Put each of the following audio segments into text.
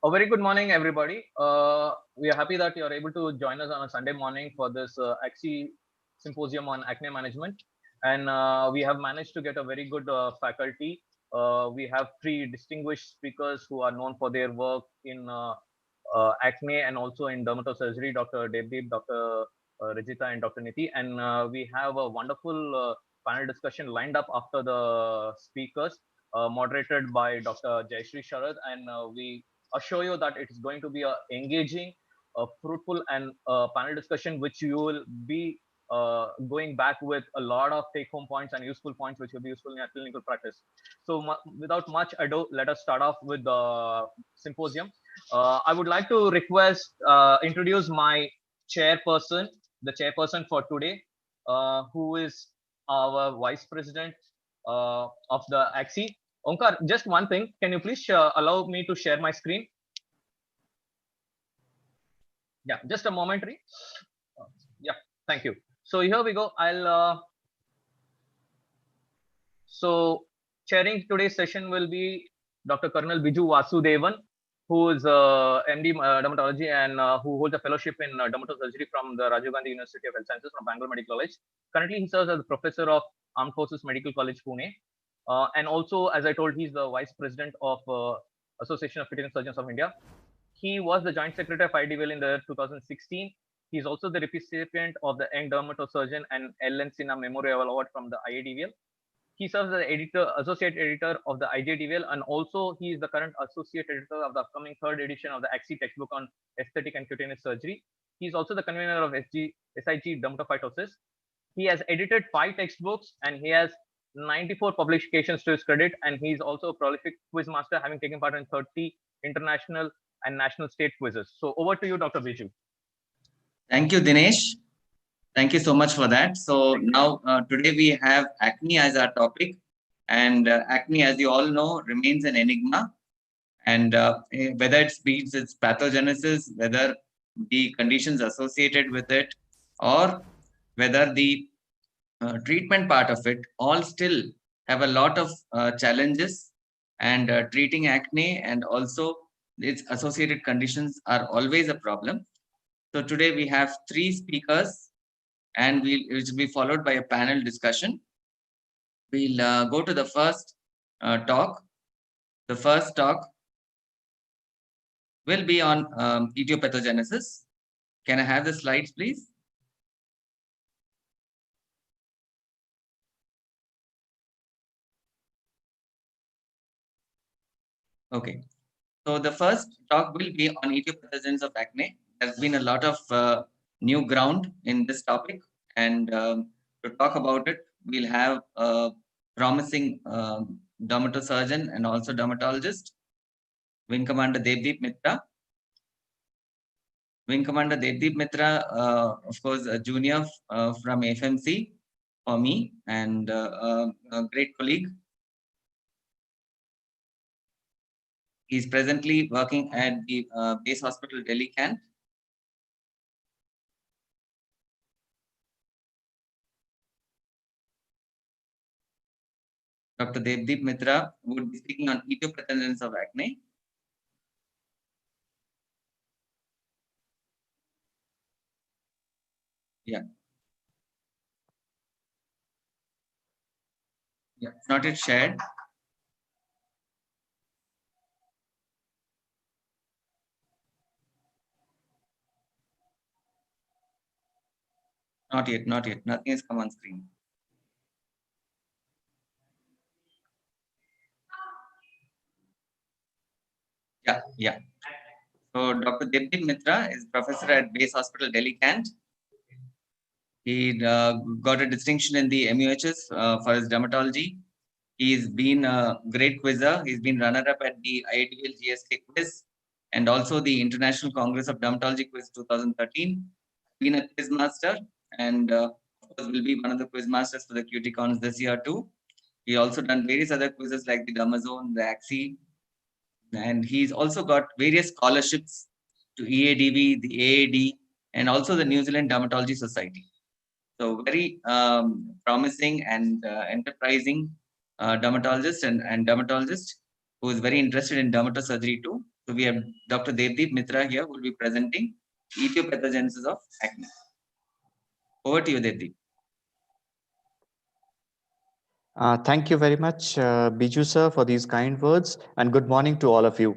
A very good morning, everybody. We are happy that you are able to join us on a Sunday morning for this ACS symposium on acne management. And we have managed to get a very good faculty. We have three distinguished speakers who are known for their work in acne and also in dermatosurgery, Dr. Devdeep, Dr. Rajita, and Dr. Niti. And we have a wonderful panel discussion lined up after the speakers, moderated by Dr. Jayashree Sharad. And we assure you that it is going to be a engaging, fruitful, and panel discussion, which you will be going back with a lot of take-home points and useful points, which will be useful in your clinical practice. So, without much ado, let us start off with the symposium. I would like to introduce my chairperson, the chairperson for today, who is our vice president of the ACS. Onkar, just one thing. Can you please allow me to share my screen? Yeah, just a momentary. Yeah, thank you. So here we go. So chairing today's session will be Dr. Colonel Biju Vasudevan, who is MD dermatology and who holds a fellowship in dermatosurgery from the Rajiv Gandhi University of Health Sciences from Bangalore Medical College. Currently, he serves as the professor of Armed Forces Medical College, Pune. And also, as I told, he's the vice president of Association of Veterinary Surgeons of India. He was the joint secretary of IDVL in the year 2016. He's also the recipient of the Young Dermatosurgeon and Ellen Sinha Memorial Award from the IADVL. He serves as the associate editor of the IJDVL, and also he is the current associate editor of the upcoming third edition of the ACS textbook on aesthetic and cutaneous surgery. He is also the convener of SIG dermatophytosis. He has edited 5 textbooks and he has 94 publications to his credit, and he is also a prolific quiz master, having taken part in 30 international and national state quizzes. So over to you, Dr. Biju. Thank you, Dinesh. Thank you so much for that. So now today we have acne as our topic, and acne, as you all know, remains an enigma. And whether it speaks its pathogenesis, whether the conditions associated with it, or whether the treatment part of it, all still have a lot of challenges. And treating acne and also its associated conditions are always a problem. So today we have 3 speakers, and it will be followed by a panel discussion. We'll go to the first talk. The first talk will be on etiopathogenesis. Can I have the slides, please? Okay. So the first talk will be on etiopathogenesis of acne. There's been a lot of new ground in this topic, and to talk about it, we'll have a promising dermatosurgeon and also dermatologist, Wing Commander Devdeep Mitra. Wing Commander Devdeep Mitra, of course, a junior from FMC for me, and a great colleague. He's presently working at the base hospital, Delhi Camp. Dr. Devdeep Mitra would be speaking on etiopathogenesis of acne. Yeah. Yeah, it's not yet shared. Not yet. Nothing has come on screen. Yeah. So Dr. Devdeep Mitra is professor at Base Hospital, Delhi Kant. He got a distinction in the MUHS for his dermatology. He's been a great quizzer. He's been runner-up at the IADL GSK quiz and also the International Congress of Dermatology quiz 2013. Been a quiz master, and of course will be one of the quiz masters for the Cuticons this year too. He also done various other quizzes like the Dermazone, the ACS, and he's also got various scholarships to EADV, the AAD, and also the New Zealand Dermatology Society. So very promising and enterprising dermatologist and dermatologist who is very interested in dermatosurgery too. So we have Dr. Devdeep Mitra here who will be presenting Etiopathogenesis of acne. Over to you, Devdeep. Thank you very much, Biju sir, for these kind words, and good morning to all of you.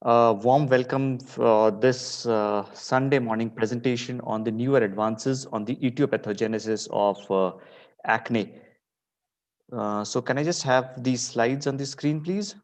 Warm welcome for this Sunday morning presentation on the newer advances on the etiopathogenesis of acne. So can I just have these slides on the screen, please?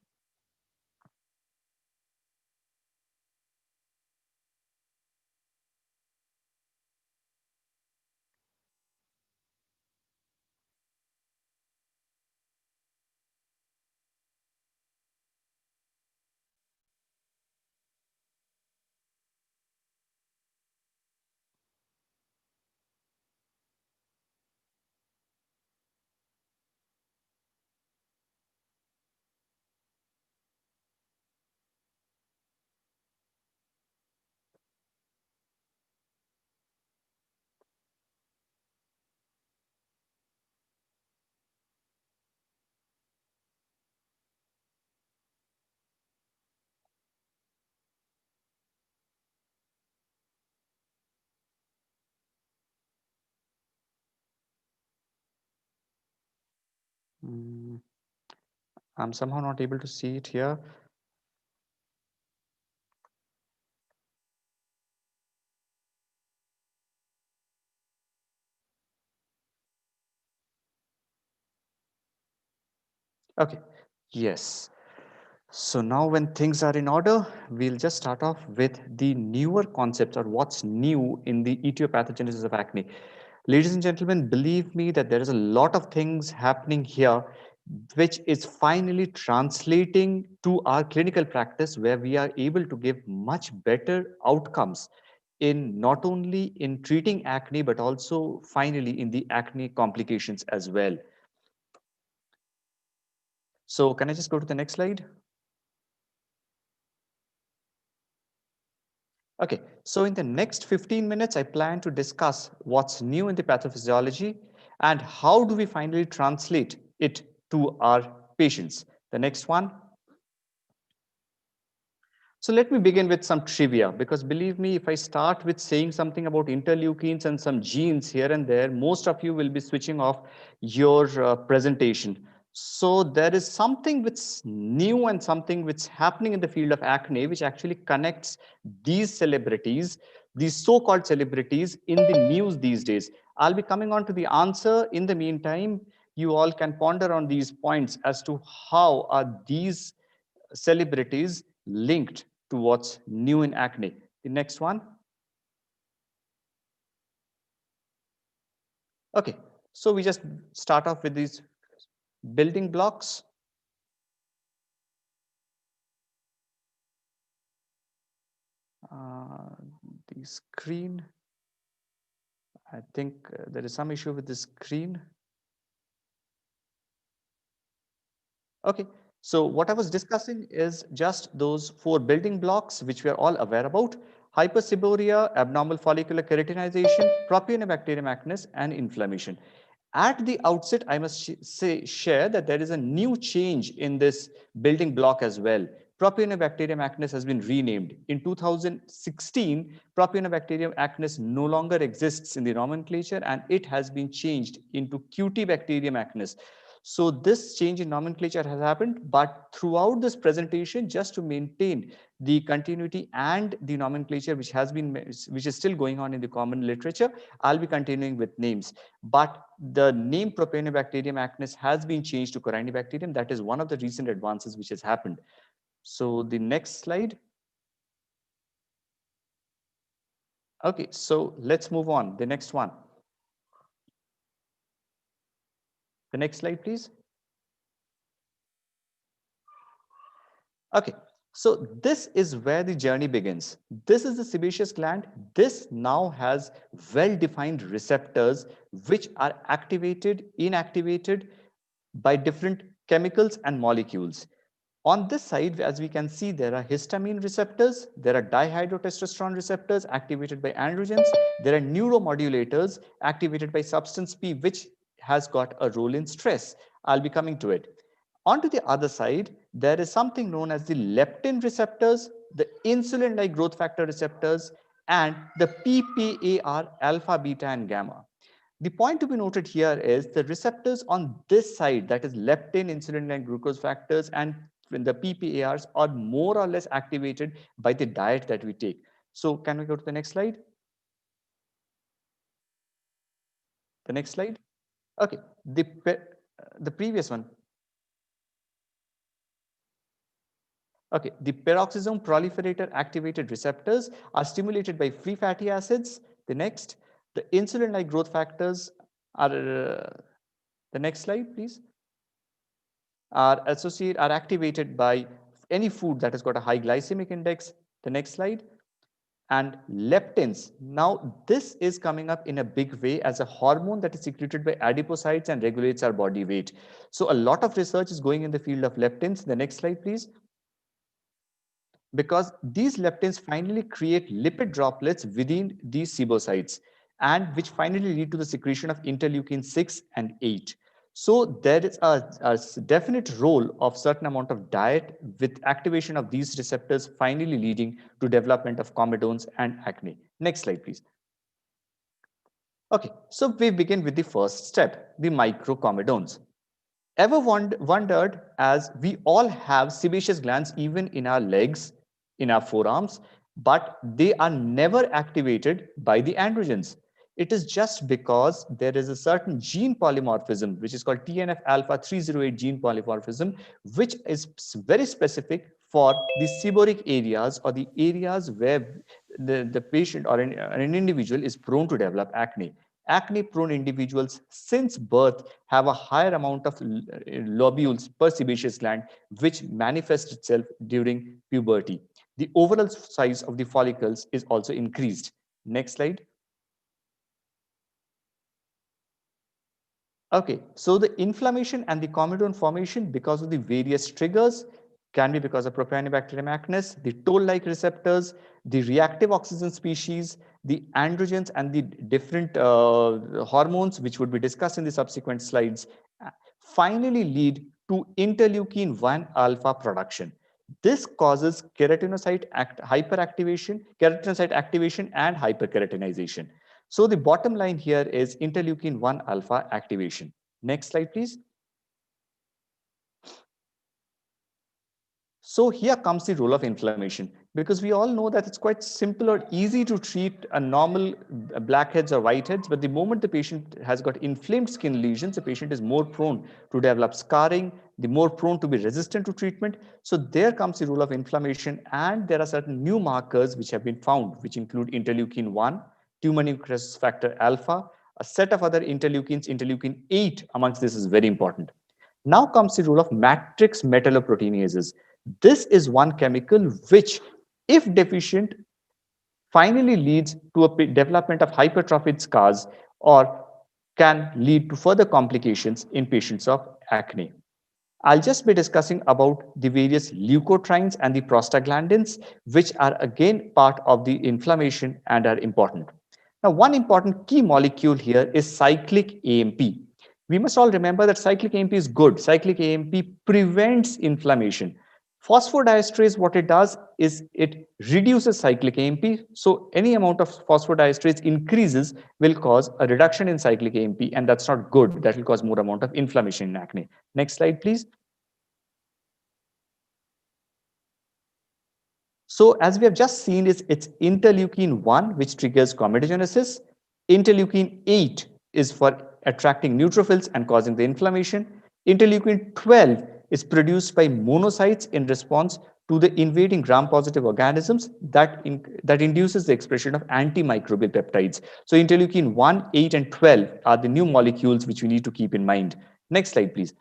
I'm somehow not able to see it here. Okay, yes. So now when things are in order, we'll just start off with the newer concepts or what's new in the etiopathogenesis of acne. Ladies and gentlemen, believe me that there is a lot of things happening here which is finally translating to our clinical practice where we are able to give much better outcomes in not only in treating acne but also finally in the acne complications as well. So can I just go to the next slide? Okay, so in the next 15 minutes, I plan to discuss what's new in the pathophysiology and how do we finally translate it to our patients. The next one. So let me begin with some trivia because believe me, if I start with saying something about interleukins and some genes here and there, most of you will be switching off your presentation. So there is something which is new and something which is happening in the field of acne, which actually connects these celebrities, these so-called celebrities in the news these days. I'll be coming on to the answer. In the meantime, you all can ponder on these points as to how are these celebrities linked to what's new in acne. The next one. Okay, so we just start off with these building blocks. The screen. I think there is some issue with the screen. Okay, so what I was discussing is just those 4 building blocks which we are all aware about: hyperseborrhea, abnormal follicular keratinization, propionibacterium acnes, and inflammation. At the outset, I must share that there is a new change in this building block as well. Propionibacterium acnes has been renamed. In 2016, Propionibacterium acnes no longer exists in the nomenclature and it has been changed into Cutibacterium acnes. So this change in nomenclature has happened, but throughout this presentation, just to maintain the continuity and the nomenclature which is still going on in the common literature, I'll be continuing with names. But the name Propionibacterium acnes has been changed to Corynebacterium. That is one of the recent advances which has happened. So the next slide. Okay, so let's move on. The next one. The next slide, please. Okay, so this is where the journey begins. This is the sebaceous gland. This now has well-defined receptors which are activated, inactivated by different chemicals and molecules. On this side, as we can see, there are histamine receptors, there are dihydrotestosterone receptors activated by androgens, there are neuromodulators activated by substance P, which has got a role in stress. I'll be coming to it. Onto the other side, there is something known as the leptin receptors, the insulin-like growth factor receptors, and the PPAR alpha, beta, and gamma. The point to be noted here is the receptors on this side, that is leptin, insulin, and glucose factors, and when the PPARs are more or less activated by the diet that we take. So can we go to the next slide? The next slide. Okay, the previous one. Okay, the peroxisome proliferator activated receptors are stimulated by free fatty acids. The next, the insulin-like growth factors are, the next slide, please, are activated by any food that has got a high glycemic index. The next slide. And leptins. Now, this is coming up in a big way as a hormone that is secreted by adipocytes and regulates our body weight. So a lot of research is going in the field of leptins. The next slide, please. Because these leptins finally create lipid droplets within these sebocytes, and which finally lead to the secretion of interleukin 6 and 8. So there is a definite role of certain amount of diet with activation of these receptors finally leading to development of comedones and acne. Next slide, please. Okay, so we begin with the first step, the microcomedones. Ever wondered, as we all have sebaceous glands even in our legs, in our forearms, but they are never activated by the androgens. It is just because there is a certain gene polymorphism, which is called TNF alpha 308 gene polymorphism, which is very specific for the seborrheic areas or the areas where the patient or an individual is prone to develop acne. Acne-prone individuals since birth have a higher amount of lobules per sebaceous gland, which manifests itself during puberty. The overall size of the follicles is also increased. Next slide. Okay, so the inflammation and the comedone formation because of the various triggers can be because of Propionibacterium acnes, the toll-like receptors, the reactive oxygen species, the androgens, and the different hormones, which would be discussed in the subsequent slides, finally lead to interleukin-1 alpha production. This causes keratinocyte hyperactivation, keratinocyte activation, and hyperkeratinization. So the bottom line here is interleukin-1 alpha activation. Next slide, please. So here comes the role of inflammation, because we all know that it's quite simple or easy to treat a normal blackheads or whiteheads, but the moment the patient has got inflamed skin lesions, the patient is more prone to develop scarring, the more prone to be resistant to treatment. So there comes the role of inflammation, and there are certain new markers which have been found, which include interleukin-1, tumor necrosis factor alpha, a set of other interleukins, interleukin 8 amongst this is very important. Now comes the role of matrix metalloproteinases. This is one chemical which, if deficient, finally leads to a development of hypertrophied scars or can lead to further complications in patients of acne. I'll just be discussing about the various leukotrienes and the prostaglandins, which are again part of the inflammation and are important. Now, one important key molecule here is cyclic AMP. We must all remember that cyclic AMP is good. Cyclic AMP prevents inflammation. Phosphodiesterase, what it does is it reduces cyclic AMP. So any amount of phosphodiesterase increases will cause a reduction in cyclic AMP, and that's not good. That will cause more amount of inflammation in acne. Next slide, please. So as we have just seen, it's interleukin-1, which triggers comedogenesis. Interleukin-8 is for attracting neutrophils and causing the inflammation. Interleukin-12 is produced by monocytes in response to the invading gram-positive organisms that induces the expression of antimicrobial peptides. So interleukin-1, 8, and 12 are the new molecules which we need to keep in mind. Next slide, please.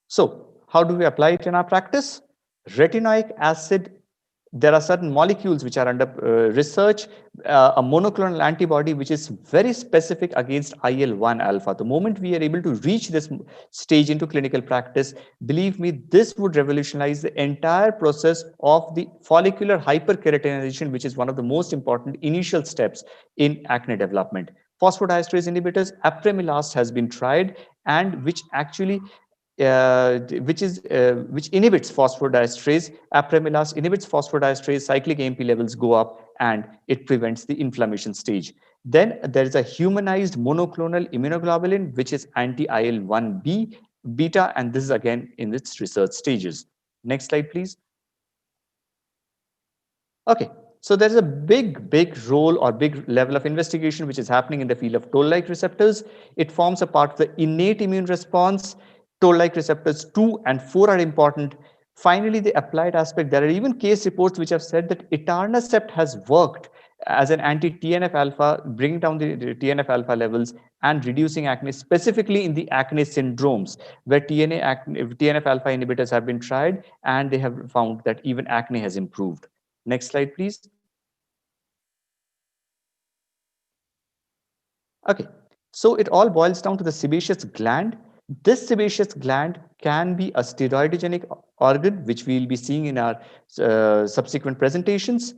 So how do we apply it in our practice? Retinoic acid, there are certain molecules which are under research, a monoclonal antibody which is very specific against IL-1 alpha. The moment we are able to reach this stage into clinical practice, believe me, this would revolutionize the entire process of the follicular hyperkeratinization, which is one of the most important initial steps in acne development. phosphodiesterase inhibitors, apremilast has been tried, and which actually which inhibits phosphodiesterase. Apremilast inhibits phosphodiesterase, cyclic AMP levels go up, and it prevents the inflammation stage. Then there is a humanized monoclonal immunoglobulin, which is anti-IL-1B beta, and this is again in its research stages. Next slide, please. Okay, so there is a big role or big level of investigation which is happening in the field of toll-like receptors. It forms a part of the innate immune response. Toll-like receptors 2 and 4 are important. Finally, the applied aspect, there are even case reports which have said that etanercept has worked as an anti-TNF alpha, bringing down the TNF alpha levels and reducing acne, specifically in the acne syndromes, where TNF alpha inhibitors have been tried, and they have found that even acne has improved. Next slide, please. Okay, so it all boils down to the sebaceous gland. This sebaceous gland can be a steroidogenic organ, which we will be seeing in our subsequent presentations.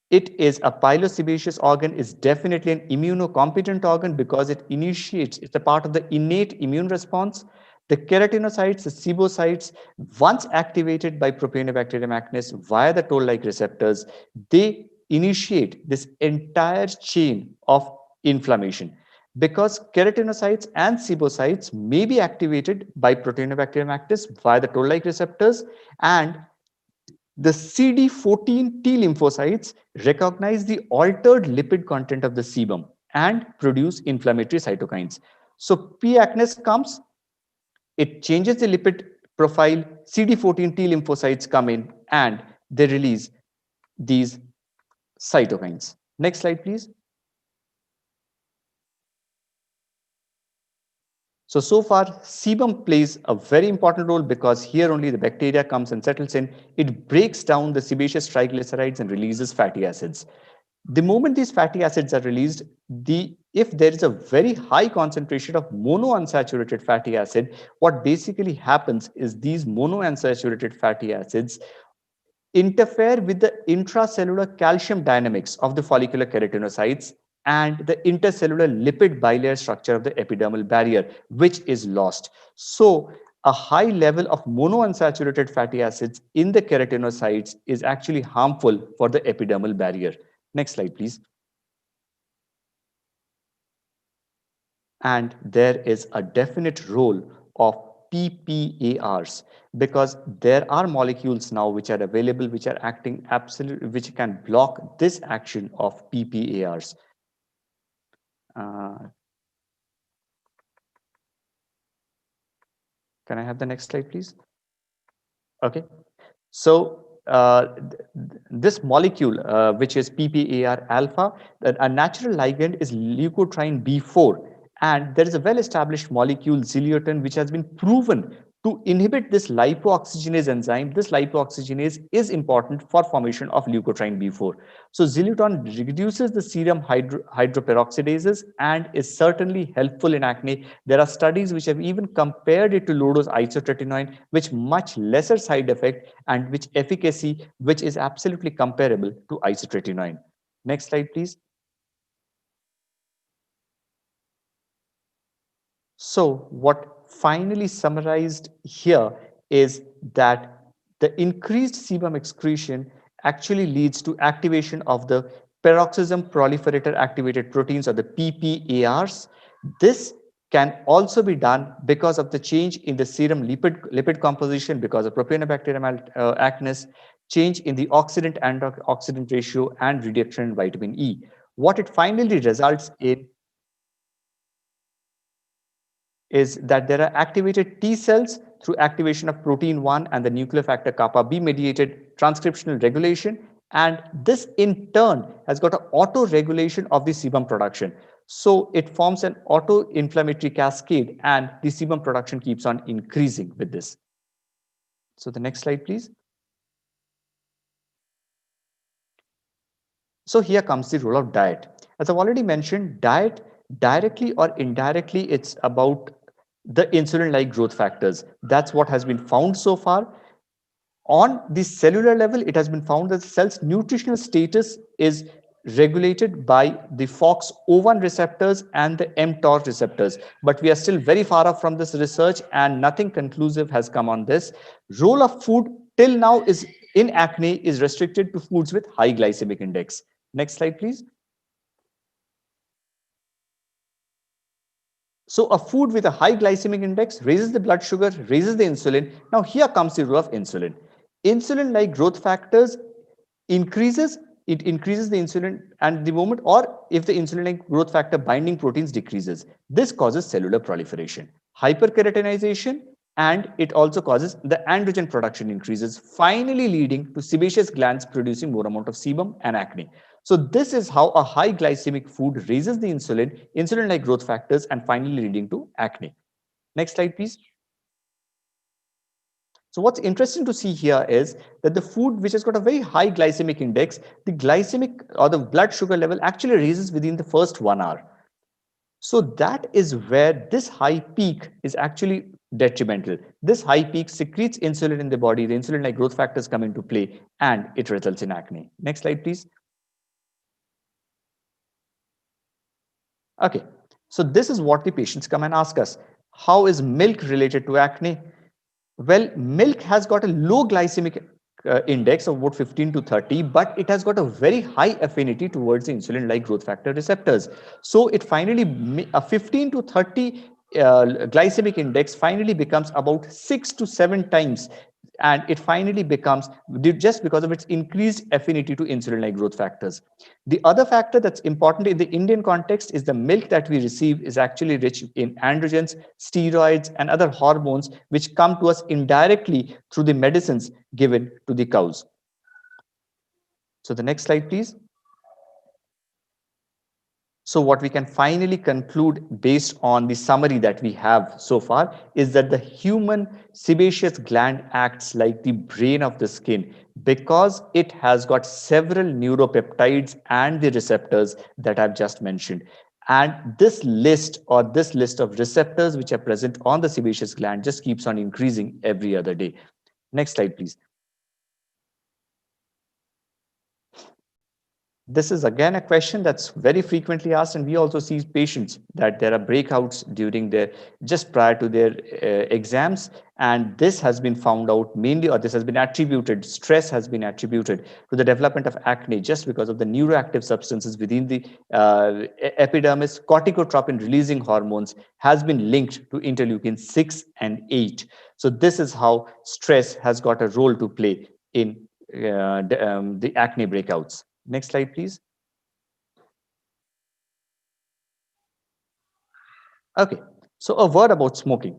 It is a pilosebaceous organ, is definitely an immunocompetent organ because it initiates, it's a part of the innate immune response. The keratinocytes, the sebocytes, once activated by Propionibacterium acnes via the toll-like receptors, they initiate this entire chain of inflammation. Because keratinocytes and sebocytes may be activated by Propionibacterium acnes via the toll-like receptors, and the CD14 T lymphocytes recognize the altered lipid content of the sebum and produce inflammatory cytokines. So P. acnes comes, it changes the lipid profile, CD14 T lymphocytes come in, and they release these cytokines. Next slide, please. So far, sebum plays a very important role because here only the bacteria comes and settles in. It breaks down the sebaceous triglycerides and releases fatty acids. The moment these fatty acids are released, if there is a very high concentration of monounsaturated fatty acid, what basically happens is these monounsaturated fatty acids interfere with the intracellular calcium dynamics of the follicular keratinocytes and the intercellular lipid bilayer structure of the epidermal barrier, which is lost. So a high level of monounsaturated fatty acids in the keratinocytes is actually harmful for the epidermal barrier. Next slide, please. And there is a definite role of PPARs, because there are molecules now which are available, which are acting absolutely, which can block this action of PPARs. Can I have the next slide, please? Okay. So this molecule, which is PPAR alpha, a natural ligand is leukotriene B4. And there is a well-established molecule, ziluton, which has been proven to inhibit this lipooxygenase enzyme. This lipooxygenase is important for formation of leukotriene B4. So ziluton reduces the serum hydroperoxidases and is certainly helpful in acne. There are studies which have even compared it to low-dose isotretinoin, which much lesser side effect and which efficacy, which is absolutely comparable to isotretinoin. Next slide, please. So what finally summarized here is that the increased sebum excretion actually leads to activation of the peroxisome proliferator activated proteins, or the PPARs. This can also be done because of the change in the serum lipid composition, because of Propionibacterium acnes, change in the oxidant antioxidant ratio, and reduction in vitamin E. What it finally results in is that there are activated T cells through activation of protein 1 and the nuclear factor kappa B mediated transcriptional regulation. And this in turn has got an auto-regulation of the sebum production. So it forms an auto-inflammatory cascade, and the sebum production keeps on increasing with this. So the next slide, please. So here comes the role of diet. As I've already mentioned, diet, directly or indirectly, it's about the insulin-like growth factors. That's what has been found so far. On the cellular level, it has been found that the cell's nutritional status is regulated by the FOXO1 receptors and the mTOR receptors. But we are still very far off from this research and nothing conclusive has come on this. Role of food till now is in acne is restricted to foods with high glycemic index. Next slide, please. So a food with a high glycemic index raises the blood sugar, raises the insulin. Now here comes the role of insulin. Insulin-like growth factors increases the insulin and the moment, or if the insulin-like growth factor binding proteins decreases, this causes cellular proliferation, hyperkeratinization, and it also causes the androgen production increases, finally leading to sebaceous glands producing more amount of sebum and acne. So this is how a high glycemic food raises the insulin-like growth factors, and finally leading to acne. Next slide, please. So what's interesting to see here is that the food which has got a very high glycemic index, the glycemic or the blood sugar level actually raises within the first 1 hour. So that is where this high peak is actually detrimental. This high peak secretes insulin in the body, the insulin-like growth factors come into play, and it results in acne. Next slide, please. Okay, so this is what the patients come and ask us. How is milk related to acne? Well, milk has got a low glycemic index of about 15 to 30, but it has got a very high affinity towards the insulin-like growth factor receptors. So it finally, a 15 to 30 glycemic index finally becomes about 6 to 7 times, and it finally becomes just because of its increased affinity to insulin-like growth factors. The other factor that's important in the Indian context is the milk that we receive is actually rich in androgens, steroids, and other hormones which come to us indirectly through the medicines given to the cows. So the next slide, please. So what we can finally conclude based on the summary that we have so far is that the human sebaceous gland acts like the brain of the skin because it has got several neuropeptides and the receptors that I've just mentioned. And this list of receptors which are present on the sebaceous gland just keeps on increasing every other day. Next slide, please. This is again a question that's very frequently asked, and we also see patients that there are breakouts during their just prior to their exams, and this has been found out mainly, or this has been attributed, stress has been attributed to the development of acne just because of the neuroactive substances within the epidermis. Corticotropin releasing hormones has been linked to interleukin 6 and 8. So this is how stress has got a role to play in the acne breakouts. Next slide, please. Okay, so a word about smoking.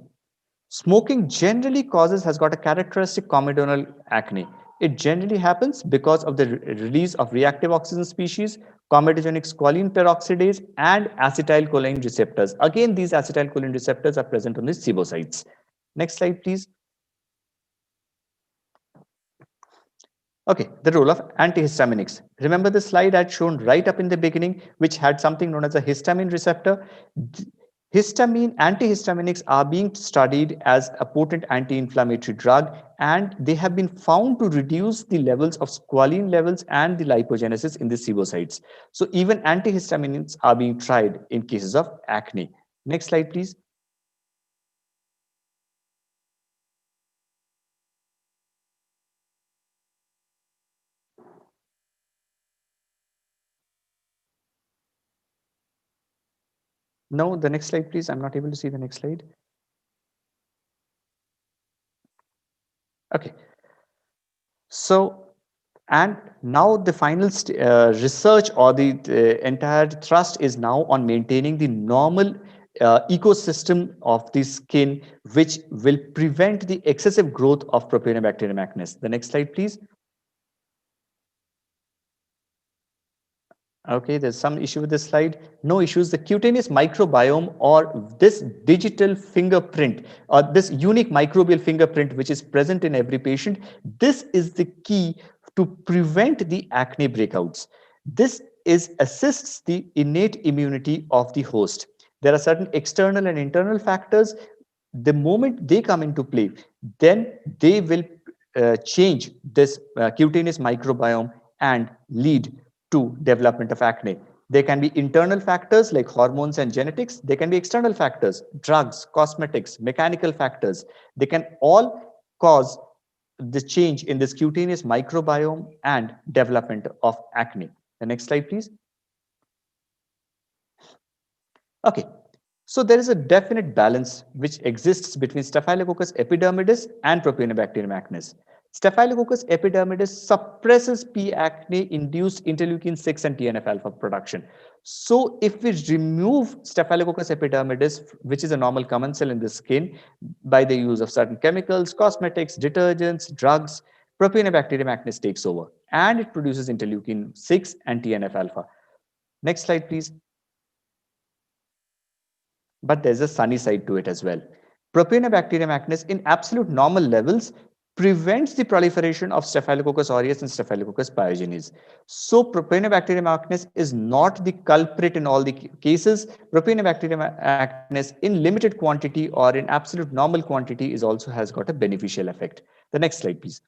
Smoking generally has got a characteristic comedonal acne. It generally happens because of the release of reactive oxygen species, comedogenic squalene peroxidase, and acetylcholine receptors. Again, these acetylcholine receptors are present on the sebocytes. Next slide, please. Okay, the role of antihistaminics. Remember the slide I had shown right up in the beginning, which had something known as a histamine receptor. Antihistaminics are being studied as a potent anti-inflammatory drug, and they have been found to reduce the levels of squalene levels and the lipogenesis in the sebocytes. So even antihistaminics are being tried in cases of acne. Next slide, please. No, the next slide, please. I'm not able to see the next slide. Okay. So, and now the final research or the entire thrust is now on maintaining the normal ecosystem of the skin, which will prevent the excessive growth of Propionibacterium acnes. The next slide, please. Okay, there's some issue with this slide. No issues. The cutaneous microbiome, or this digital fingerprint, or this unique microbial fingerprint which is present in every patient, this is the key to prevent the acne breakouts. This assists the innate immunity of the host. There are certain external and internal factors. The moment they come into play, then they will change this cutaneous microbiome and lead to development of acne. There can be internal factors like hormones and genetics. There can be external factors, drugs, cosmetics, mechanical factors. They can all cause the change in this cutaneous microbiome and development of acne. The next slide, please. Okay, so there is a definite balance which exists between Staphylococcus epidermidis and Propionibacterium acnes. Staphylococcus epidermidis suppresses P. acne induced interleukin 6 and TNF alpha production. So if we remove Staphylococcus epidermidis, which is a normal common cell in the skin, by the use of certain chemicals, cosmetics, detergents, drugs, Propionibacterium acnes takes over and it produces interleukin 6 and TNF alpha. Next slide, please. But there's a sunny side to it as well. Propionibacterium acnes in absolute normal levels prevents the proliferation of Staphylococcus aureus and Staphylococcus pyogenes. So Propionibacterium acnes is not the culprit in all the cases. Propionibacterium acnes in limited quantity or in absolute normal quantity is also has got a beneficial effect. The next slide, please.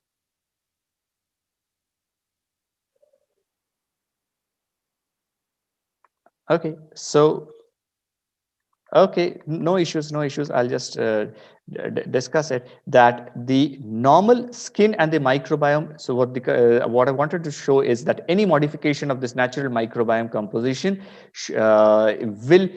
Okay, so okay, no issues, no issues. I'll just discuss it. That the normal skin and the microbiome. So what I wanted to show is that any modification of this natural microbiome composition will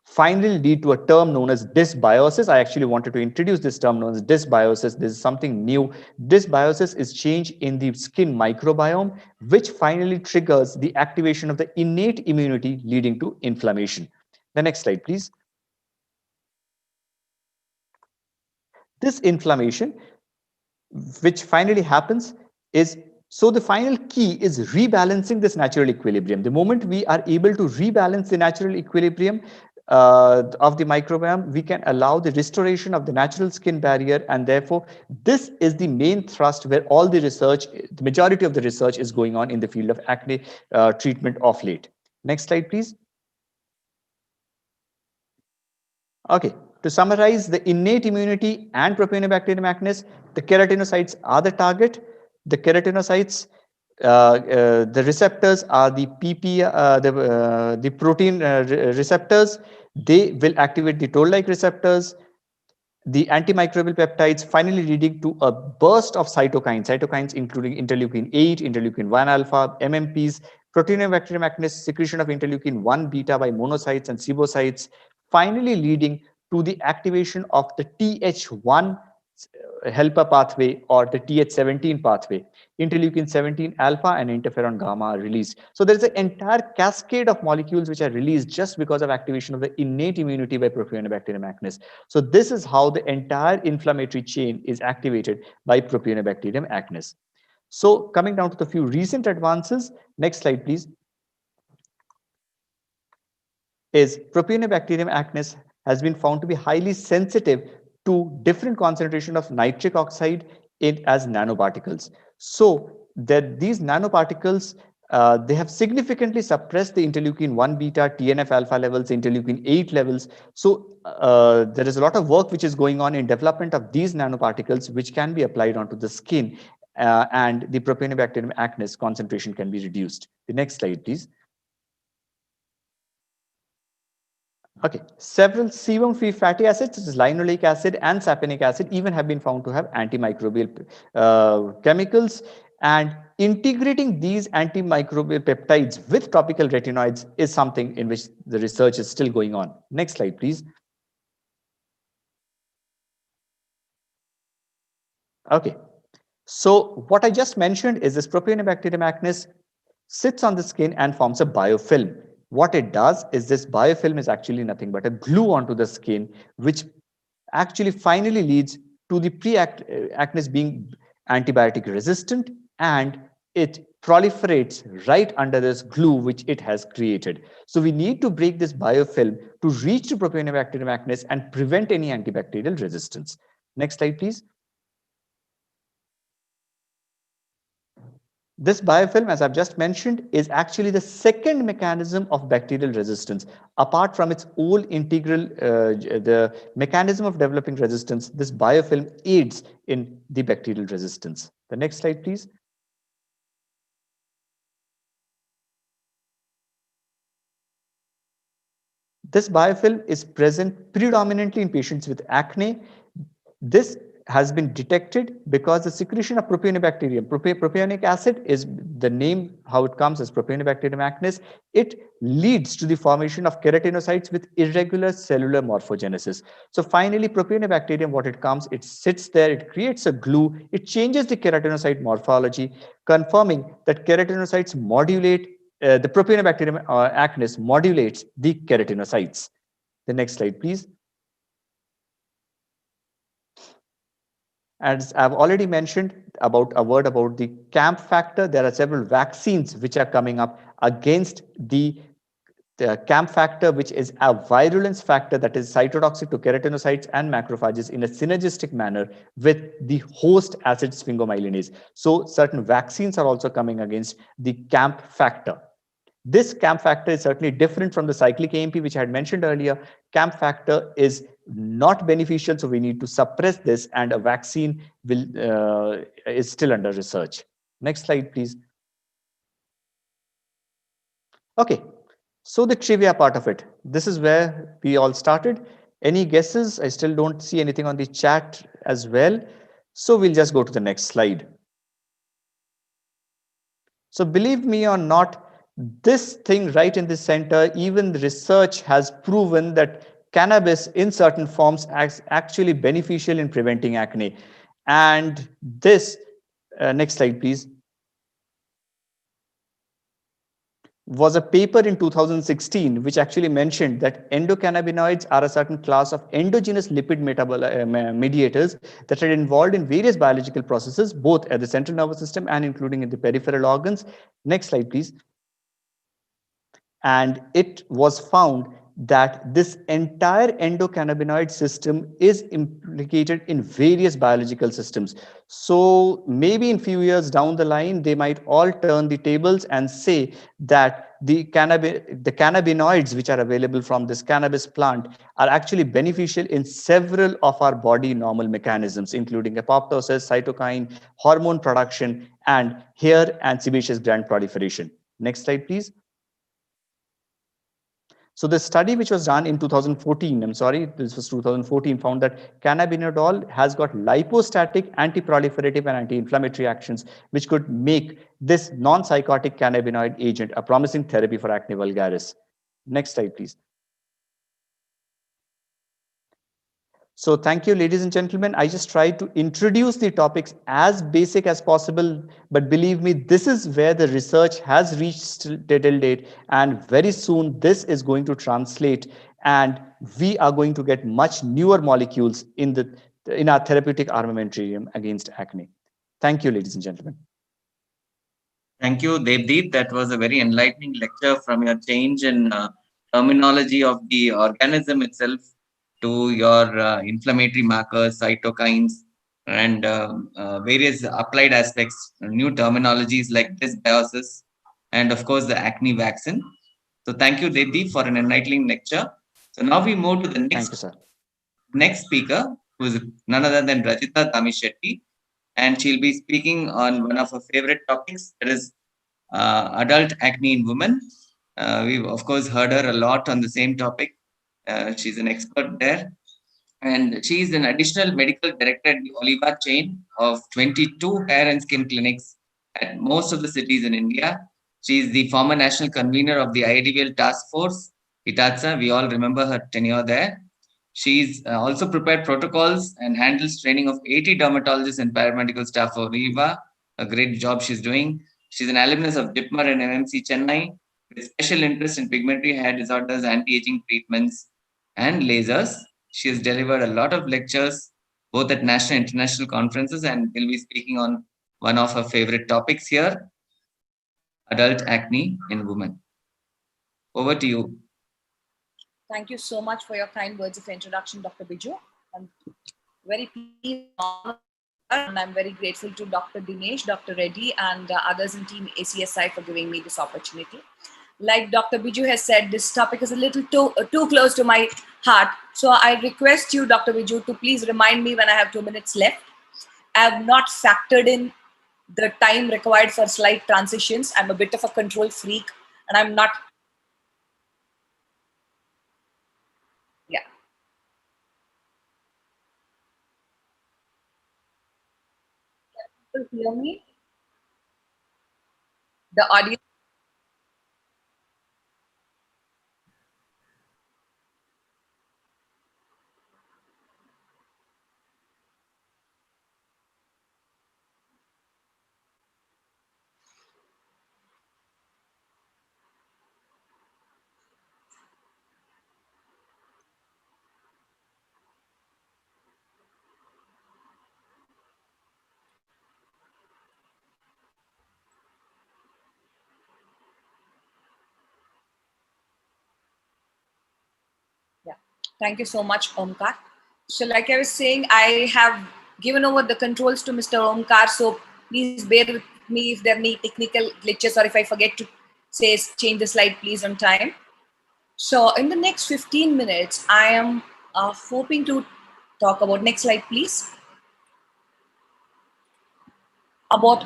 finally lead to a term known as dysbiosis. I actually wanted to introduce this term known as dysbiosis. This is something new. Dysbiosis is change in the skin microbiome, which finally triggers the activation of the innate immunity leading to inflammation. The next slide, please. This inflammation, which finally happens, is so the final key is rebalancing this natural equilibrium. The moment we are able to rebalance the natural equilibrium of the microbiome, we can allow the restoration of the natural skin barrier, and therefore this is the main thrust where all the research, the majority of the research is going on in the field of acne treatment of late. Next slide, please. Okay, to summarize the innate immunity and Propionibacterium acnes, the keratinocytes are the target. The keratinocytes, the receptors are the the protein receptors. They will activate the toll-like receptors, the antimicrobial peptides, finally leading to a burst of cytokines including interleukin 8, interleukin 1 alpha, MMPs, Propionibacterium acnes, secretion of interleukin 1 beta by monocytes and sebocytes, finally leading to the activation of the Th1 helper pathway or the Th17 pathway. Interleukin 17 alpha and interferon gamma are released. So there's an entire cascade of molecules which are released just because of activation of the innate immunity by Propionibacterium acnes. So this is how the entire inflammatory chain is activated by Propionibacterium acnes. So coming down to the few recent advances, next slide, please, is Propionibacterium acnes has been found to be highly sensitive to different concentration of nitric oxide as nanoparticles. So that these nanoparticles, they have significantly suppressed the interleukin 1 beta, TNF alpha levels, interleukin 8 levels. So there is a lot of work which is going on in development of these nanoparticles, which can be applied onto the skin, and the Propionibacterium acnes concentration can be reduced. The next slide, please. Okay, several sebum-free fatty acids, such as linoleic acid and saponic acid, even have been found to have antimicrobial chemicals. And integrating these antimicrobial peptides with topical retinoids is something in which the research is still going on. Next slide, please. Okay, so what I just mentioned is this Propionibacterium acnes sits on the skin and forms a biofilm. What it does is this biofilm is actually nothing but a glue onto the skin, which actually finally leads to the pre-acnes being antibiotic resistant, and it proliferates right under this glue which it has created. So we need to break this biofilm to reach to Propionibacterium acnes and prevent any antibacterial resistance. Next slide, please. This biofilm, as I've just mentioned, is actually the second mechanism of bacterial resistance. Apart from its whole integral, the mechanism of developing resistance, this biofilm aids in the bacterial resistance. The next slide, please. This biofilm is present predominantly in patients with acne. This has been detected because the secretion of Propionibacterium, propionic acid is the name how it comes as Propionibacterium acnes. It leads to the formation of keratinocytes with irregular cellular morphogenesis. So finally, Propionibacterium, what it comes, it sits there, it creates a glue, it changes the keratinocyte morphology, confirming that keratinocytes modulate the Propionibacterium acnes modulates the keratinocytes. The next slide, please. As I've already mentioned about a word about the CAMP factor, there are several vaccines which are coming up against the CAMP factor, which is a virulence factor that is cytotoxic to keratinocytes and macrophages in a synergistic manner with the host acid sphingomyelinase. So certain vaccines are also coming against the CAMP factor. This CAMP factor is certainly different from the cyclic AMP, which I had mentioned earlier. CAMP factor is not beneficial, so we need to suppress this, and a vaccine is still under research. Next slide, please. Okay, so the trivia part of it. This is where we all started. Any guesses? I still don't see anything on the chat as well. So we'll just go to the next slide. So believe me or not, this thing right in the center, even the research has proven that cannabis in certain forms is actually beneficial in preventing acne. And this, next slide, please, was a paper in 2016 which actually mentioned that endocannabinoids are a certain class of endogenous lipid mediators that are involved in various biological processes, both at the central nervous system and including in the peripheral organs. Next slide, please. And it was found that this entire endocannabinoid system is implicated in various biological systems. So maybe in few years down the line, they might all turn the tables and say that the cannabinoids which are available from this cannabis plant are actually beneficial in several of our body normal mechanisms, including apoptosis, cytokine, hormone production, and hair and sebaceous gland proliferation. Next slide, please. So the study which was done in 2014, I'm sorry, this was 2014, found that cannabinol has got lipostatic, anti-proliferative and anti-inflammatory actions, which could make this non-psychotic cannabinoid agent a promising therapy for acne vulgaris. Next slide, please. So thank you, ladies and gentlemen. I just tried to introduce the topics as basic as possible, but believe me, this is where the research has reached till date, and very soon this is going to translate, and we are going to get much newer molecules in our therapeutic armamentarium against acne. Thank you, ladies and gentlemen. Thank you, Devdeep. That was a very enlightening lecture from your change in terminology of the organism itself to your inflammatory markers, cytokines, and various applied aspects, new terminologies like dysbiosis, and of course the acne vaccine. So thank you, Devdeep, for an enlightening lecture. So now we move to the next speaker, who is none other than Rajita Damishetty, and she'll be speaking on one of her favorite topics, that is adult acne in women. We've of course heard her a lot on the same topic. She's an expert there, and she is an additional medical director at the Oliva chain of 22 hair and skin clinics at most of the cities in India. She is the former national convener of the IDVL task force, ITATSA. We all remember her tenure there. She's also prepared protocols and handles training of 80 dermatologists and paramedical staff for Oliva. A great job she's doing. She's an alumnus of DIPMER and MMC Chennai with special interest in pigmentary hair disorders, anti-aging treatments, and lasers. She has delivered a lot of lectures, both at national and international conferences, and will be speaking on one of her favorite topics here, adult acne in women. Over to you. Thank you so much for your kind words of introduction, Dr. Biju. I'm very pleased and I'm very grateful to Dr. Dinesh, Dr. Reddy, and others in Team ACSI for giving me this opportunity. Like Dr. Biju has said, this topic is a little too close to my heart. So I request you, Dr. Biju, to please remind me when I have 2 minutes left. I have not factored in the time required for slight transitions. I'm a bit of a control freak, and I'm not to hear me? The audio. Yeah. Thank you so much, Omkar. So like I was saying, I have given over the controls to Mr. Omkar. So please bear with me if there are any technical glitches or if I forget to say change the slide, please on time. So in the next 15 minutes, I am hoping to talk about, next slide, please, about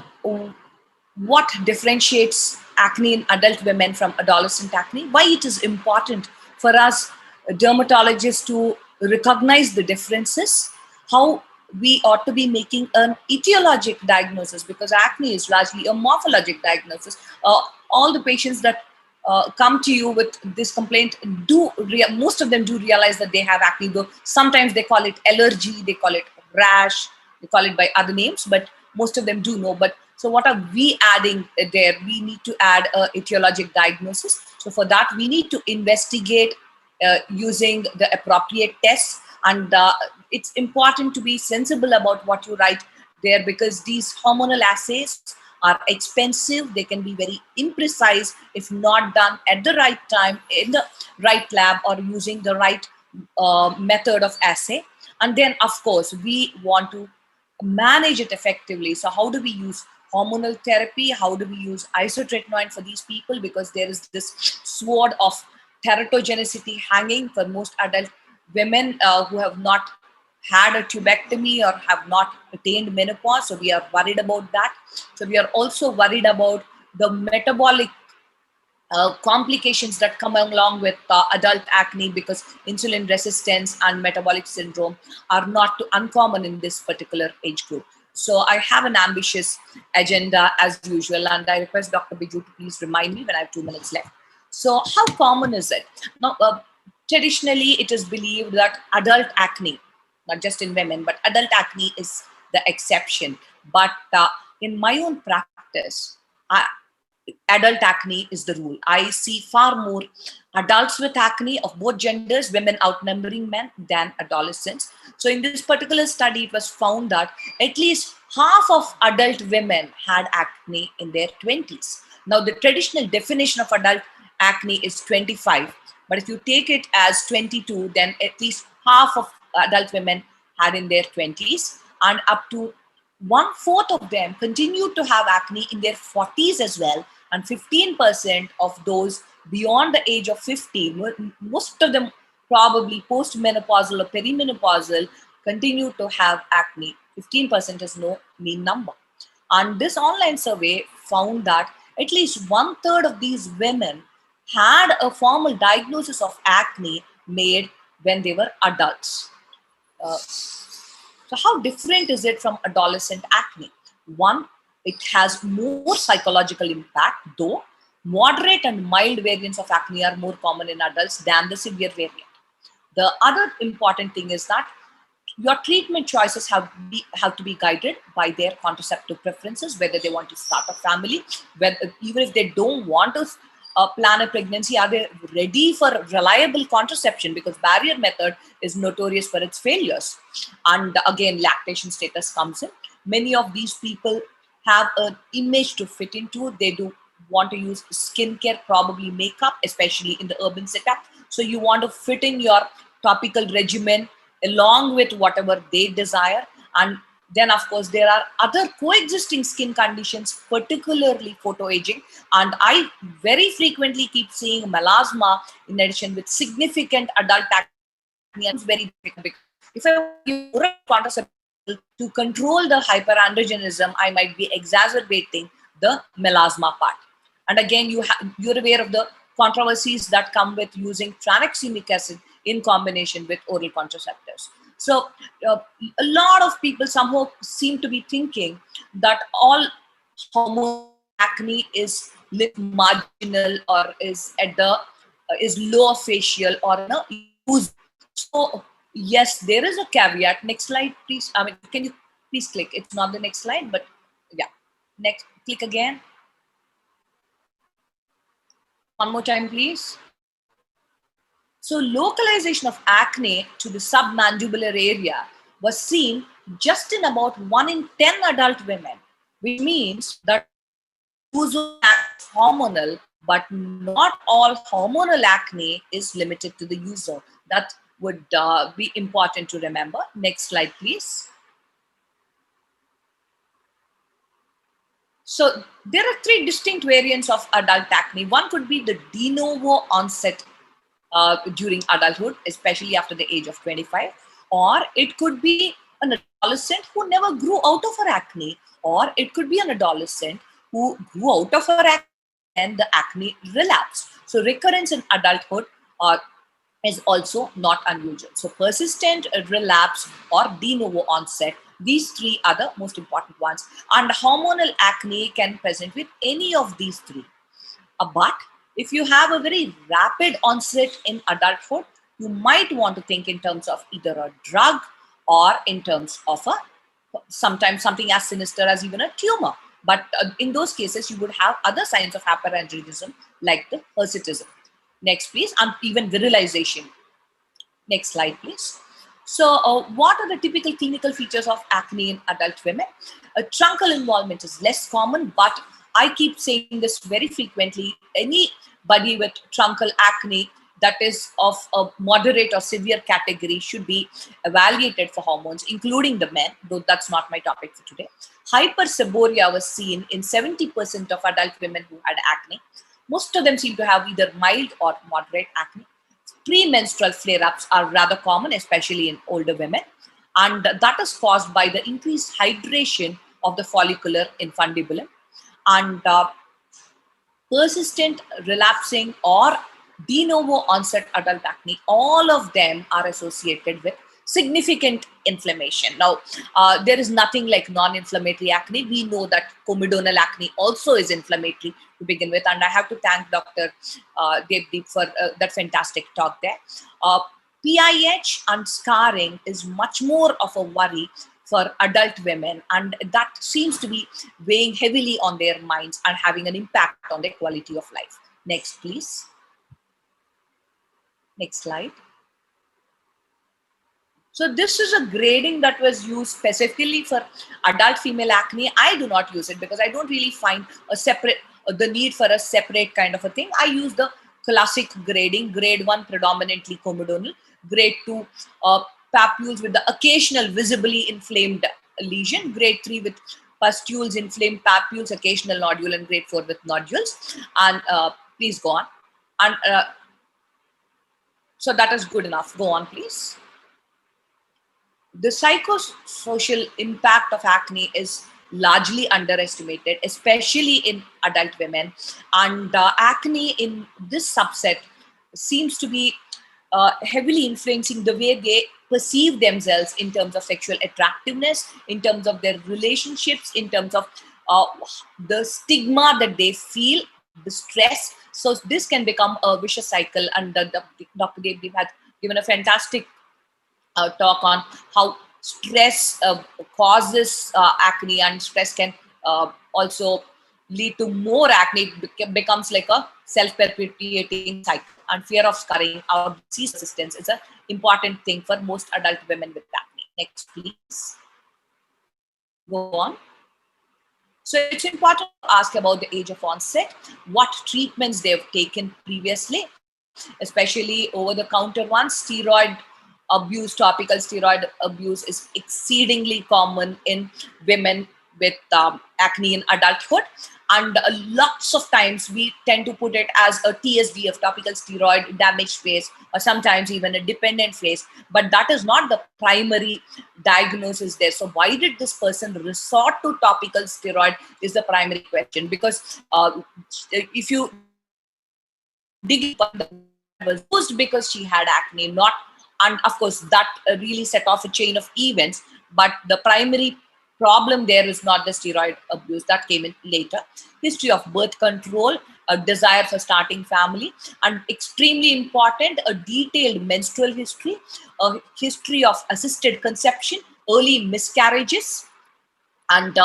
what differentiates acne in adult women from adolescent acne, why it is important for us dermatologists to recognize the differences, how we ought to be making an etiologic diagnosis, because acne is largely a morphologic diagnosis. All the patients that come to you with this complaint most of them do realize that they have acne, though sometimes they call it allergy, they call it rash, they call it by other names, but most of them do know. But so what are we adding there? We need to add a etiologic diagnosis. So for that, we need to investigate using the appropriate tests. And it's important to be sensible about what you write there, because these hormonal assays are expensive. They can be very imprecise if not done at the right time, in the right lab, or using the right method of assay. And then, of course, we want to manage it effectively. So how do we use hormonal therapy? How do we use isotretinoin for these people? Because there is this sword of teratogenicity hanging for most adult women who have not had a tubectomy or have not attained menopause. So we are worried about that. So we are also worried about the metabolic complications that come along with adult acne, because insulin resistance and metabolic syndrome are not too uncommon in this particular age group. So I have an ambitious agenda as usual, and I request Dr. Biju to please remind me when I have 2 minutes left. So how common is it? Now, traditionally, it is believed that adult acne, not just in women, but adult acne is the exception. But in my own practice, adult acne is the rule. I see far more adults with acne of both genders, women outnumbering men, than adolescents. So in this particular study, it was found that at least half of adult women had acne in their 20s. Now, the traditional definition of adult acne is 25, but if you take it as 22, then at least half of adult women had in their 20s, and up to 1/4 of them continued to have acne in their 40s as well, and 15% of those beyond the age of 50, most of them probably postmenopausal or perimenopausal, continue to have acne. 15% is no mean number. And this online survey found that at least 1/3 of these women had a formal diagnosis of acne made when they were adults. So how different is it from adolescent acne? One, it has more psychological impact, though moderate and mild variants of acne are more common in adults than the severe variant. The other important thing is that your treatment choices have to be guided by their contraceptive preferences, whether they want to start a family, whether, even if they don't want to plan a pregnancy, are they ready for reliable contraception, because barrier method is notorious for its failures. And again, lactation status comes in. Many of these people have an image to fit into. They do want to use skincare, probably makeup, especially in the urban setup. So you want to fit in your topical regimen along with whatever they desire. And then, of course, there are other coexisting skin conditions, particularly photoaging. And I very frequently keep seeing melasma in addition with significant adult acne. It's very difficult. If I use oral contraceptive to control the hyperandrogenism, I might be exacerbating the melasma part. And again, you're aware of the controversies that come with using tranexamic acid in combination with oral contraceptives. So a lot of people somehow seem to be thinking that all hormonal acne is lip marginal or is at the is lower facial or use. So yes, there is a caveat. Next slide, please. I mean, can you please click? It's not the next slide, but yeah. Next, click again. One more time, please. So localization of acne to the submandibular area was seen just in about 1 in 10 adult women, which means that usual acne is hormonal, but not all hormonal acne is limited to the user. That would be important to remember. Next slide, please. So there are 3 distinct variants of adult acne. One could be the de novo onset during adulthood, especially after the age of 25, or it could be an adolescent who never grew out of her acne, or it could be an adolescent who grew out of her acne and the acne relapsed. So recurrence in adulthood is also not unusual. So persistent, relapse, or de novo onset, these 3 are the most important ones. And hormonal acne can present with any of these 3. But if you have a very rapid onset in adulthood, you might want to think in terms of either a drug or in terms of sometimes something as sinister as even a tumor. But in those cases, you would have other signs of hyperandrogenism like the hirsutism. Next, please, and even virilization. Next slide, please. So what are the typical clinical features of acne in adult women? Truncal involvement is less common, but I keep saying this very frequently. Anybody with truncal acne that is of a moderate or severe category should be evaluated for hormones, including the men, though that's not my topic for today. Hyperseborrhea was seen in 70% of adult women who had acne. Most of them seem to have either mild or moderate acne. Premenstrual flare-ups are rather common, especially in older women, and that is caused by the increased hydration of the follicular infundibulum. And persistent, relapsing, or de novo onset adult acne, all of them are associated with significant inflammation. Now, there is nothing like non-inflammatory acne. We know that comedonal acne also is inflammatory to begin with, and I have to thank Dr. Devdeep for that fantastic talk there. PIH and scarring is much more of a worry for adult women, and that seems to be weighing heavily on their minds and having an impact on their quality of life. Next, please. Next slide. So this is a grading that was used specifically for adult female acne. I do not use it because I don't really find the need for a separate kind of a thing. I use the classic grading. Grade 1 predominantly comedonal. Grade 2 papules with the occasional visibly inflamed lesion. Grade 3 with pustules, inflamed papules, occasional nodule, and grade 4 with nodules. And please go on. And so that is good enough. Go on, please. The psychosocial impact of acne is largely underestimated, especially in adult women. And acne in this subset seems to be heavily influencing the way they perceive themselves in terms of sexual attractiveness, in terms of their relationships, in terms of the stigma that they feel, the stress. So this can become a vicious cycle. And Dr. Devdeep had given a fantastic talk on how stress causes acne, and stress can also lead to more acne. It becomes like a self-perpetuating cycle. And fear of scarring or disease resistance is an important thing for most adult women with acne. Next, please. Go on. So it's important to ask about the age of onset, what treatments they've taken previously, especially over-the-counter ones. Steroid abuse, topical steroid abuse is exceedingly common in women with acne in adulthood. And lots of times we tend to put it as a TSDF, topical steroid damaged face, or sometimes even a dependent face. But that is not the primary diagnosis there. So why did this person resort to topical steroid is the primary question. Because if you dig deeper, it was used because she had acne, not And of course, that really set off a chain of events. But the primary problem there is not the steroid abuse, that came in later. History of birth control, a desire for starting family, and extremely important, a detailed menstrual history, a history of assisted conception, early miscarriages, and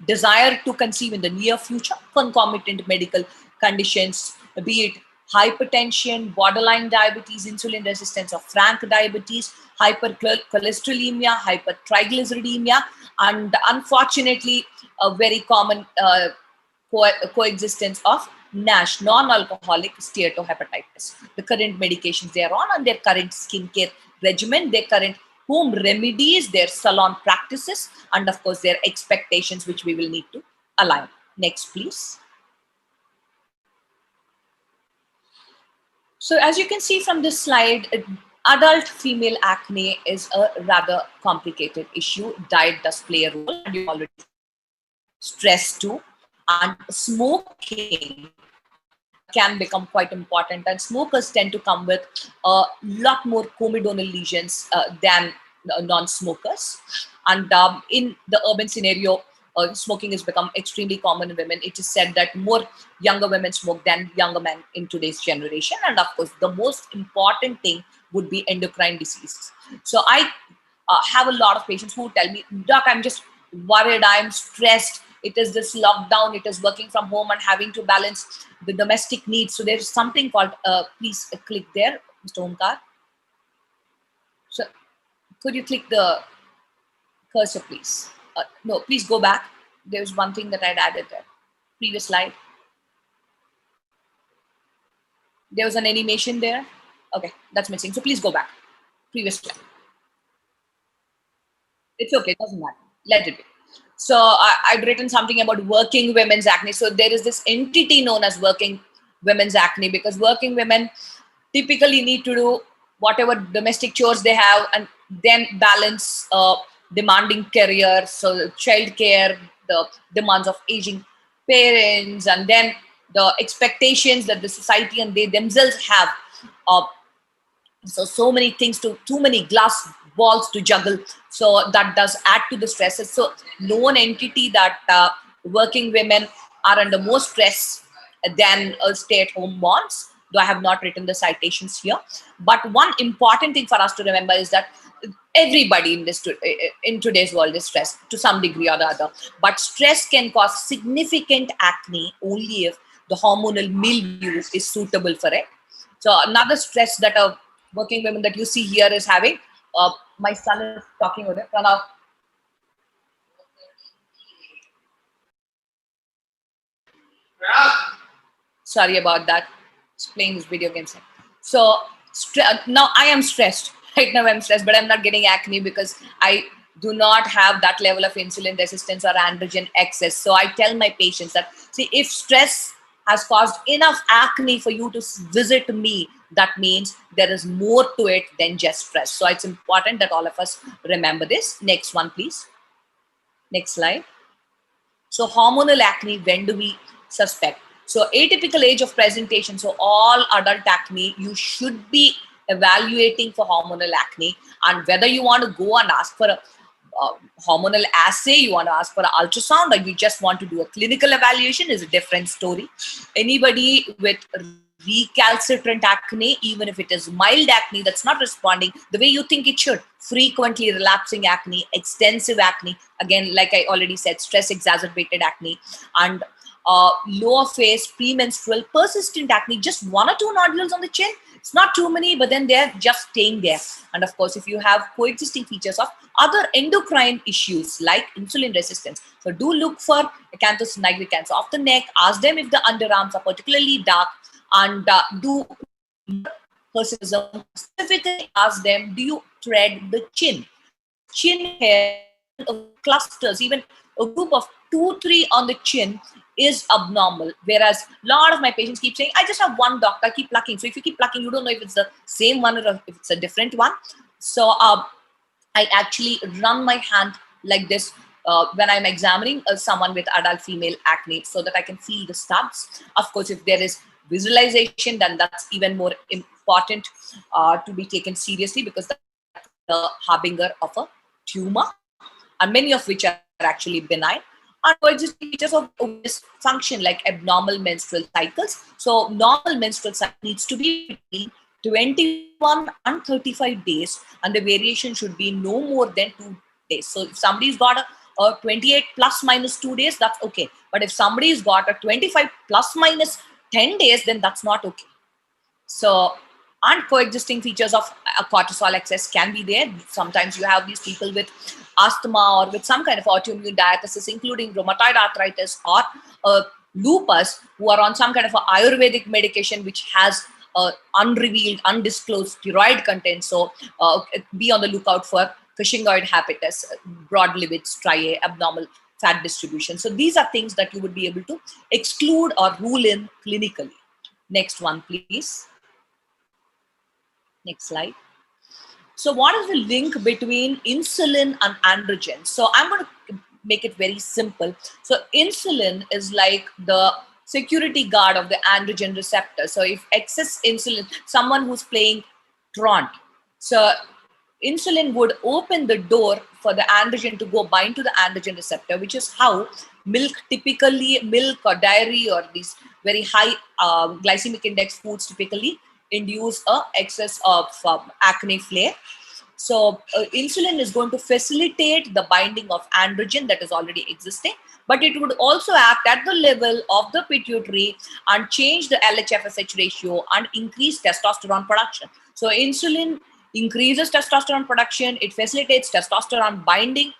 desire to conceive in the near future, concomitant medical conditions, be it hypertension, borderline diabetes, insulin resistance or frank diabetes, hypercholesterolemia, hypertriglyceridemia, and unfortunately, a very common coexistence of NASH, non-alcoholic steatohepatitis. The current medications they are on and their current skincare regimen, their current home remedies, their salon practices, and of course their expectations, which we will need to align. Next, please. So as you can see from this slide, adult female acne is a rather complicated issue. Diet does play a role, and you already stress too, and smoking can become quite important, and smokers tend to come with a lot more comedonal lesions than non-smokers. And in the urban scenario, smoking has become extremely common in women. It is said that more younger women smoke than younger men in today's generation. And of course, the most important thing would be endocrine diseases. So I have a lot of patients who tell me, Doc, I'm just worried, I'm stressed. It is this lockdown, it is working from home and having to balance the domestic needs. So there's something called, please click there, Mr. Omkar. So could you click the cursor, please? No, please go back. There's one thing that I'd added there. Previous slide. There was an animation there. Okay, that's missing. So please go back. Previous slide. It's okay, it doesn't matter. Let it be. So I'd written something about working women's acne. So there is this entity known as working women's acne, because working women typically need to do whatever domestic chores they have and then balance demanding career, so childcare, the demands of aging parents, and then the expectations that the society and they themselves have. So many things, too many glass balls to juggle. So that does add to the stresses. So known entity that working women are under more stress than stay-at-home moms, though I have not written the citations here. But one important thing for us to remember is that everybody in today's world is stressed to some degree or the other. But stress can cause significant acne only if the hormonal milieu is suitable for it. So another stress that a working women that you see here is having, my son is talking over there. Pranav. Sorry about that. He's playing his video games. So now I am stressed. Right now I'm stressed, but I'm not getting acne because I do not have that level of insulin resistance or androgen excess. So I tell my patients that, see, if stress has caused enough acne for you to visit me, that means there is more to it than just stress. So it's important that all of us remember this. Next one, please. Next slide. So hormonal acne, when do we suspect? So atypical age of presentation. So all adult acne, you should be evaluating for hormonal acne. And whether you want to go and ask for a hormonal assay, you want to ask for an ultrasound, or you just want to do a clinical evaluation is a different story. Anybody with recalcitrant acne, even if it is mild acne that's not responding the way you think it should, frequently relapsing acne, extensive acne, again, like I already said, stress exacerbated acne, and lower face, premenstrual, persistent acne, just 1 or 2 nodules on the chin. It's not too many, but then they're just staying there. And of course, if you have coexisting features of other endocrine issues like insulin resistance, so do look for acanthus nigricans of the neck. Ask them if the underarms are particularly dark, and do hirsutism. Specifically ask them, do you thread the chin? Chin hair clusters, even a group of 2-3 on the chin is abnormal. Whereas a lot of my patients keep saying, I just have one doctor, I keep plucking. So if you keep plucking, you don't know if it's the same one or if it's a different one. So I actually run my hand like this when I'm examining someone with adult female acne, so that I can feel the stubs. Of course, if there is visualization, then that's even more important to be taken seriously, because that's the harbinger of a tumor, and many of which are actually benign. And coexisting features of this function like abnormal menstrual cycles. So normal menstrual cycle needs to be between 21 and 35 days, and the variation should be no more than 2 days. So if somebody's got a 28 plus minus 2 days, that's okay. But if somebody's got a 25 plus minus 10 days, then that's not okay. So, and coexisting features of cortisol excess can be there. Sometimes you have these people with asthma or with some kind of autoimmune diathesis, including rheumatoid arthritis or lupus, who are on some kind of a Ayurvedic medication which has unrevealed, undisclosed steroid content. So be on the lookout for Cushingoid herpes, broad liveds, striae, abnormal fat distribution. So these are things that you would be able to exclude or rule in clinically. Next one, please. Next slide. So what is the link between insulin and androgen? So I'm going to make it very simple. So insulin is like the security guard of the androgen receptor. So if excess insulin, someone who's playing truant, so insulin would open the door for the androgen to go bind to the androgen receptor, which is how milk or dairy or these very high glycemic index foods typically induce a excess of acne flare. So insulin is going to facilitate the binding of androgen that is already existing, but it would also act at the level of the pituitary and change the LH-FSH ratio and increase testosterone production. So insulin increases testosterone production, it facilitates testosterone binding.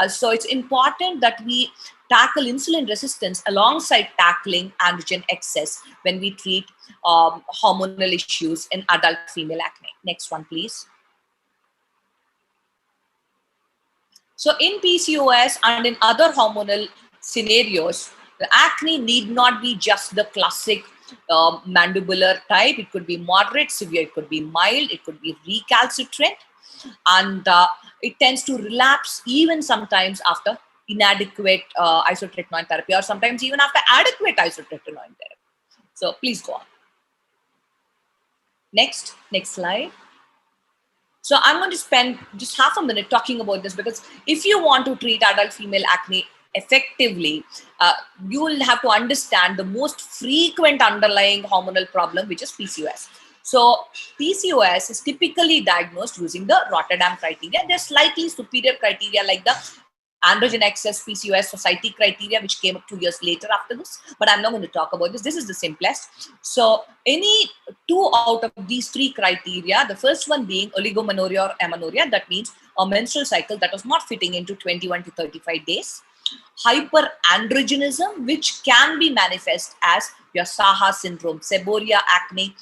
So it's important that we tackle insulin resistance alongside tackling androgen excess when we treat hormonal issues in adult female acne. Next one, please. So in PCOS and in other hormonal scenarios, the acne need not be just the classic mandibular type. It could be moderate, severe, it could be mild, it could be recalcitrant, and it tends to relapse even sometimes after inadequate isotretinoin therapy, or sometimes even after adequate isotretinoin therapy. So please go on. Next slide. So I'm going to spend just half a minute talking about this, because if you want to treat adult female acne effectively, you will have to understand the most frequent underlying hormonal problem, which is PCOS. So PCOS is typically diagnosed using the Rotterdam criteria. There's slightly superior criteria like the Androgen Excess PCOS Society criteria, which came up 2 years later after this, but I'm not going to talk about this. This is the simplest. So any 2 out of these 3 criteria, the first one being oligomenorrhea or amenorrhea, that means a menstrual cycle that was not fitting into 21 to 35 days. Hyperandrogenism, which can be manifest as your Saha syndrome, seborrhea, acne,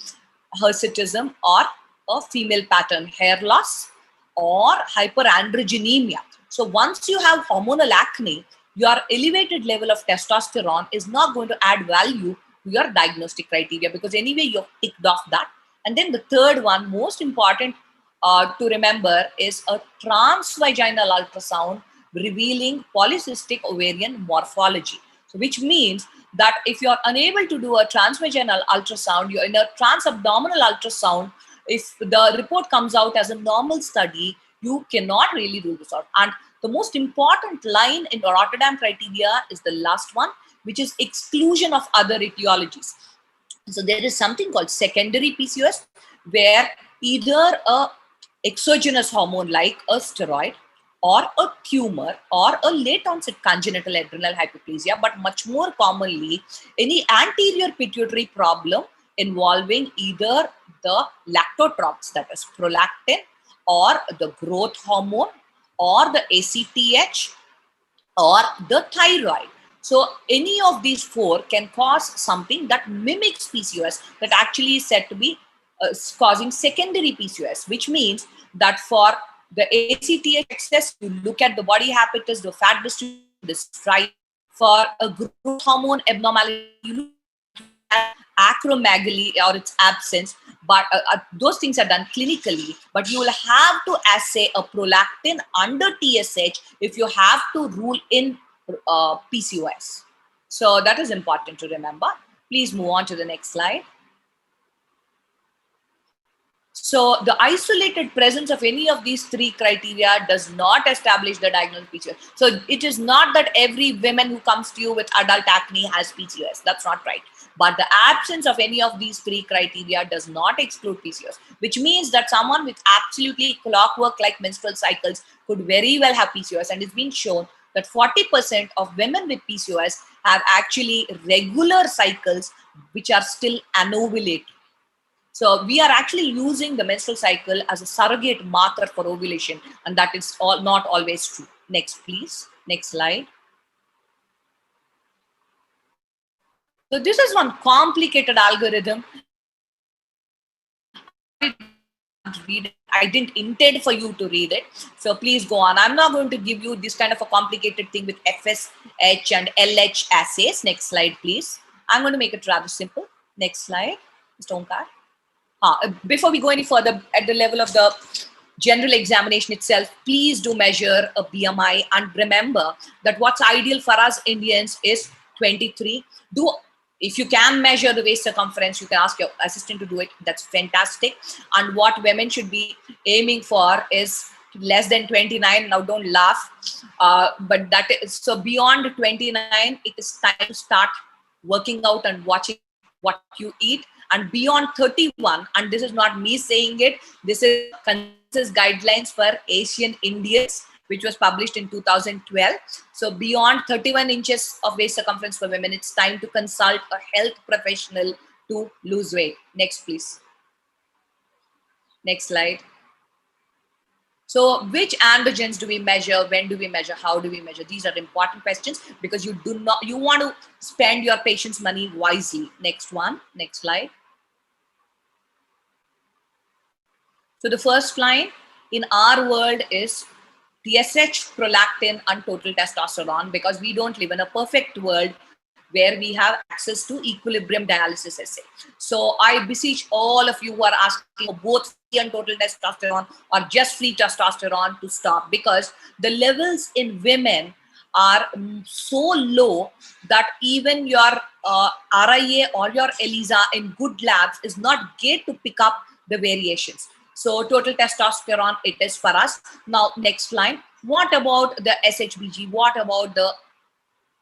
hirsutism, or a female pattern hair loss, or hyperandrogenemia. So once you have hormonal acne, your elevated level of testosterone is not going to add value to your diagnostic criteria, because anyway you've ticked off that. And then the third one, most important to remember, is a transvaginal ultrasound revealing polycystic ovarian morphology. So which means that if you're unable to do a transvaginal ultrasound, you're in a transabdominal ultrasound, if the report comes out as a normal study, you cannot really rule this out. And the most important line in the Rotterdam criteria is the last one, which is exclusion of other etiologies. So there is something called secondary PCOS, where either a exogenous hormone like a steroid, or a tumor, or a late onset congenital adrenal hyperplasia, but much more commonly any anterior pituitary problem involving either the lactotropes, that is prolactin, or the growth hormone, or the ACTH, or the thyroid. So any of these 4 can cause something that mimics PCOS, that actually is said to be causing secondary PCOS, which means that for the ACTH excess, you look at the body habitus, the fat distribution, the stripe. For a growth hormone abnormality, you look at acromegaly or its absence, but those things are done clinically. But you will have to assay a prolactin under TSH if you have to rule in PCOS. So that is important to remember. Please move on to the next slide. So the isolated presence of any of these three criteria does not establish the diagnosis of PCOS. So it is not that every woman who comes to you with adult acne has PCOS. That's not right. But the absence of any of these three criteria does not exclude PCOS, which means that someone with absolutely clockwork like menstrual cycles could very well have PCOS. And it's been shown that 40% of women with PCOS have actually regular cycles which are still anovulatory. So we are actually using the menstrual cycle as a surrogate marker for ovulation, and that is not always true. Next, please. Next slide. So this is one complicated algorithm. Read it. I didn't intend for you to read it. So please go on. I'm not going to give you this kind of a complicated thing with FSH and LH assays. Next slide, please. I'm going to make it rather simple. Next slide, Mr. Omkar. Before we go any further, at the level of the general examination itself, please do measure a BMI, and remember that what's ideal for us Indians is 23. If you can measure the waist circumference, you can ask your assistant to do it. That's fantastic. And what women should be aiming for is less than 29. Now don't laugh, but that is, so beyond 29, it is time to start working out and watching what you eat. And beyond 31, and this is not me saying it, this is consensus guidelines for Asian Indians, which was published in 2012. So beyond 31 inches of waist circumference for women, it's time to consult a health professional to lose weight. Next, please. Next slide. So which androgens do we measure? When do we measure? How do we measure? These are important questions because you want to spend your patient's money wisely. Next one. Next slide. So the first line in our world is TSH, prolactin, and total testosterone, because we don't live in a perfect world where we have access to equilibrium dialysis assay. So I beseech all of you who are asking for both free and total testosterone or just free testosterone to stop, because the levels in women are so low that even your RIA or your ELISA in good labs is not geared to pick up the variations. So total testosterone, it is for us. Now, next line. What about the SHBG? What about the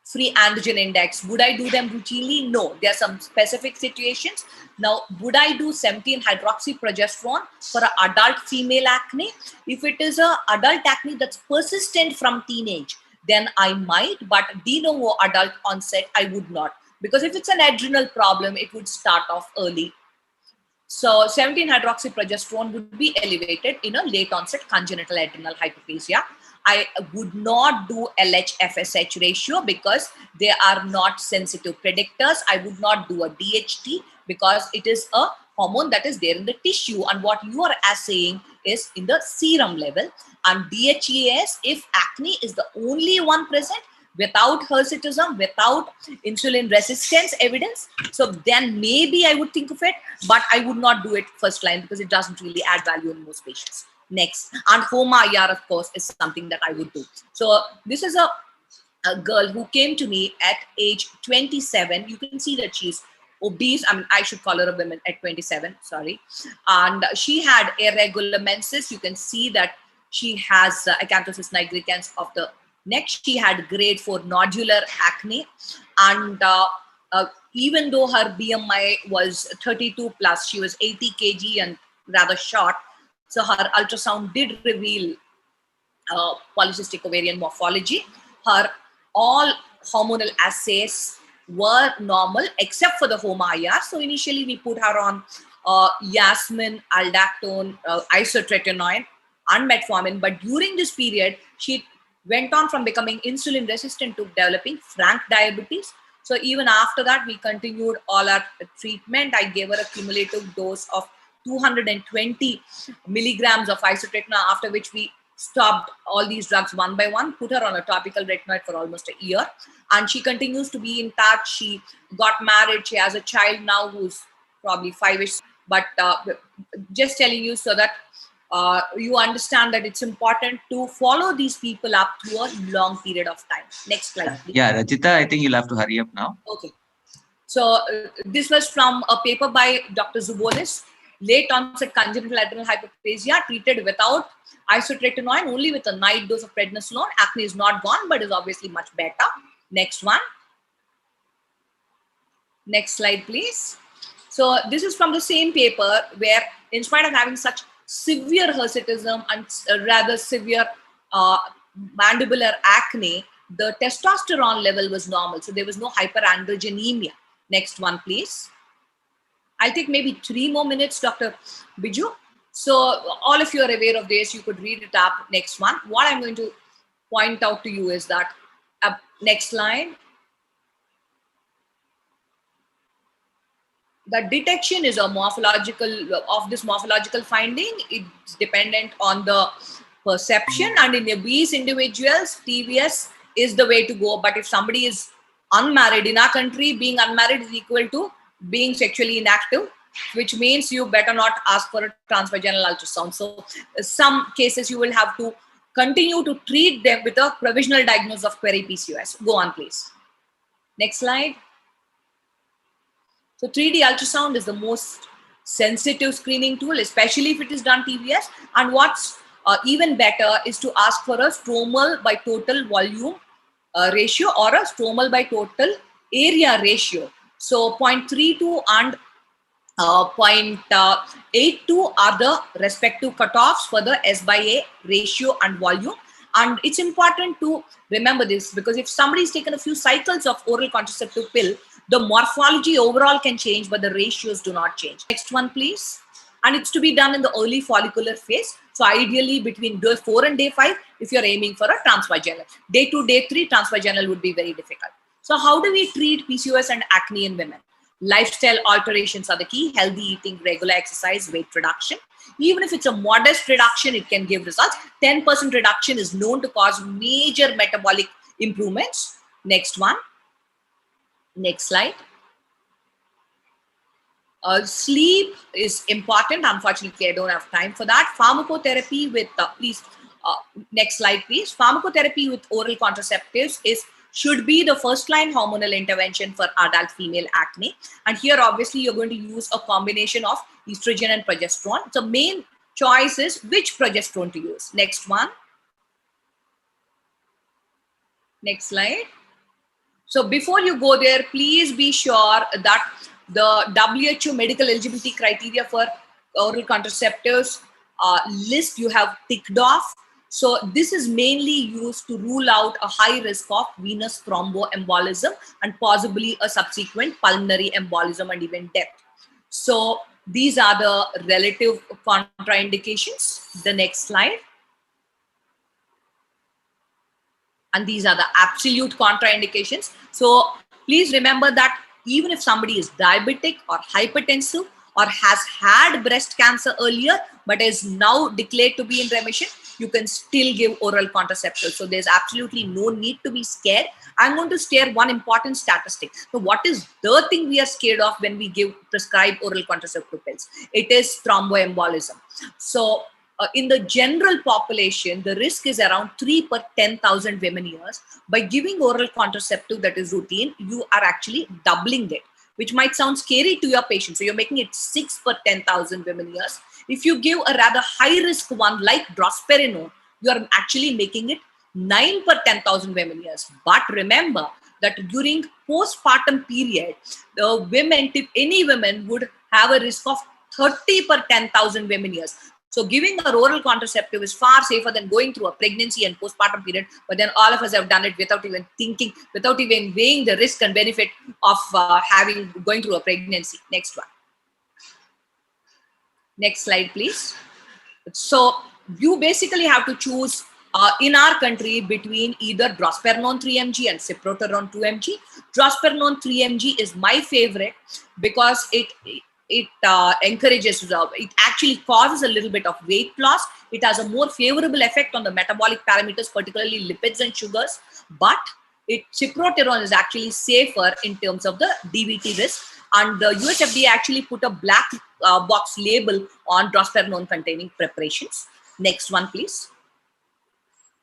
free androgen index? Would I do them routinely? No, there are some specific situations. Now, would I do 17-hydroxyprogesterone for an adult female acne? If it is an adult acne that's persistent from teenage, then I might, but de novo adult onset, I would not. Because if it's an adrenal problem, it would start off early. So 17-hydroxyprogesterone would be elevated in a late onset congenital adrenal hyperplasia. I would not do LH-FSH ratio because they are not sensitive predictors. I would not do a DHT because it is a hormone that is there in the tissue, and what you are assaying is in the serum level. And DHEAS, if acne is the only one present, without hirsutism, without insulin resistance evidence, so then maybe I would think of it, but I would not do it first line because it doesn't really add value in most patients. Next, and HOMA-IR, of course, is something that I would do. So this is a girl who came to me at age 27. You can see that she's obese. I mean, I should call her a woman at 27, sorry. And she had irregular menses. You can see that she has acanthosis nigricans of the neck. She had grade 4 nodular acne. And even though her BMI was 32 plus, she was 80 kg and rather short. So her ultrasound did reveal polycystic ovarian morphology. Her all hormonal assays were normal except for the HOMA-IR. So initially we put her on Yasmin, aldactone, isotretinoin, and metformin. But during this period, she went on from becoming insulin resistant to developing frank diabetes. So even after that, we continued all our treatment. I gave her a cumulative dose of 220 milligrams of isotretinoin, after which we stopped all these drugs one by one, put her on a topical retinoid for almost a year. And she continues to be in touch. She got married. She has a child now who's probably 5-ish. But just telling you so that you understand that it's important to follow these people up to a long period of time. Next slide, please. Yeah, Rajita, I think you'll have to hurry up now. Okay. So this was from a paper by Dr. Zubolis. late onset congenital adrenal hyperplasia treated without isotretinoin, only with a night dose of prednisolone. Acne is not gone, but is obviously much better. Next one. Next slide, please. So this is from the same paper where, in spite of having such severe hirsutism and rather severe mandibular acne, the testosterone level was normal. So there was no hyperandrogenemia. Next one, please. I'll take maybe 3 more minutes, Dr. Biju. So all of you are aware of this. You could read it up. Next one. What I'm going to point out to you is that, next slide. The detection is a morphological, of this morphological finding. It's dependent on the perception, and in obese individuals, TVS is the way to go. But if somebody is unmarried, in our country, being unmarried is equal to being sexually inactive, which means you better not ask for a transvaginal ultrasound. So some cases you will have to continue to treat them with a provisional diagnosis of query PCOS. Go on, please. Next slide. So 3D ultrasound is the most sensitive screening tool, especially if it is done TVS. And what's even better is to ask for a stromal by total volume ratio or a stromal by total area ratio. So 0.32 and 0.82 are the respective cutoffs for the S by A ratio and volume. And it's important to remember this, because if somebody's taken a few cycles of oral contraceptive pill, the morphology overall can change, but the ratios do not change. Next one, please. And it's to be done in the early follicular phase. So ideally between day 4 and day 5, if you're aiming for a transvaginal. Day 2, day 3, transvaginal would be very difficult. So how do we treat PCOS and acne in women? Lifestyle alterations are the key. Healthy eating, regular exercise, weight reduction. Even if it's a modest reduction, it can give results. 10% reduction is known to cause major metabolic improvements. Next one. Next slide. Sleep is important. Unfortunately, I don't have time for that. Pharmacotherapy with, please, next slide, please. Pharmacotherapy with oral contraceptives should be the first line hormonal intervention for adult female acne. And here, obviously, you're going to use a combination of estrogen and progesterone. So main choice is which progesterone to use. Next one. Next slide. So before you go there, please be sure that the WHO medical eligibility criteria for oral contraceptives list you have ticked off. So this is mainly used to rule out a high risk of venous thromboembolism and possibly a subsequent pulmonary embolism and even death. So these are the relative contraindications. The next slide. And these are the absolute contraindications. So please remember that even if somebody is diabetic or hypertensive or has had breast cancer earlier, but is now declared to be in remission, you can still give oral contraceptives. So there's absolutely no need to be scared. I'm going to share one important statistic. So what is the thing we are scared of when we prescribe oral contraceptive pills? It is thromboembolism. So in the general population, the risk is around 3 per 10,000 women years. By giving oral contraceptive that is routine, you are actually doubling it, which might sound scary to your patient. So you're making it 6 per 10,000 women years. If you give a rather high risk one like drospirenone, you're actually making it 9 per 10,000 women years. But remember that during postpartum period, the women, if any women, would have a risk of 30 per 10,000 women years. So giving a oral contraceptive is far safer than going through a pregnancy and postpartum period. But then all of us have done it without even thinking, without even weighing the risk and benefit of going through a pregnancy. Next one. Next slide, please. So you basically have to choose in our country between either drospirenone 3 mg and cyproterone 2 mg. Drospirenone 3 mg is my favorite because it encourages, it actually causes a little bit of weight loss. It has a more favorable effect on the metabolic parameters, particularly lipids and sugars. But cyproterone is actually safer in terms of the DVT risk. And the US FDA actually put a black box label on drospirenone containing preparations. Next one, please.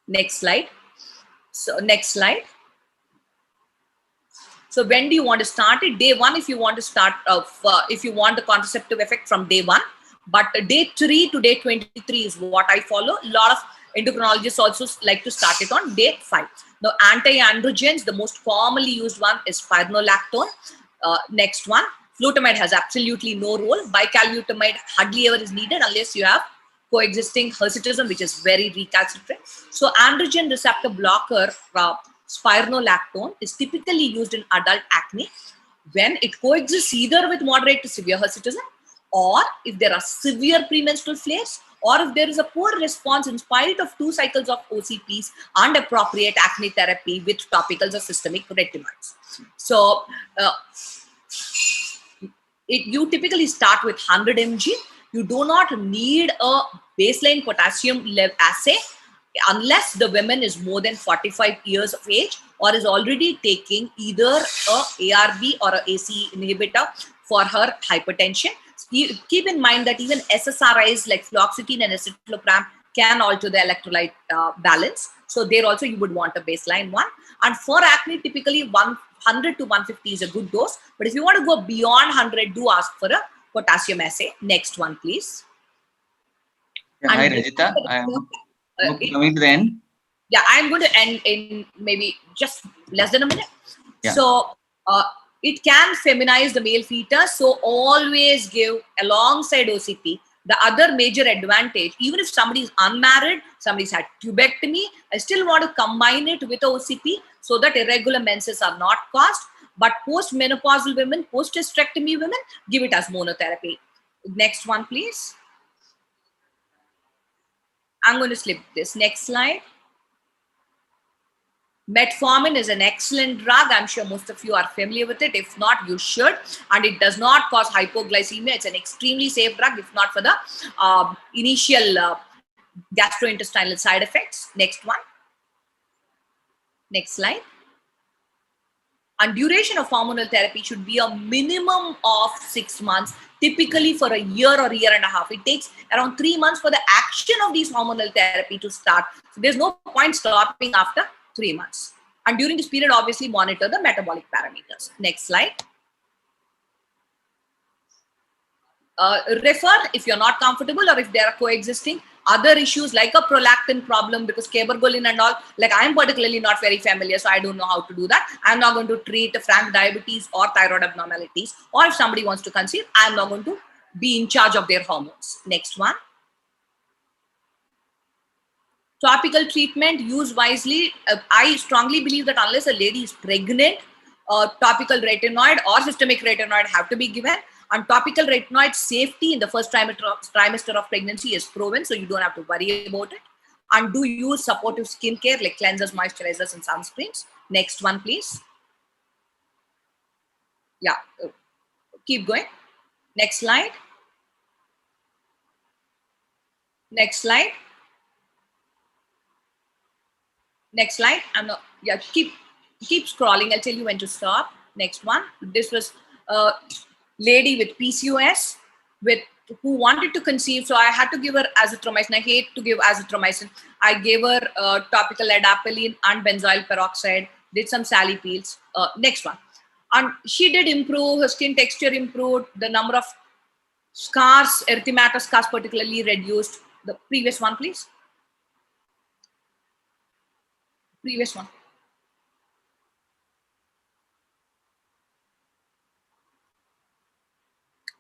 Next slide. So next slide. So when do you want to start it? Day 1, if you want to start, if you want the contraceptive effect from day 1. But day 3 to day 23 is what I follow. A lot of endocrinologists also like to start it on day 5. Now, anti-androgens, the most commonly used one is spironolactone. Next one, flutamide has absolutely no role. Bicalutamide hardly ever is needed unless you have coexisting hirsutism, which is very recalcitrant. So androgen receptor blocker, spironolactone, is typically used in adult acne when it coexists either with moderate to severe hirsutism, or if there are severe premenstrual flares, or if there is a poor response in spite of 2 cycles of OCPs and appropriate acne therapy with topicals or systemic retinoids. So you typically start with 100 mg. You do not need a baseline potassium level assay unless the woman is more than 45 years of age or is already taking either a ARB or a ACE inhibitor for her hypertension. Keep in mind that even SSRIs like fluoxetine and escitalopram can alter the electrolyte balance. So there also you would want a baseline one. And for acne, typically 100 to 150 is a good dose. But if you want to go beyond 100, do ask for a potassium assay. Next one, please. Yeah, hi, Rajita. I am coming to the end. Yeah, I'm going to end in maybe just less than a minute. Yeah. So it can feminize the male fetus. So always give alongside OCP. The other major advantage, even if somebody is unmarried, somebody's had tubectomy, I still want to combine it with OCP so that irregular menses are not caused. But post-menopausal women, post-hysterectomy women, give it as monotherapy. Next one, please. I'm going to slip this. Next slide. Metformin is an excellent drug. I'm sure most of you are familiar with it. If not, you should. And it does not cause hypoglycemia. It's an extremely safe drug, if not for the initial gastrointestinal side effects. Next one. Next slide. And duration of hormonal therapy should be a minimum of 6 months, typically for a year or year and a half. It takes around 3 months for the action of these hormonal therapy to start. So there's no point stopping after 3 months. And during this period, obviously monitor the metabolic parameters. Next slide. Refer if you're not comfortable or if there are coexisting other issues like a prolactin problem, because cabergoline and all, like I'm particularly not very familiar, so I don't know how to do that. I'm not going to treat frank diabetes or thyroid abnormalities, or if somebody wants to conceive, I'm not going to be in charge of their hormones. Next one. Topical treatment, use wisely. I strongly believe that unless a lady is pregnant, topical retinoid or systemic retinoid have to be given. And topical retinoid safety in the first trimester of pregnancy is proven, so you don't have to worry about it. And do use supportive skincare like cleansers, moisturizers, and sunscreens. Next one, please. Yeah, keep going. Next slide. Next slide. Next slide. I'm not. Yeah, keep scrolling. I'll tell you when to stop. Next one. This was a lady with PCOS who wanted to conceive. So I had to give her azithromycin. I hate to give azithromycin. I gave her topical adapalene and benzoyl peroxide. Did some sally peels. Next one. And she did improve. Her skin texture improved. The number of scars, erythematous scars particularly reduced. The previous one, please. Previous one.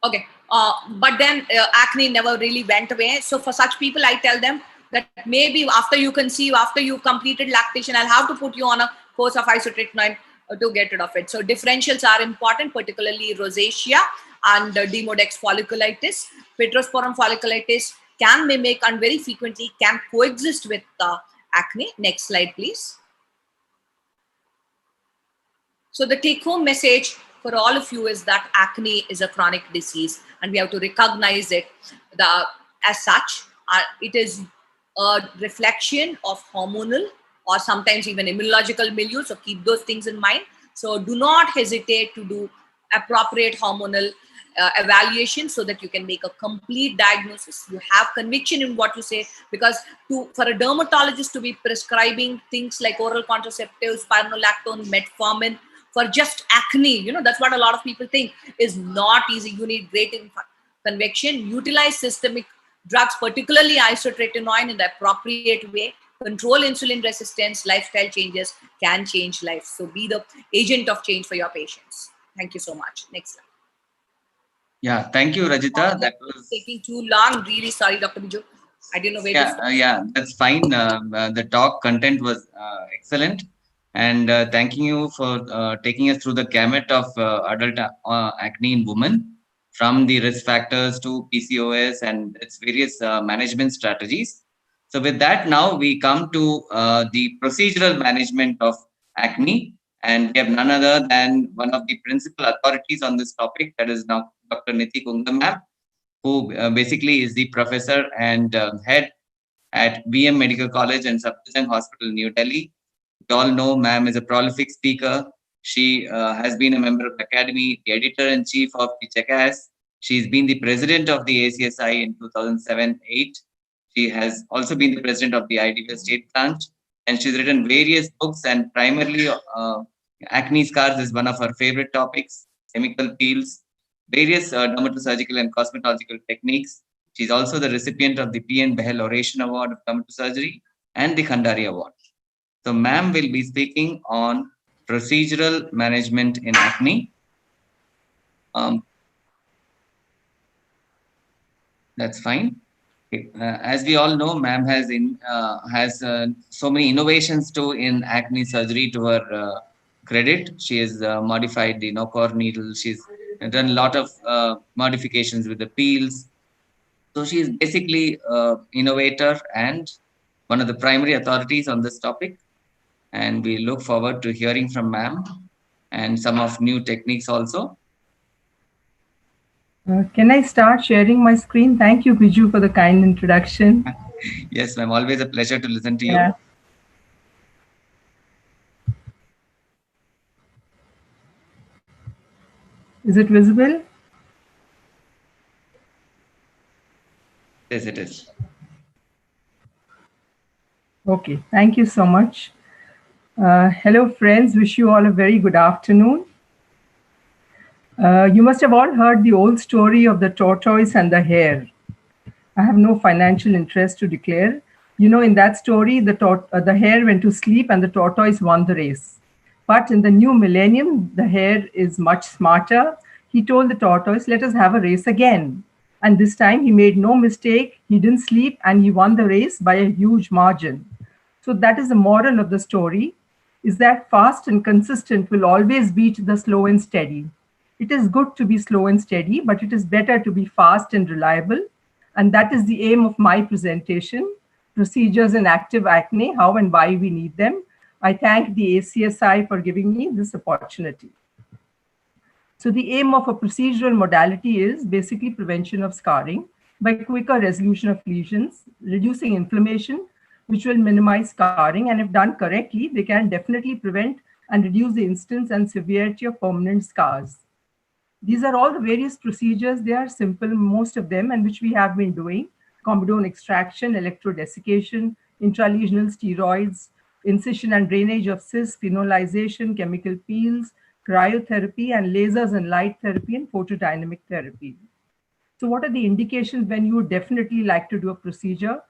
Okay, but then acne never really went away. So for such people, I tell them that maybe after you conceive, after you completed lactation, I'll have to put you on a course of isotretinoin to get rid of it. So differentials are important, particularly rosacea and Demodex folliculitis. Petrosporum folliculitis can mimic and very frequently can coexist with acne. Next slide, please. So the take-home message for all of you is that acne is a chronic disease and we have to recognize it as such. It is a reflection of hormonal or sometimes even immunological milieu. So keep those things in mind. So do not hesitate to do appropriate hormonal evaluation so that you can make a complete diagnosis. You have conviction in what you say, because for a dermatologist to be prescribing things like oral contraceptives, spironolactone, metformin, for just acne, that's what a lot of people think is not easy. You need great convection, utilize systemic drugs, particularly isotretinoin in the appropriate way, control insulin resistance, lifestyle changes can change lives. So be the agent of change for your patients. Thank you so much. Next slide. Yeah, thank you, Rajita. That was taking too long. Really sorry, Dr. Biju. I didn't know where to start. Yeah, that's fine. The talk content was excellent, and thanking you for taking us through the gamut of adult acne in women, from the risk factors to PCOS and its various management strategies. So, with that, now we come to the procedural management of acne, and we have none other than one of the principal authorities on this topic, that is now Dr. Niti Kungam ma'am, who basically is the professor and head at VM Medical College and Safdarjung Hospital, New Delhi. We all know ma'am is a prolific speaker. She has been a member of the Academy, the editor-in-chief of the CHECAS. She's been the president of the ACSI in 2007-8. She has also been the president of the IDVL State Branch, and she's written various books, and primarily acne scars is one of her favorite topics, chemical peels, various dermatosurgical and cosmetological techniques. She's also the recipient of the P.N. Behel Oration Award of Dermatosurgery and the Khandari Award. So, ma'am will be speaking on procedural management in acne. That's fine. Okay. As we all know, ma'am has so many innovations too in acne surgery to her credit. She has modified the no-core needle. She's done a lot of modifications with the peels. So she is basically an innovator and one of the primary authorities on this topic. And we look forward to hearing from ma'am and some of new techniques also. Can I start sharing my screen? Thank you, Biju, for the kind introduction. Yes, ma'am. Always a pleasure to listen to you. Yeah. Is it visible? Yes, it is. Okay, thank you so much. Hello, friends. Wish you all a very good afternoon. You must have all heard the old story of the tortoise and the hare. I have no financial interest to declare. You know, in that story, the hare went to sleep and the tortoise won the race. But in the new millennium, the hare is much smarter. He told the tortoise, let us have a race again. And this time he made no mistake. He didn't sleep and he won the race by a huge margin. So that is the moral of the story, is that fast and consistent will always beat the slow and steady. It is good to be slow and steady, but it is better to be fast and reliable. And that is the aim of my presentation, procedures in active acne, how and why we need them. I thank the ACSI for giving me this opportunity. So the aim of a procedural modality is basically prevention of scarring by quicker resolution of lesions, reducing inflammation, which will minimize scarring. And if done correctly, they can definitely prevent and reduce the incidence and severity of permanent scars. These are all the various procedures. They are simple, most of them, and which we have been doing. Comedone extraction, electrodesiccation, intralesional steroids, incision and drainage of cysts, phenolization, chemical peels, cryotherapy, and lasers and light therapy and photodynamic therapy. So what are the indications when you would definitely like to do a procedure?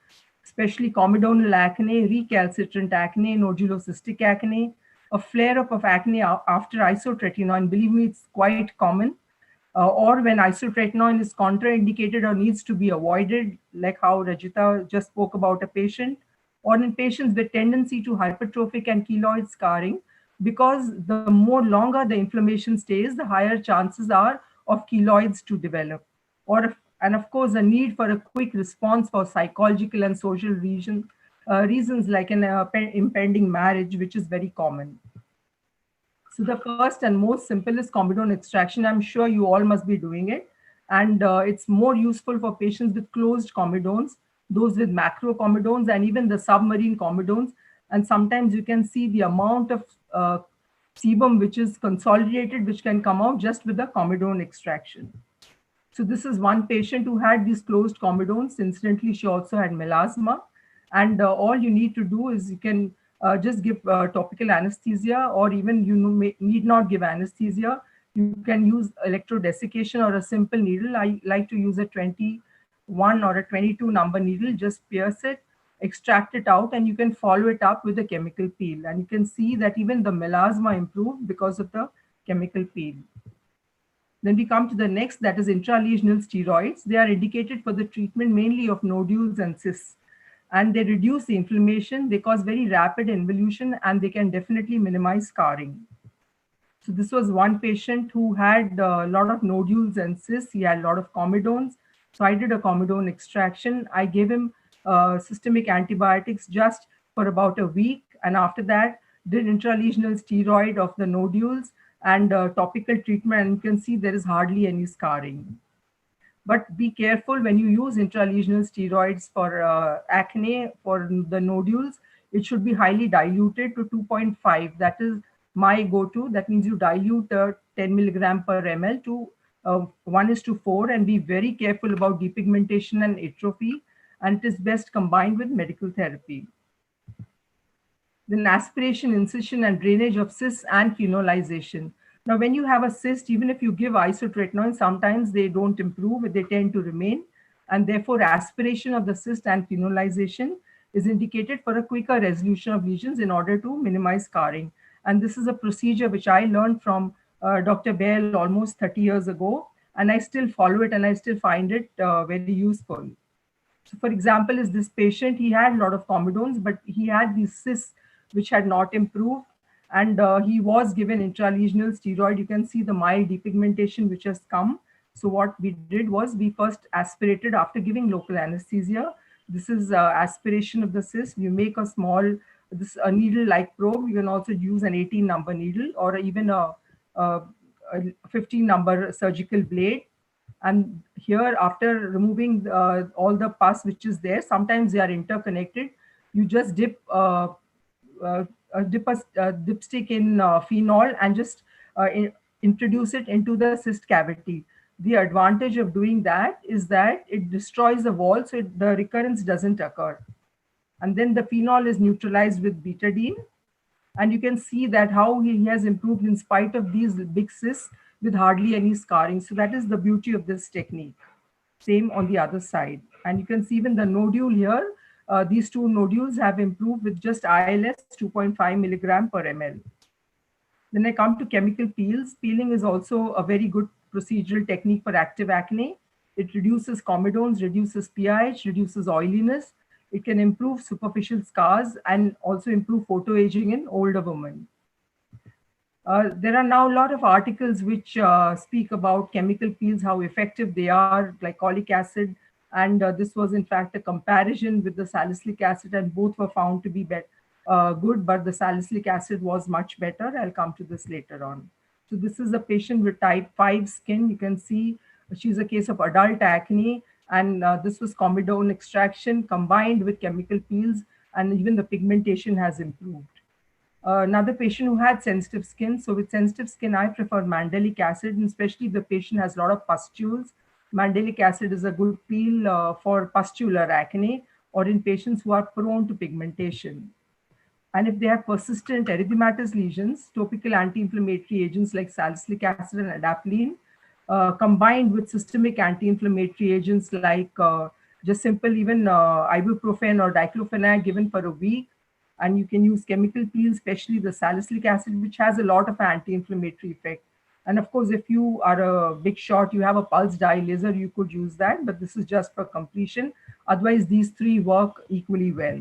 Especially comedonal acne, recalcitrant acne, nodulocystic acne, a flare-up of acne after isotretinoin. Believe me, it's quite common. Or when isotretinoin is contraindicated or needs to be avoided, like how Rajita just spoke about a patient, or in patients with tendency to hypertrophic and keloid scarring, because the more longer the inflammation stays, the higher chances are of keloids to develop. And of course, a need for a quick response for psychological and social reasons like an impending marriage, which is very common. So the first and most simple is comedone extraction. I'm sure you all must be doing it. And it's more useful for patients with closed comedones, those with macro comedones, and even the submarine comedones. And sometimes you can see the amount of sebum which is consolidated, which can come out just with the comedone extraction. So this is one patient who had these closed comedones. Incidentally, she also had melasma. And all you need to do is you can just give topical anesthesia, or even need not give anesthesia. You can use electrodesiccation or a simple needle. I like to use a 21 or a 22 number needle, just pierce it, extract it out, and you can follow it up with a chemical peel. And you can see that even the melasma improved because of the chemical peel. Then we come to the next, that is intralesional steroids. They are indicated for the treatment mainly of nodules and cysts. And they reduce the inflammation, they cause very rapid involution, and they can definitely minimize scarring. So this was one patient who had a lot of nodules and cysts. He had a lot of comedones. So I did a comedone extraction. I gave him systemic antibiotics just for about a week. And after that, did intralesional steroid of the nodules and topical treatment. And you can see there is hardly any scarring. But be careful when you use intralesional steroids for acne, for the nodules. It should be highly diluted to 2.5. That is my go-to. That means you dilute 10 milligram per ml to 1:4, and be very careful about depigmentation and atrophy. And it is best combined with medical therapy. Then aspiration, incision, and drainage of cysts and phenolization. Now, when you have a cyst, even if you give isotretinoin, sometimes they don't improve, they tend to remain. And therefore, aspiration of the cyst and phenolization is indicated for a quicker resolution of lesions in order to minimize scarring. And this is a procedure which I learned from Dr. Bell almost 30 years ago. And I still follow it, and I still find it very useful. So for example, is this patient, he had a lot of comedones, but he had these cysts which had not improved. And he was given intralesional steroid. You can see the mild depigmentation which has come. So what we did was we first aspirated after giving local anesthesia. This is aspiration of the cyst. You make a small, a needle-like probe. You can also use an 18 number needle or even a 15 number surgical blade. And here, after removing all the pus which is there, sometimes they are interconnected. You just dip a dipstick in phenol and just introduce it into the cyst cavity. The advantage of doing that is that it destroys the wall, so the recurrence doesn't occur. And then the phenol is neutralized with betadine. And you can see that how he has improved in spite of these big cysts with hardly any scarring. So that is the beauty of this technique. Same on the other side. And you can see even the nodule here, these two nodules have improved with just ILS 2.5 milligram per ml. Then I come to chemical peels. Peeling is also a very good procedural technique for active acne. It reduces comedones, reduces pH, reduces oiliness. It can improve superficial scars and also improve photoaging in older women. There are now a lot of articles which speak about chemical peels, how effective they are, glycolic acid. And this was in fact a comparison with the salicylic acid, and both were found to be good, but the salicylic acid was much better. I'll come to this later on. So this is a patient with type 5 skin. You can see she's a case of adult acne, and this was comedone extraction combined with chemical peels, and even the pigmentation has improved. Another patient who had sensitive skin. So with sensitive skin, I prefer mandelic acid, and especially if the patient has a lot of pustules. Mandelic acid is a good peel for pustular acne or in patients who are prone to pigmentation. And if they have persistent erythematous lesions, topical anti-inflammatory agents like salicylic acid and adapalene, combined with systemic anti-inflammatory agents like just simple even ibuprofen or diclofenac given for a week. And you can use chemical peels, especially the salicylic acid, which has a lot of anti-inflammatory effect. And of course, if you are a big shot, you have a pulse dye laser, you could use that, but this is just for completion. Otherwise, these three work equally well.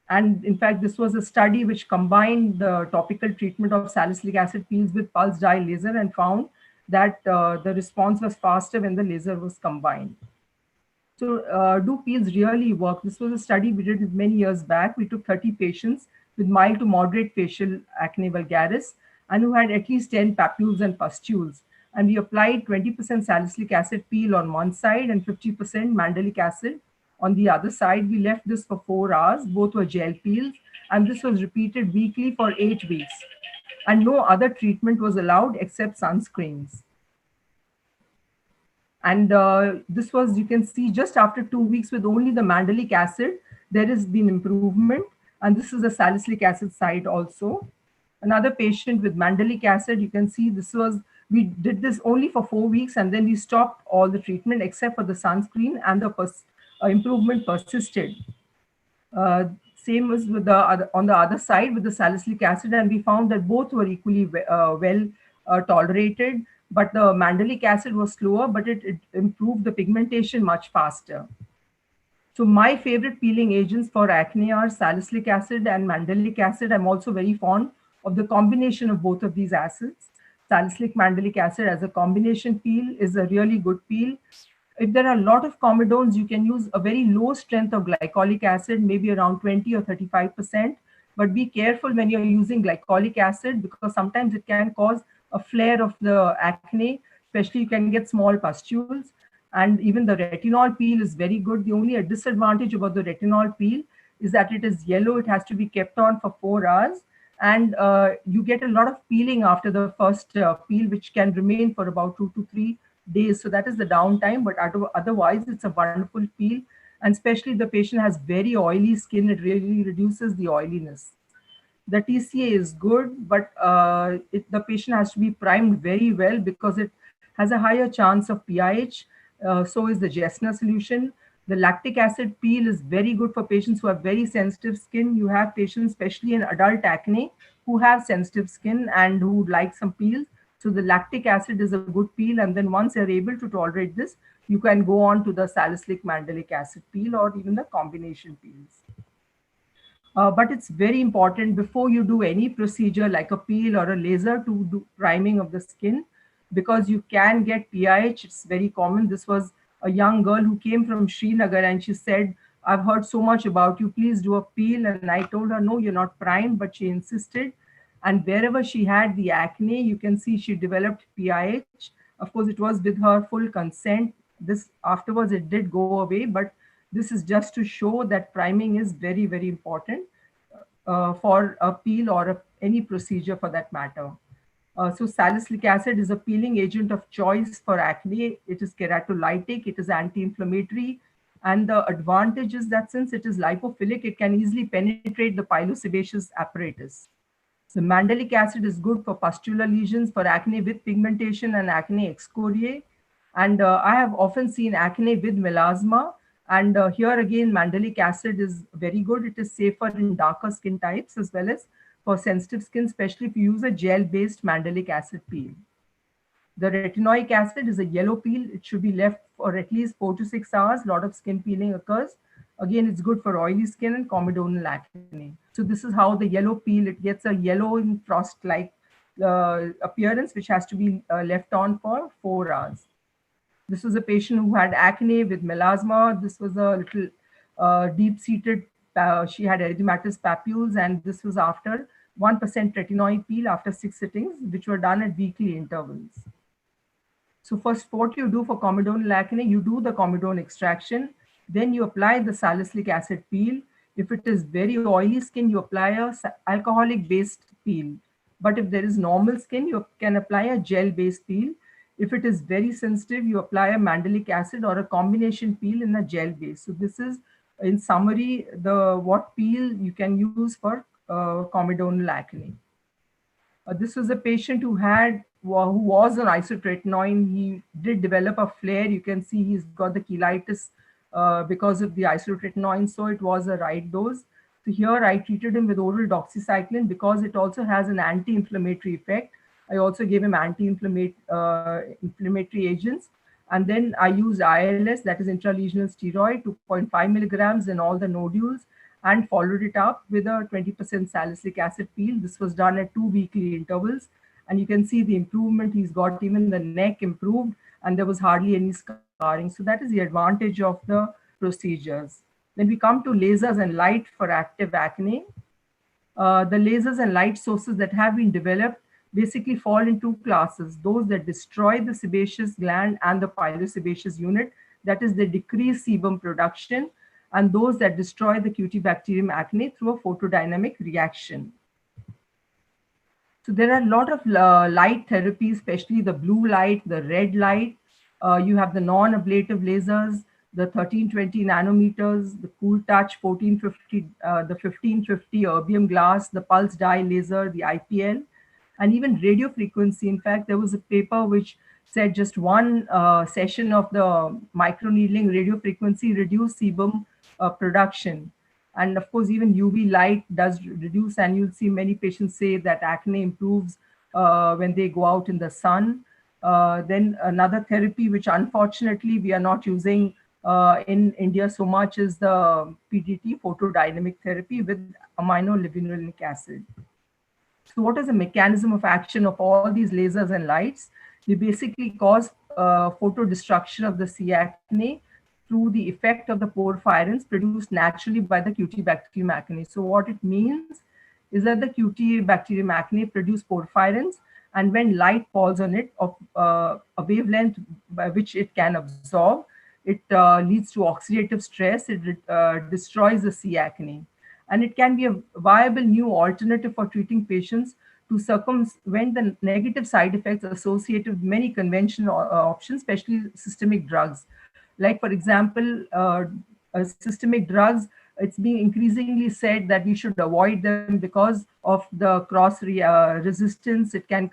And in fact, this was a study which combined the topical treatment of salicylic acid peels with pulse dye laser and found that the response was faster when the laser was combined. So do peels really work? This was a study we did many years back. We took 30 patients with mild to moderate facial acne vulgaris and who had at least 10 papules and pustules. And we applied 20% salicylic acid peel on one side and 50% mandelic acid on the other side. We left this for 4 hours. Both were gel peels. And this was repeated weekly for 8 weeks. And no other treatment was allowed except sunscreens. And this was, you can see, just after 2 weeks with only the mandelic acid, there has been improvement. And this is the salicylic acid side also. Another patient with mandelic acid, you can see this was We did this only for 4 weeks, and then we stopped all the treatment except for the sunscreen, and the improvement persisted. Same was with the on the other side with the salicylic acid, and we found that both were equally well tolerated. But the mandelic acid was slower, but it improved the pigmentation much faster. So my favorite peeling agents for acne are salicylic acid and mandelic acid. I'm also very fond of the combination of both of these acids. Salicylic mandelic acid as a combination peel is a really good peel. If there are a lot of comedones, you can use a very low strength of glycolic acid, maybe around 20 or 35%. But be careful when you're using glycolic acid, because sometimes it can cause a flare of the acne, especially you can get small pustules. And even the retinol peel is very good. The only disadvantage about the retinol peel is that it is yellow. It has to be kept on for 4 hours. And you get a lot of peeling after the first peel, which can remain for about 2 to 3 days. So that is the downtime, but otherwise it's a wonderful peel. And especially the patient has very oily skin, it really reduces the oiliness. The TCA is good, but the patient has to be primed very well because it has a higher chance of PIH. So is the Jessner solution. The lactic acid peel is very good for patients who have very sensitive skin. You have patients, especially in adult acne, who have sensitive skin and who would like some peels. So the lactic acid is a good peel. And then once you're able to tolerate this, you can go on to the salicylic mandelic acid peel or even the combination peels. But it's very important before you do any procedure like a peel or a laser to do priming of the skin, because you can get PIH. It's very common. This was a young girl who came from Srinagar, and she said, I've heard so much about you, please do a peel. And I told her, no, you're not primed, but she insisted. And wherever she had the acne, you can see she developed PIH. Of course, it was with her full consent. This afterwards, it did go away, but this is just to show that priming is very, very important for a peel or any procedure for that matter. So salicylic acid is a peeling agent of choice for acne. It is keratolytic, it is anti-inflammatory, and the advantage is that since it is lipophilic, it can easily penetrate the pilosebaceous apparatus. The mandelic acid is good for pustular lesions, for acne with pigmentation and acne excoriae. And I have often seen acne with melasma. And here again, mandelic acid is very good. It is safer in darker skin types as well as for sensitive skin, especially if you use a gel-based mandelic acid peel. The retinoic acid is a yellow peel. It should be left for at least 4 to 6 hours. A lot of skin peeling occurs. Again, it's good for oily skin and comedonal acne. So this is how the yellow peel, it gets a yellow and frost-like appearance, which has to be left on for 4 hours. This was a patient who had acne with melasma. This was a little deep-seated, she had erythematous papules, and this was after 1% retinoid peel after 6 sittings, which were done at weekly intervals. So first, what you do for comedonal acne, you do the comedone extraction, then you apply the salicylic acid peel. If it is very oily skin, you apply a alcoholic-based peel. But if there is normal skin, you can apply a gel-based peel. If it is very sensitive, you apply a mandelic acid or a combination peel in a gel base. So this is, in summary, what peel you can use for comedonal acne. This was a patient who was on isotretinoin. He did develop a flare. You can see he's got the cheilitis because of the isotretinoin. So it was a right dose. So here I treated him with oral doxycycline because it also has an anti-inflammatory effect. I also gave him anti-inflammatory agents. And then I used ILS, that is intralesional steroid, 2.5 milligrams in all the nodules, and followed it up with a 20% salicylic acid peel. This was done at 2 weekly intervals. And you can see the improvement. He's got even the neck improved, and there was hardly any scarring. So that is the advantage of the procedures. Then we come to lasers and light for active acne. The lasers and light sources that have been developed basically fall in 2 classes: those that destroy the sebaceous gland and the pilosebaceous unit, that is, they decrease sebum production, and those that destroy the Cutibacterium acne through a photodynamic reaction. So there are a lot of light therapies, especially the blue light, the red light. You have the non-ablative lasers, the 1320 nanometers, the Cool Touch 1450, the 1550 erbium glass, the pulse dye laser, the IPL. and even radio frequency. In fact, there was a paper which said just one session of the microneedling radio frequency reduced sebum production. And of course, even UV light does reduce, and you'll see many patients say that acne improves when they go out in the sun. Then another therapy, which unfortunately we are not using in India so much, is the PDT, photodynamic therapy with aminolevulinic acid. So what is the mechanism of action of all these lasers and lights? They basically cause photo destruction of the C. acne through the effect of the porphyrins produced naturally by the Cutibacterium acne. So what it means is that the Cutibacterium acne produce porphyrins, and when light falls on it of a wavelength by which it can absorb, it leads to oxidative stress. It destroys the C. acne. And it can be a viable new alternative for treating patients to circumvent the negative side effects associated with many conventional options, especially systemic drugs. Like, for example, systemic drugs, it's being increasingly said that we should avoid them because of the cross resistance. It can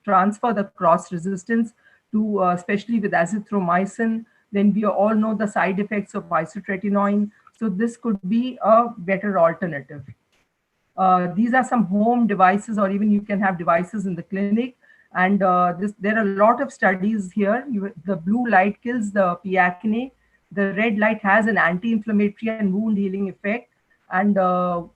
transfer the cross resistance to, especially with azithromycin. Then we all know the side effects of isotretinoin. So this could be a better alternative. These are some home devices, or even you can have devices in the clinic. And there are a lot of studies here. The blue light kills the P. acne. The red light has an anti-inflammatory and wound healing effect. And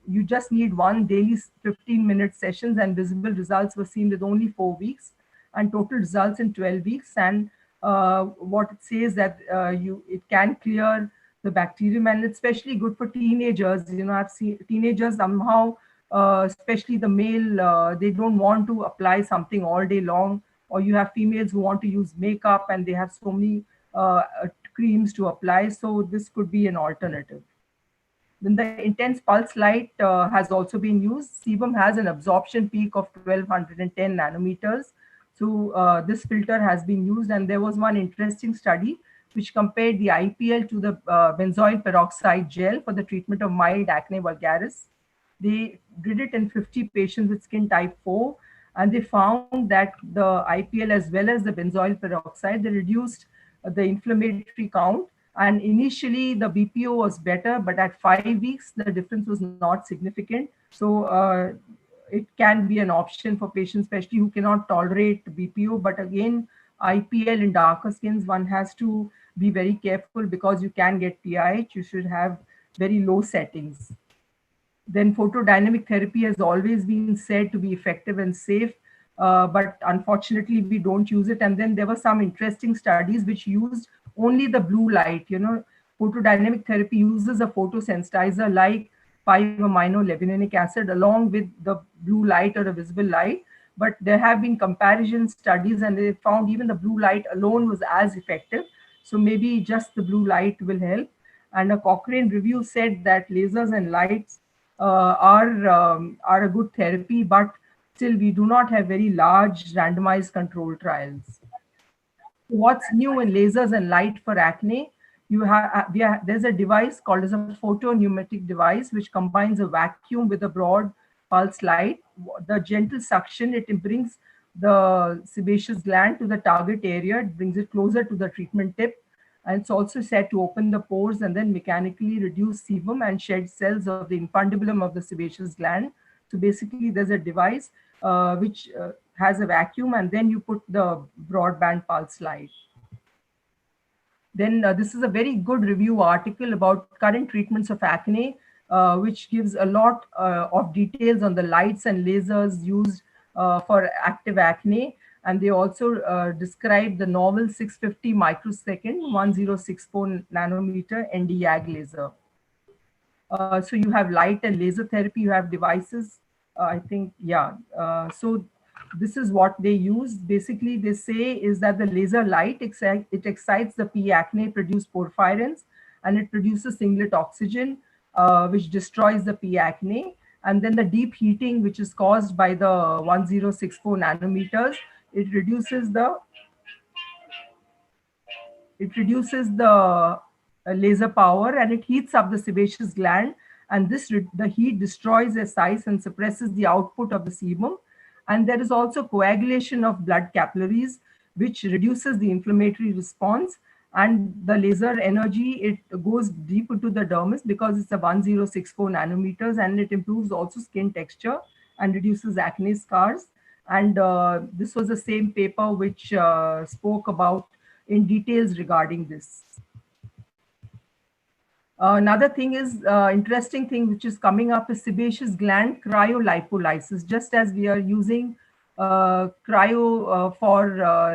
you just need one daily 15-minute sessions, and visible results were seen with only 4 weeks, and total results in 12 weeks. And what it says that it can clear the bacterium, and it's especially good for teenagers. You know, I've seen teenagers somehow, especially the male, they don't want to apply something all day long, or you have females who want to use makeup and they have so many creams to apply. So this could be an alternative. Then the intense pulse light has also been used. Sebum has an absorption peak of 1210 nanometers. So this filter has been used, and there was one interesting study which compared the IPL to the benzoyl peroxide gel for the treatment of mild acne vulgaris. They did it in 50 patients with skin type 4, and they found that the IPL as well as the benzoyl peroxide, they reduced the inflammatory count. And initially the BPO was better, but at 5 weeks, the difference was not significant. So it can be an option for patients, especially who cannot tolerate BPO. But again, IPL in darker skins, one has to be very careful because you can get PIH. You should have very low settings. Then photodynamic therapy has always been said to be effective and safe, but unfortunately we don't use it. And then there were some interesting studies which used only the blue light. You know, photodynamic therapy uses a photosensitizer like 5-aminolevulinic acid along with the blue light or a visible light. But there have been comparison studies, and they found even the blue light alone was as effective. So maybe just the blue light will help. And a Cochrane review said that lasers and lights are a good therapy, but still we do not have very large randomized control trials. What's new in lasers and light for acne? There's a device called as a photopneumatic device which combines a vacuum with a broad pulse light. The gentle suction, it brings the sebaceous gland to the target area. It brings it closer to the treatment tip. And it's also said to open the pores and then mechanically reduce sebum and shed cells of the infundibulum of the sebaceous gland. So basically there's a device which has a vacuum, and then you put the broadband pulse light. Then this is a very good review article about current treatments of acne, which gives a lot of details on the lights and lasers used for active acne. And they also describe the novel 650 microsecond 1064 nanometer ND-YAG laser. So you have light and laser therapy, you have devices, I think, yeah. So this is what they use. Basically, they say is that the laser light, it excites the P. acne produced porphyrins, and it produces singlet oxygen, which destroys the P. acne. And then the deep heating, which is caused by the 1064 nanometers, it reduces the laser power, and it heats up the sebaceous gland, and the heat destroys the size and suppresses the output of the sebum. And there is also coagulation of blood capillaries, which reduces the inflammatory response. And the laser energy, it goes deep into the dermis because it's a 1064 nanometers, and it improves also skin texture and reduces acne scars. And this was the same paper which spoke about in details regarding this. Another thing is interesting thing which is coming up is sebaceous gland cryolipolysis. Just as we are using cryo for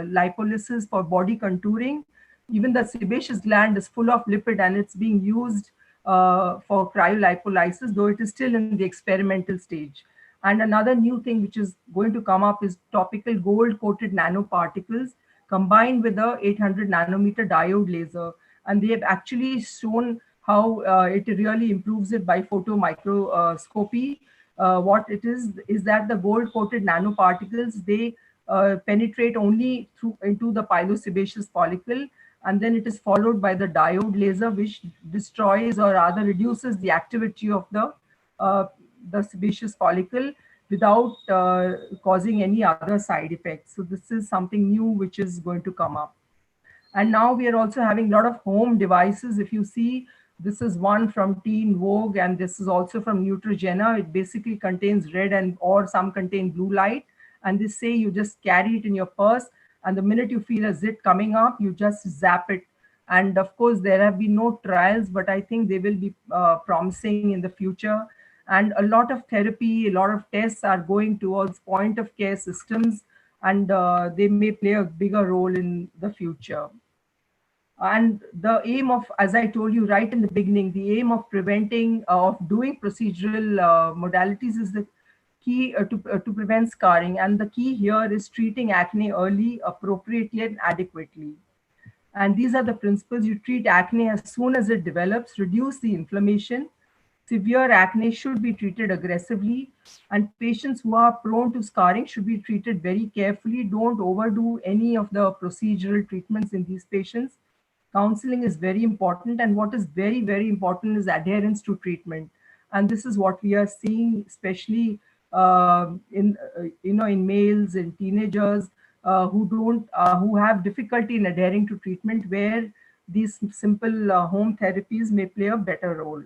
lipolysis for body contouring, even the sebaceous gland is full of lipid and it's being used for cryolipolysis, though it is still in the experimental stage. And another new thing which is going to come up is topical gold coated nanoparticles combined with the 800 nanometer diode laser. And they have actually shown how it really improves it by photomicroscopy. What it is that the gold coated nanoparticles, they penetrate only through into the pilosebaceous follicle, and then it is followed by the diode laser, which destroys or rather reduces the activity of the sebaceous follicle without causing any other side effects. So this is something new which is going to come up. And now we are also having a lot of home devices. If you see, this is one from Teen Vogue, and this is also from Neutrogena. It basically contains red and or some contain blue light. And they say you just carry it in your purse, and the minute you feel a zit coming up, you just zap it. And of course, there have been no trials, but I think they will be promising in the future. And a lot of therapy, a lot of tests are going towards point of care systems, and they may play a bigger role in the future. And the aim of, as I told you right in the beginning, the aim of preventing, of doing procedural modalities is the key to prevent scarring. And the key here is treating acne early, appropriately, and adequately. And these are the principles. You treat acne as soon as it develops, reduce the inflammation. Severe acne should be treated aggressively, and patients who are prone to scarring should be treated very carefully. Don't overdo any of the procedural treatments in these patients. Counseling is very important, and what is very, very important is adherence to treatment. And this is what we are seeing, especially in males and teenagers who have difficulty in adhering to treatment, where these simple home therapies may play a better role.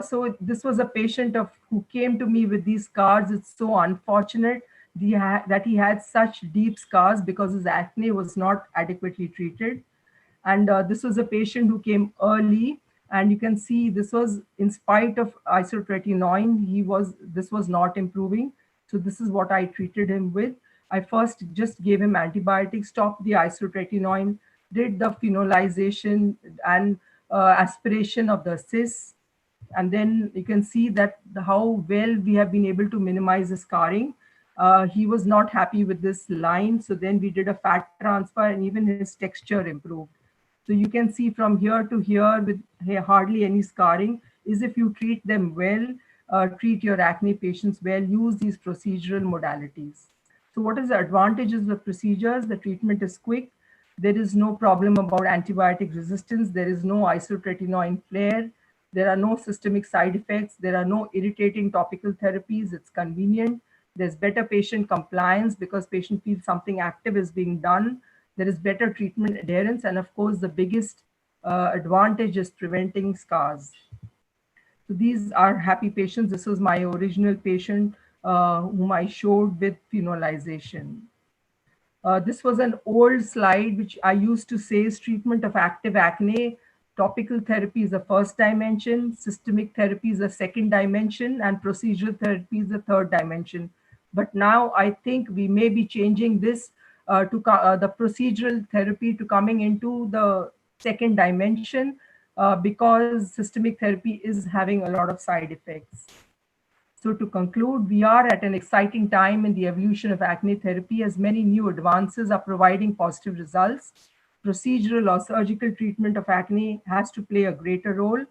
So this was a patient who came to me with these scars. It's so unfortunate that he had such deep scars because his acne was not adequately treated. And this was a patient who came early, and you can see this was in spite of isotretinoin, this was not improving. So this is what I treated him with. I first just gave him antibiotics, stopped the isotretinoin, did the phenolization and aspiration of the cysts. And then you can see that how well we have been able to minimize the scarring. He was not happy with this line. So then we did a fat transfer, and even his texture improved. So you can see from here to here with hardly any scarring is if you treat them well, treat your acne patients well, use these procedural modalities. So what is the advantages of procedures? The treatment is quick. There is no problem about antibiotic resistance. There is no isotretinoin flare. There are no systemic side effects. There are no irritating topical therapies. It's convenient. There's better patient compliance because patient feels something active is being done. There is better treatment adherence. And of course, the biggest advantage is preventing scars. So these are happy patients. This was my original patient whom I showed with phenolization. This was an old slide which I used to say is treatment of active acne. Topical therapy is the first dimension, systemic therapy is the second dimension, and procedural therapy is the third dimension. But now I think we may be changing this to the procedural therapy to coming into the second dimension because systemic therapy is having a lot of side effects. So to conclude, we are at an exciting time in the evolution of acne therapy as many new advances are providing positive results. Procedural or surgical treatment of acne has to play a greater role.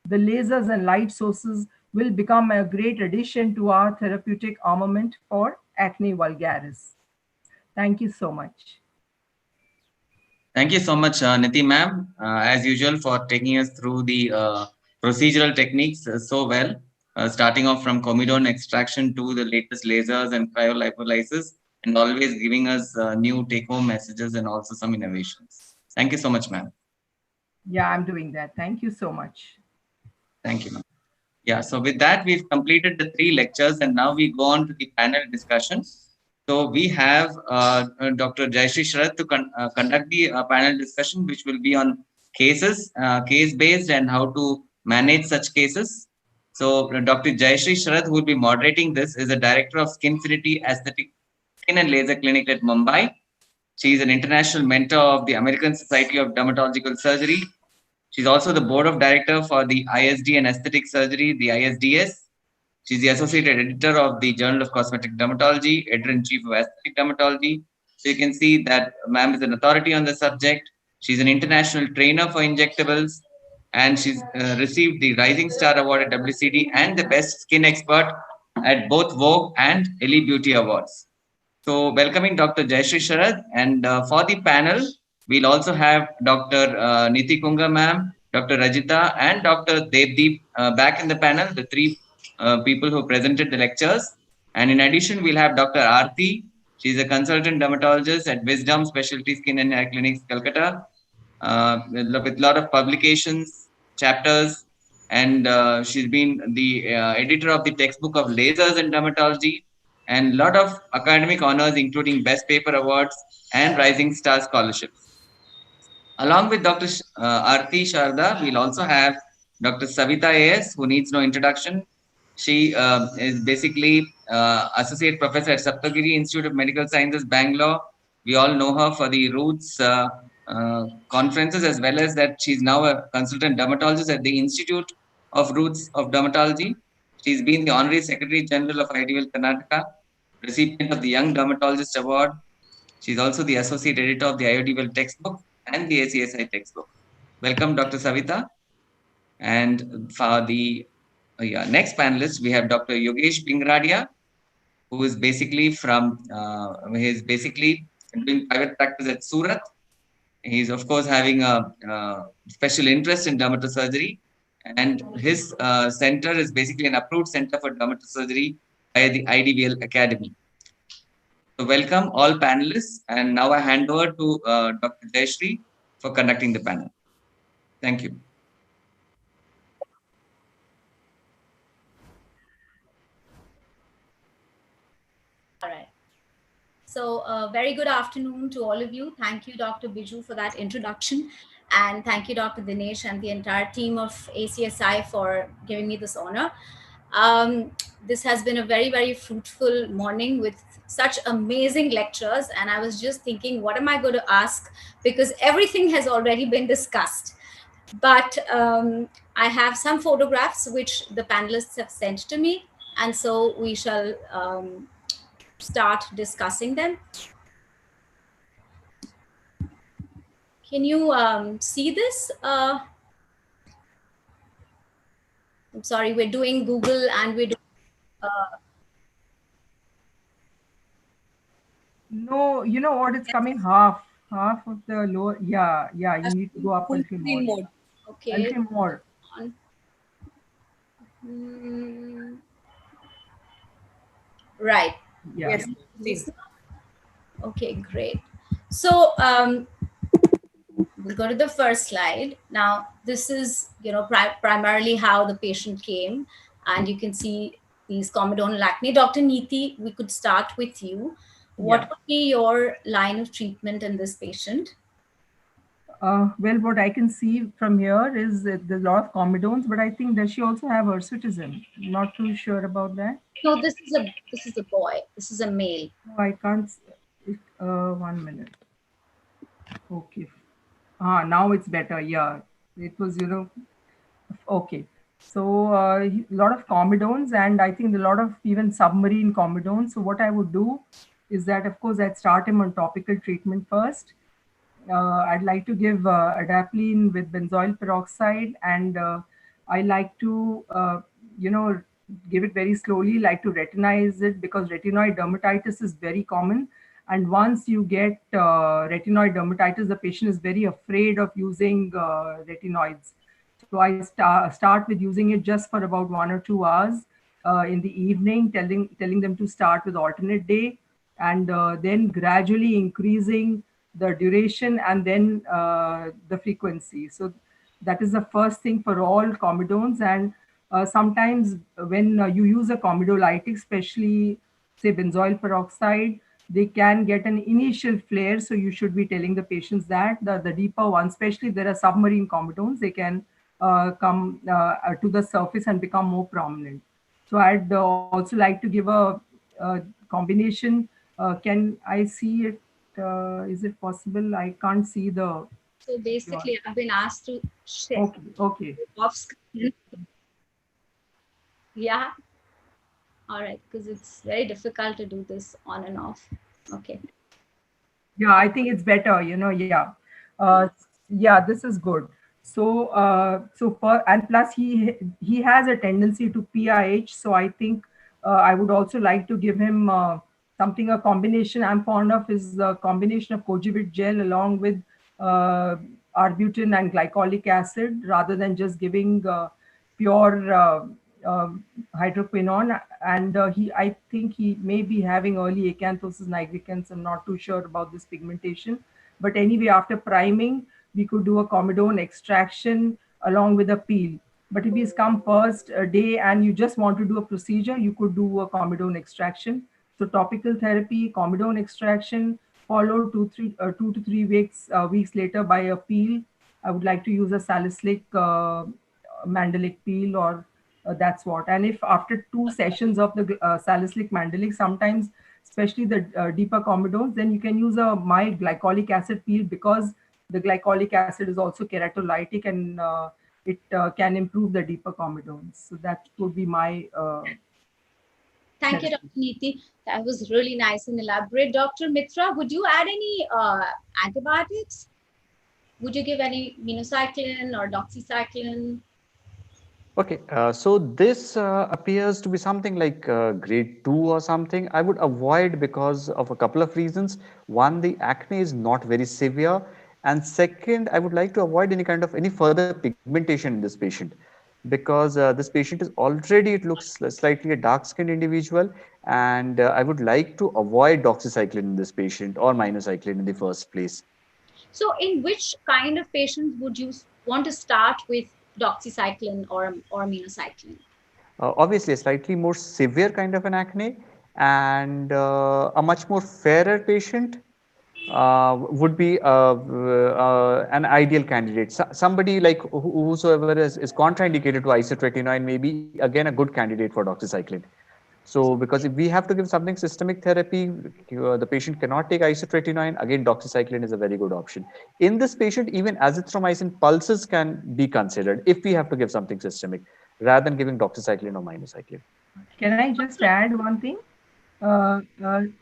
The lasers and light sources will become a great addition to our therapeutic armament for acne vulgaris. Thank you so much. Thank you so much, Niti ma'am, as usual, for taking us through the procedural techniques so well. starting off from comedone extraction to the latest lasers and cryolipolysis, and always giving us new take-home messages and also some innovations. Thank you so much, ma'am. Yeah, I'm doing that. Thank you so much. Thank you, ma'am. Yeah, so with that, we've completed the 3 lectures, and now we go on to the panel discussion. So we have Dr. Jayashree Sharath to conduct the panel discussion, which will be on cases, case-based, and how to manage such cases. So Dr. Jayashree Sharath, who will be moderating this, is the Director of Skinfinity Aesthetic Skin and Laser Clinic at Mumbai. She is an international mentor of the American Society of Dermatological Surgery. She's also the board of director for the ISD and Aesthetic Surgery, the ISDS. She's the associate editor of the Journal of Cosmetic Dermatology, editor-in-chief of Aesthetic Dermatology. So you can see that ma'am is an authority on the subject. She's an international trainer for injectables, and she's received the Rising Star Award at WCD and the Best Skin Expert at both Vogue and Ellie Beauty Awards. So welcoming Dr. Jayashree Sharath, and for the panel, we'll also have Dr. Niti Kunga ma'am, Dr. Rajita, and Dr. Devdeep back in the panel, the 3 people who presented the lectures. And in addition, we'll have Dr. Aarti. She's a consultant dermatologist at Wisdom Specialty Skin and Hair Clinics, Calcutta, with a lot of publications, chapters, and she's been the editor of the textbook of lasers in dermatology, and a lot of academic honors, including Best Paper Awards and Rising Star Scholarships. Along with Dr. Aarti Sharda, we'll also have Dr. Savita AS, who needs no introduction. She is basically Associate Professor at Saptagiri Institute of Medical Sciences, Bangalore. We all know her for the Roots conferences, as well as that she's now a consultant dermatologist at the Institute of Roots of Dermatology. She's been the Honorary Secretary General of IDL Karnataka, recipient of the Young Dermatologist Award. She's also the Associate Editor of the IODWell textbook and the ACSI textbook. Welcome, Dr. Savita. And for the next panelist, we have Dr. Yogesh Pingradia, who is basically from, he's basically doing private practice at Surat. He's, of course, having a special interest in dermatosurgery. And his center is basically an approved center for dermatosurgery by the IDVL Academy. So welcome all panelists. And now I hand over to Dr. Jayashree for conducting the panel. Thank you. All right. So very good afternoon to all of you. Thank you, Dr. Biju, for that introduction. And thank you, Dr. Dinesh, and the entire team of ACSI for giving me this honor. This has been a very, very fruitful morning with such amazing lectures. And I was just thinking, what am I going to ask? Because everything has already been discussed. But I have some photographs which the panelists have sent to me. And so we shall start discussing them. Can you see this? I'm sorry, we're doing Google and we're doing... No, you know what? It's coming half of the lower. Yeah, you need to go up a little more. Okay. A little more. Right. Yeah. Yes. Okay, great. So we'll go to the first slide. Now, this is, primarily how the patient came, and you can see these comedonal acne. Dr. Niti, we could start with you. What would be your line of treatment in this patient? Well, what I can see from here is that there's a lot of comedones, but I think does she also have hirsutism? Not too sure about that. No, this is a boy. This is a male. Oh, I can't. 1 minute. Okay. Now it's better. Yeah, it was, okay. So a lot of comedones, and I think a lot of even submarine comedones. So what I would do is that, of course, I'd start him on topical treatment first. I'd like to give adapalene with benzoyl peroxide, and I like to, give it very slowly, like to retinize it, because retinoid dermatitis is very common. And once you get retinoid dermatitis, the patient is very afraid of using retinoids. So I start with using it just for about 1 or 2 hours in the evening, telling them to start with alternate day, and then gradually increasing the duration and then the frequency. So that is the first thing for all comedones. And sometimes when you use a comedolytic, especially say benzoyl peroxide, they can get an initial flare. So you should be telling the patients that the deeper ones, especially there are submarine comedones, they can come to the surface and become more prominent. So I'd also like to give a combination. Can I see it? Is it possible? I can't see the. So basically, I've been asked to share Okay. off screen. Yeah. All right, because it's very difficult to do this on and off. Okay. Yeah, I think it's better, yeah. Yeah, this is good. So and plus he has a tendency to PIH, so I think I would also like to give him something, a combination. I'm fond of is the combination of Kojivit gel along with arbutin and glycolic acid, rather than just giving pure hydroquinone. And I think he may be having early acanthosis nigricans. I'm not too sure about this pigmentation, but anyway, after priming, we could do a comedone extraction along with a peel. But if he's come first day and you just want to do a procedure, you could do a comedone extraction. So topical therapy, comedone extraction, followed 2 to 3 weeks later by a peel. I would like to use a salicylic mandelic peel, or that's what. And if after 2 sessions of the salicylic mandelic, sometimes, especially the deeper comedones, then you can use a mild glycolic acid peel, because the glycolic acid is also keratolytic, and it can improve the deeper comedones. So that would be my. Thank you, Dr. Neeti. That was really nice and elaborate. Dr. Mitra, would you add any antibiotics? Would you give any minocycline or doxycycline? Okay, so this appears to be something like grade 2 or something. I would avoid because of a couple of reasons. One, the acne is not very severe. And second, I would like to avoid any further pigmentation in this patient, because this patient is already, it looks slightly a dark skinned individual. And I would like to avoid doxycycline in this patient, or minocycline in the first place. So in which kind of patients would you want to start with doxycycline or minocycline? Obviously, a slightly more severe kind of an acne, and a much more fairer patient would be an ideal candidate. Somebody like whosoever is contraindicated to isotretinoin may be again a good candidate for doxycycline. So, because if we have to give something systemic therapy, the patient cannot take isotretinoin, again, doxycycline is a very good option. In this patient, even azithromycin pulses can be considered if we have to give something systemic, rather than giving doxycycline or minocycline. Can I just add one thing? When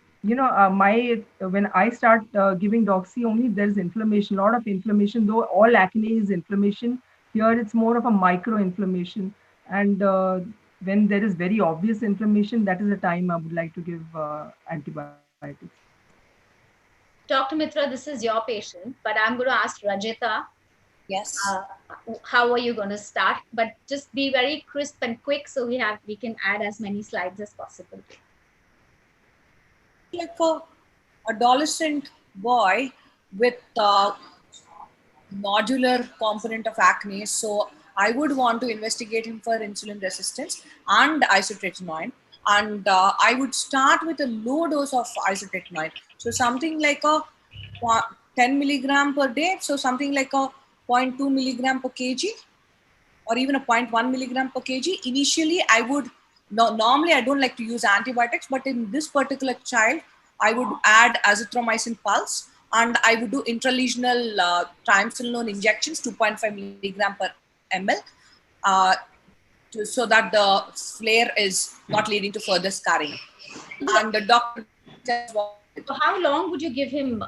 I start giving doxy, only there's inflammation, a lot of inflammation, though all acne is inflammation. Here it's more of a micro inflammation. And when there is very obvious inflammation, that is the time I would like to give antibiotics. Dr. Mitra, this is your patient, but I'm going to ask Rajita. Yes. How are you going to start? But just be very crisp and quick, so we can add as many slides as possible. Like a adolescent boy with nodular component of acne, so I would want to investigate him for insulin resistance and isotretinoin, and I would start with a low dose of isotretinoin, so something like a 10 milligram per day, so something like a 0.2 milligram per kg, or even a 0.1 milligram per kg. Initially, I would, normally I don't like to use antibiotics, but in this particular child, I would add azithromycin pulse, and I would do intralesional triamcinolone injections, 2.5 milligram per ml, so that the flare is not leading to further scarring. And the doctor says, so how long would you give him,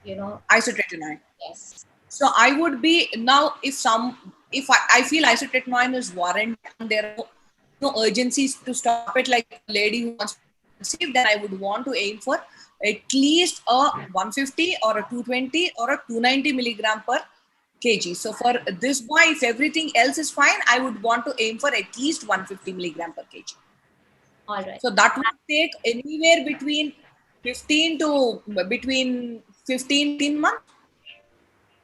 isotretinoin? Yes. So I would be, now if I feel isotretinoin is warranted and there are no urgencies to stop it, like a lady who wants to conceive, then I would want to aim for at least a 150 or a 220 or a 290 milligram per kg. So for this boy, if everything else is fine, I would want to aim for at least 150 milligram per kg. All right. So that would take anywhere between 15 to between 15 months,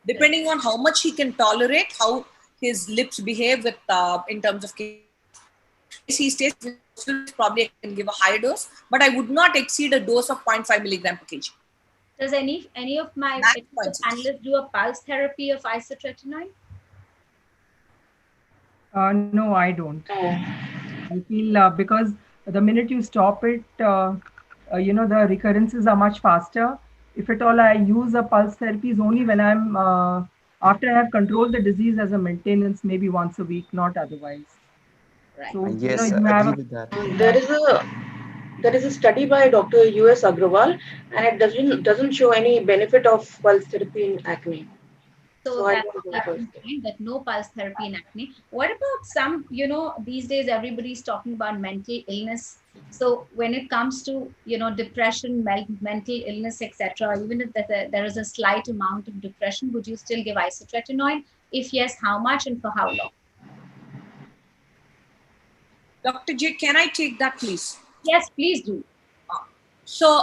depending on how much he can tolerate, how his lips behave with in terms of kg. He stays probably I can give a higher dose, but I would not exceed a dose of 0.5 milligram per kg. Does any of my panelists do a pulse therapy of isotretinoin? No, I don't. I feel because the minute you stop it, the recurrences are much faster. If at all I use a pulse therapy is only when I'm after I have controlled the disease as a maintenance, maybe once a week, not otherwise. Right. So Yes, you I have agree with that. There is a study by Dr. U.S. Agrawal, and it doesn't show any benefit of pulse therapy in acne. So I that's don't go keep pulse in therapy. mind that no pulse therapy in acne. What about some, these days everybody's talking about mental illness. So when it comes to, depression, mental illness, etc., even if there is a slight amount of depression, would you still give isotretinoin? If yes, how much and for how long? Dr. J, can I take that, please? Yes, please do. So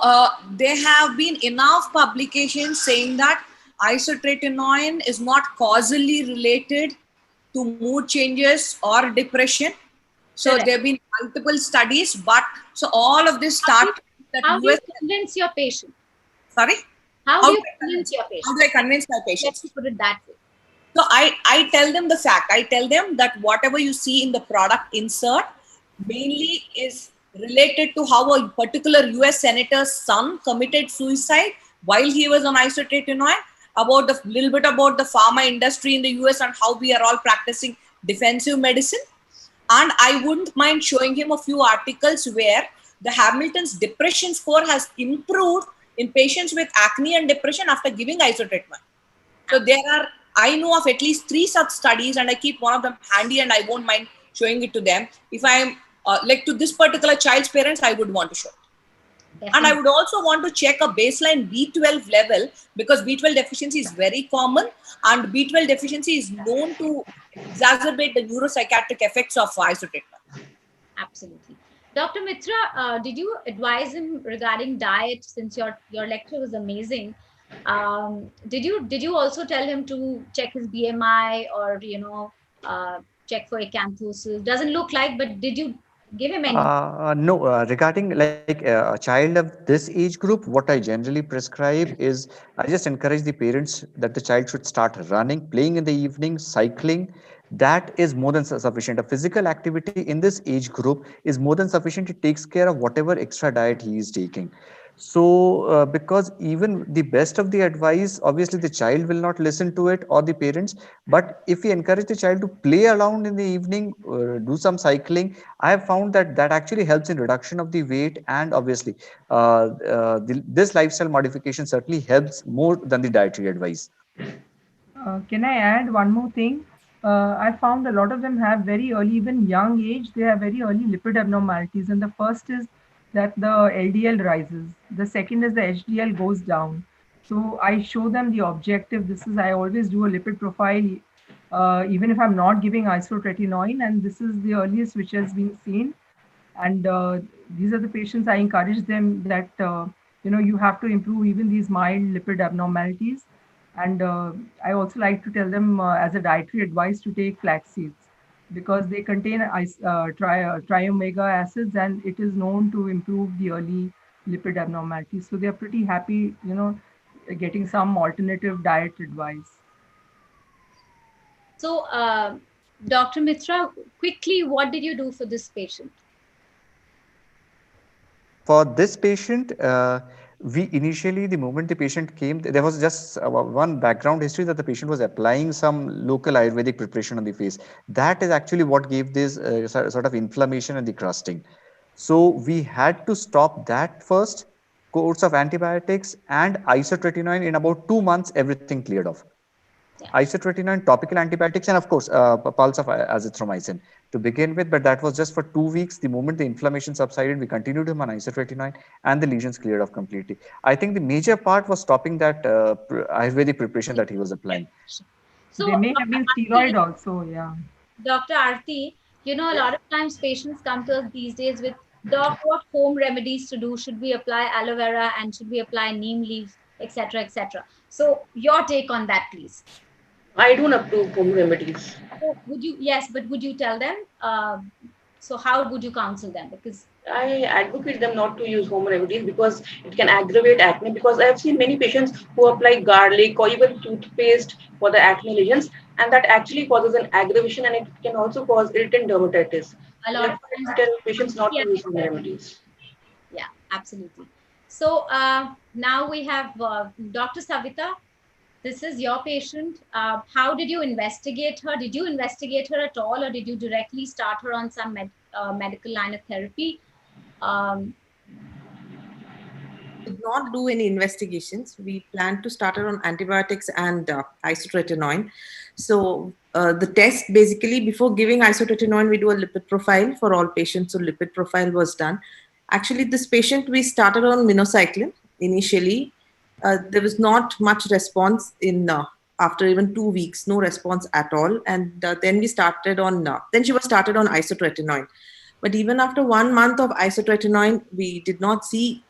there have been enough publications saying that isotretinoin is not causally related to mood changes or depression. So Correct. there have been multiple studies, but so all of this started that How do you US. convince your patient? Sorry? How do you convince your patient? How do I convince my Let's patients? put it that way. So I tell them the fact. I tell them that whatever you see in the product insert mainly is related to how a particular US senator's son committed suicide while he was on isotretinoin, about the little bit about the pharma industry in the US and how we are all practicing defensive medicine. And I wouldn't mind showing him a few articles where the Hamilton's depression score has improved in patients with acne and depression after giving isotretinoin. So I know of at least 3 such studies, and I keep one of them handy, and I won't mind showing it to them. If I'm like to this particular child's parents, I would want to show it. Definitely. And I would also want to check a baseline B12 level, because B12 deficiency is very common, and B12 deficiency is known to exacerbate the neuropsychiatric effects of isotretinoin. Absolutely. Dr. Mitra, did you advise him regarding diet, since your lecture was amazing? Did you also tell him to check his BMI or check for acanthosis? Doesn't look like, but did you give him any? No, regarding like a child of this age group, what I generally prescribe is I just encourage the parents that the child should start running, playing in the evening, cycling. That is more than sufficient. A physical activity in this age group is more than sufficient. It takes care of whatever extra diet he is taking. So, because even the best of the advice, obviously the child will not listen to it or the parents. But if we encourage the child to play around in the evening, do some cycling, I have found that that actually helps in reduction of the weight, and obviously this lifestyle modification certainly helps more than the dietary advice. Can I add one more thing? I found a lot of them have very early, even young age, they have very early lipid abnormalities. And the first is that the LDL rises. The second is the HDL goes down. So I show them the objective. I always do a lipid profile, even if I'm not giving isotretinoin. And this is the earliest which has been seen. And these are the patients I encourage them that, you have to improve even these mild lipid abnormalities. And I also like to tell them as a dietary advice to take flax seeds, because they contain triomega acids, and it is known to improve the early lipid abnormalities. So they're pretty happy, getting some alternative diet advice. So, Dr. Mitra, quickly, what did you do for this patient? For this patient, we initially, the moment the patient came, there was just one background history that the patient was applying some local Ayurvedic preparation on the face. That is actually what gave this sort of inflammation and the crusting. So we had to stop that first, course of antibiotics and isotretinoin. In about 2 months, everything cleared off. Yeah. Isotretinoin, topical antibiotics, and of course, pulse of azithromycin to begin with, but that was just for 2 weeks. The moment the inflammation subsided, we continued him on isotretinoin, and the lesions cleared off completely. I think the major part was stopping that Ayurvedic preparation that he was applying. So They may have been steroid also, yeah. Dr. Arti, a lot of times patients come to us these days with, doc, what home remedies to do? Should we apply aloe vera and should we apply neem leaves, etc., etc.? So your take on that, please. I don't approve home remedies. So would you, yes, but would you tell them? So how would you counsel them? Because I advocate them not to use home remedies because it can aggravate acne. Because I have seen many patients who apply garlic or even toothpaste for the acne lesions, and that actually causes an aggravation, and it can also cause irritant dermatitis. a lot of Therefore, times, I tell patients not to use home remedies. yeah, absolutely. So now we have Dr. Savita. This is your patient. How did you investigate her? Did you investigate her at all, or did you directly start her on some medical line of therapy? Did not do any investigations. We planned to start her on antibiotics and isotretinoin. So the test, basically, before giving isotretinoin, we do a lipid profile for all patients. So lipid profile was done. Actually, this patient, we started on minocycline initially. There was not much response in after even 2 weeks, no response at all. And then we started on, then she was started on isotretinoin. But even after 1 month of isotretinoin, we did not see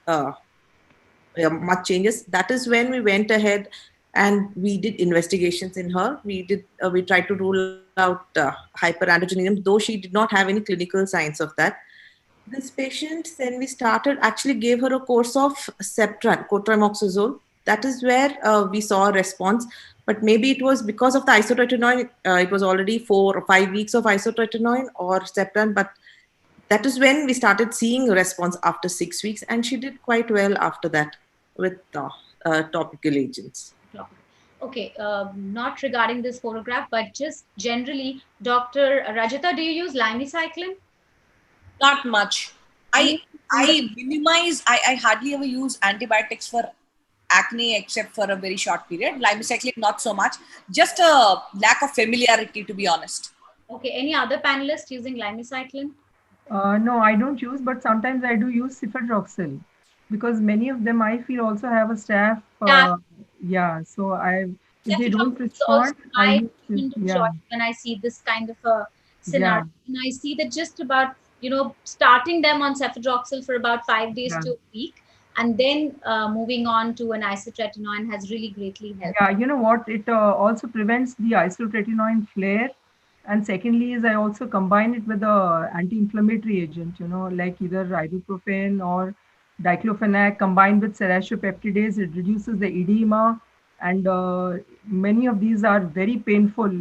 much changes. That is when we went ahead and we did investigations in her. We tried to rule out hyperandrogenism, though she did not have any clinical signs of that. This patient, then we started, actually gave her a course of Septran, cotrimoxazole. That is where we saw a response. But maybe it was because of the isotretinoin. It was already 4 or 5 weeks of isotretinoin or Septran, but that is when we started seeing a response after 6 weeks, and she did quite well after that with topical agents. Okay, not regarding this photograph, but just generally, Dr. Rajita, do you use limicycline? Not much. I minimize. I hardly ever use antibiotics for acne except for a very short period. Limicycline, not so much. Just a lack of familiarity, to be honest. Okay, any other panelists using limicycline? No, I don't use, but sometimes I do use cephaloxil because many of them I feel also have a staph. Yeah, so if they don't respond, I use, yeah. When I see this kind of a scenario, and I see that just about starting them on cephaloxil for about 5 days to a week, and then moving on to an isotretinoin has really greatly helped. Yeah, you know what? It also prevents the isotretinoin flare. And secondly is I also combine it with a anti-inflammatory agent, like either ibuprofen or diclofenac combined with serratiopeptidase. It reduces the edema, and many of these are very painful.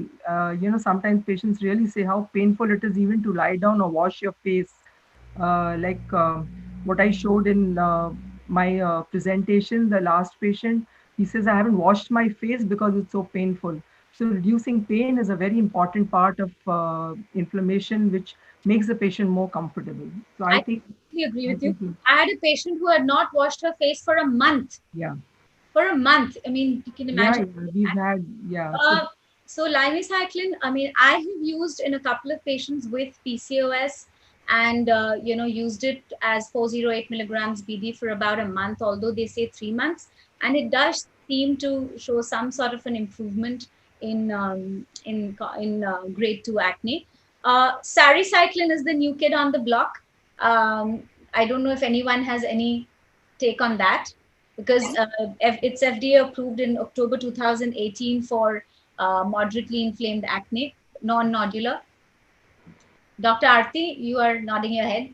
Sometimes patients really say how painful it is even to lie down or wash your face. What I showed in my presentation, the last patient, he says, I haven't washed my face because it's so painful. So reducing pain is a very important part of inflammation, which makes the patient more comfortable. So I think I agree with you. I had a patient who had not washed her face for a month. Yeah. For a month. I mean, you can imagine. Yeah, we've had, yeah. So limicycline, I mean, I have used in a couple of patients with PCOS and, used it as 408 milligrams BD for about a month, although they say 3 months. And it does seem to show some sort of an improvement in grade 2 acne. Saricycline is the new kid on the block. I don't know if anyone has any take on that, because it's FDA approved in October 2018 for moderately inflamed acne, non-nodular. Dr. Arti, you are nodding your head.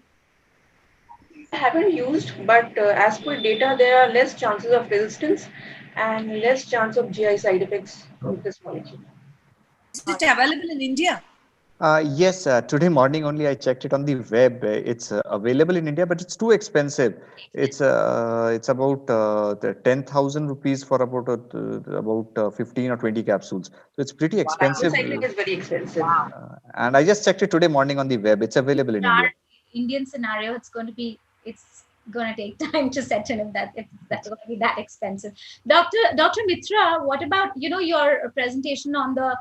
I haven't used, but as per data, there are less chances of resistance and less chance of GI side effects with this molecule. Is it available in India? Yes, today morning only I checked it on the web. It's available in India, but it's too expensive. It's about 10,000 rupees for about 15 or 20 capsules. So it's pretty expensive. Wow. Is very expensive. And I just checked it today morning on the web. It's available in India. Indian scenario, it's going to take time to set in if that's going to be that expensive. Dr. Mitra, what about your presentation on the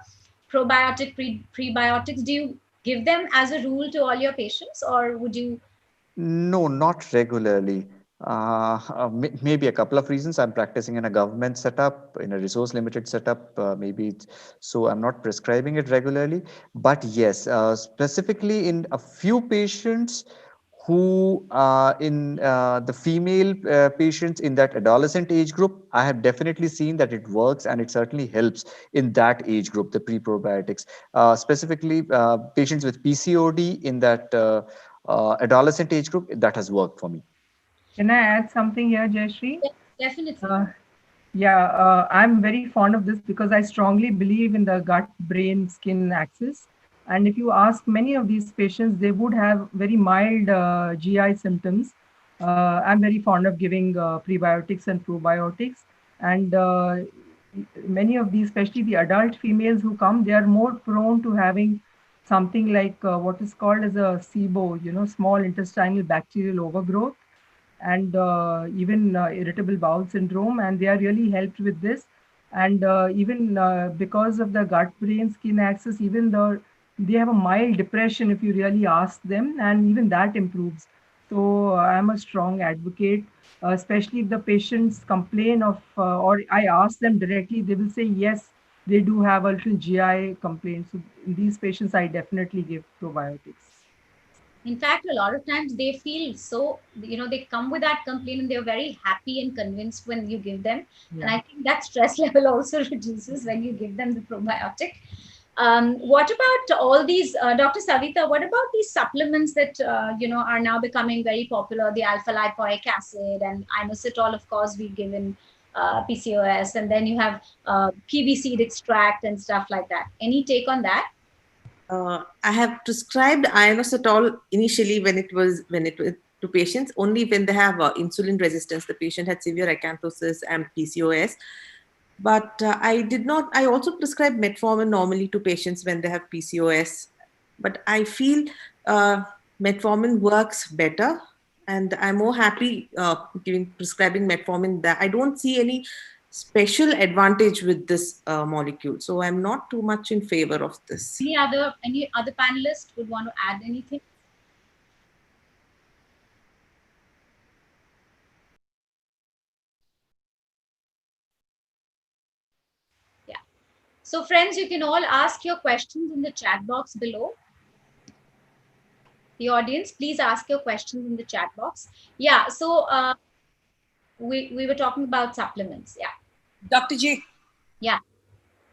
probiotic prebiotics? Do you give them as a rule to all your patients, or would you? No, not regularly. Maybe a couple of reasons. I'm practicing in a government setup, in a resource limited setup, so I'm not prescribing it regularly. But yes, specifically in a few patients who in the female patients in that adolescent age group, I have definitely seen that it works and it certainly helps in that age group, the pre-probiotics. Specifically, patients with PCOD in that adolescent age group, that has worked for me. Can I add something here, Jayashree? Yes, definitely. I'm very fond of this because I strongly believe in the gut, brain, skin axis. And if you ask many of these patients, they would have very mild GI symptoms. I'm very fond of giving prebiotics and probiotics. And many of these, especially the adult females who come, they are more prone to having something like what is called as a SIBO, small intestinal bacterial overgrowth, and even irritable bowel syndrome, and they are really helped with this. And even because of the gut brain skin axis, even they have a mild depression if you really ask them, and even that improves. So I'm a strong advocate, especially if the patients complain of or I ask them directly, they will say yes, they do have a little GI complaint. So in these patients I definitely give probiotics. In fact, a lot of times they feel so, they come with that complaint and they're very happy and convinced when you give them. And I think that stress level also reduces when you give them the probiotic. What about all these, Dr. Savita, what about these supplements that, are now becoming very popular, the alpha lipoic acid and inositol, of course, we give in PCOS, and then you have PB seed extract and stuff like that. Any take on that? I have prescribed ionositol initially when it was to patients only when they have insulin resistance. The patient had severe acanthosis and PCOS. But I also prescribe metformin normally to patients when they have PCOS. But I feel metformin works better, and I'm more happy prescribing metformin. That I don't see any special advantage with this molecule. So I'm not too much in favor of this. Any other panelists would want to add anything? Yeah. So friends, you can all ask your questions in the chat box below. The audience, please ask your questions in the chat box. Yeah, so we were talking about supplements. Yeah. Dr. J. Yeah.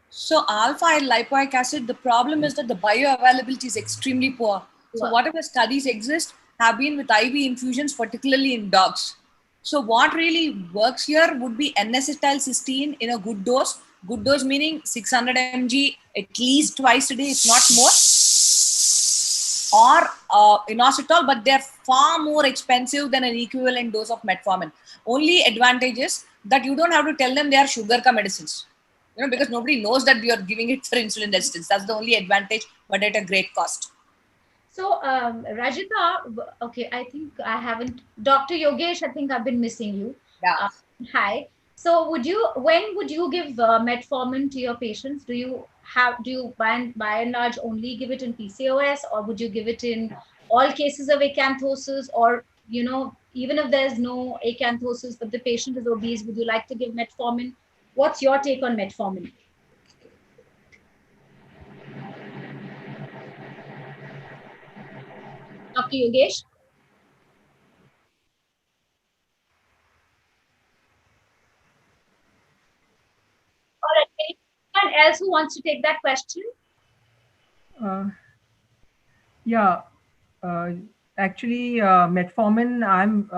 So alpha and lipoic acid, the problem is that the bioavailability is extremely poor. So whatever studies exist have been with IV infusions, particularly in dogs. So what really works here would be N-acetylcysteine in a good dose. Good dose meaning 600 mg at least twice a day, if not more. Or inositol, but they're far more expensive than an equivalent dose of metformin. Only advantage is that you don't have to tell them they are sugar ka medicines. Because nobody knows that you're giving it for insulin resistance. That's the only advantage, but at a great cost. So, Rajita, okay, I think I haven't, Dr. Yogesh, I think I've been missing you. Yeah. Hi. So when would you give metformin to your patients? Do you by and large only give it in PCOS, or would you give it in all cases of acanthosis, or, even if there's no acanthosis, but the patient is obese, would you like to give metformin? What's your take on metformin? Dr. Yogesh? All right. Anyone else who wants to take that question? Actually, metformin, I'm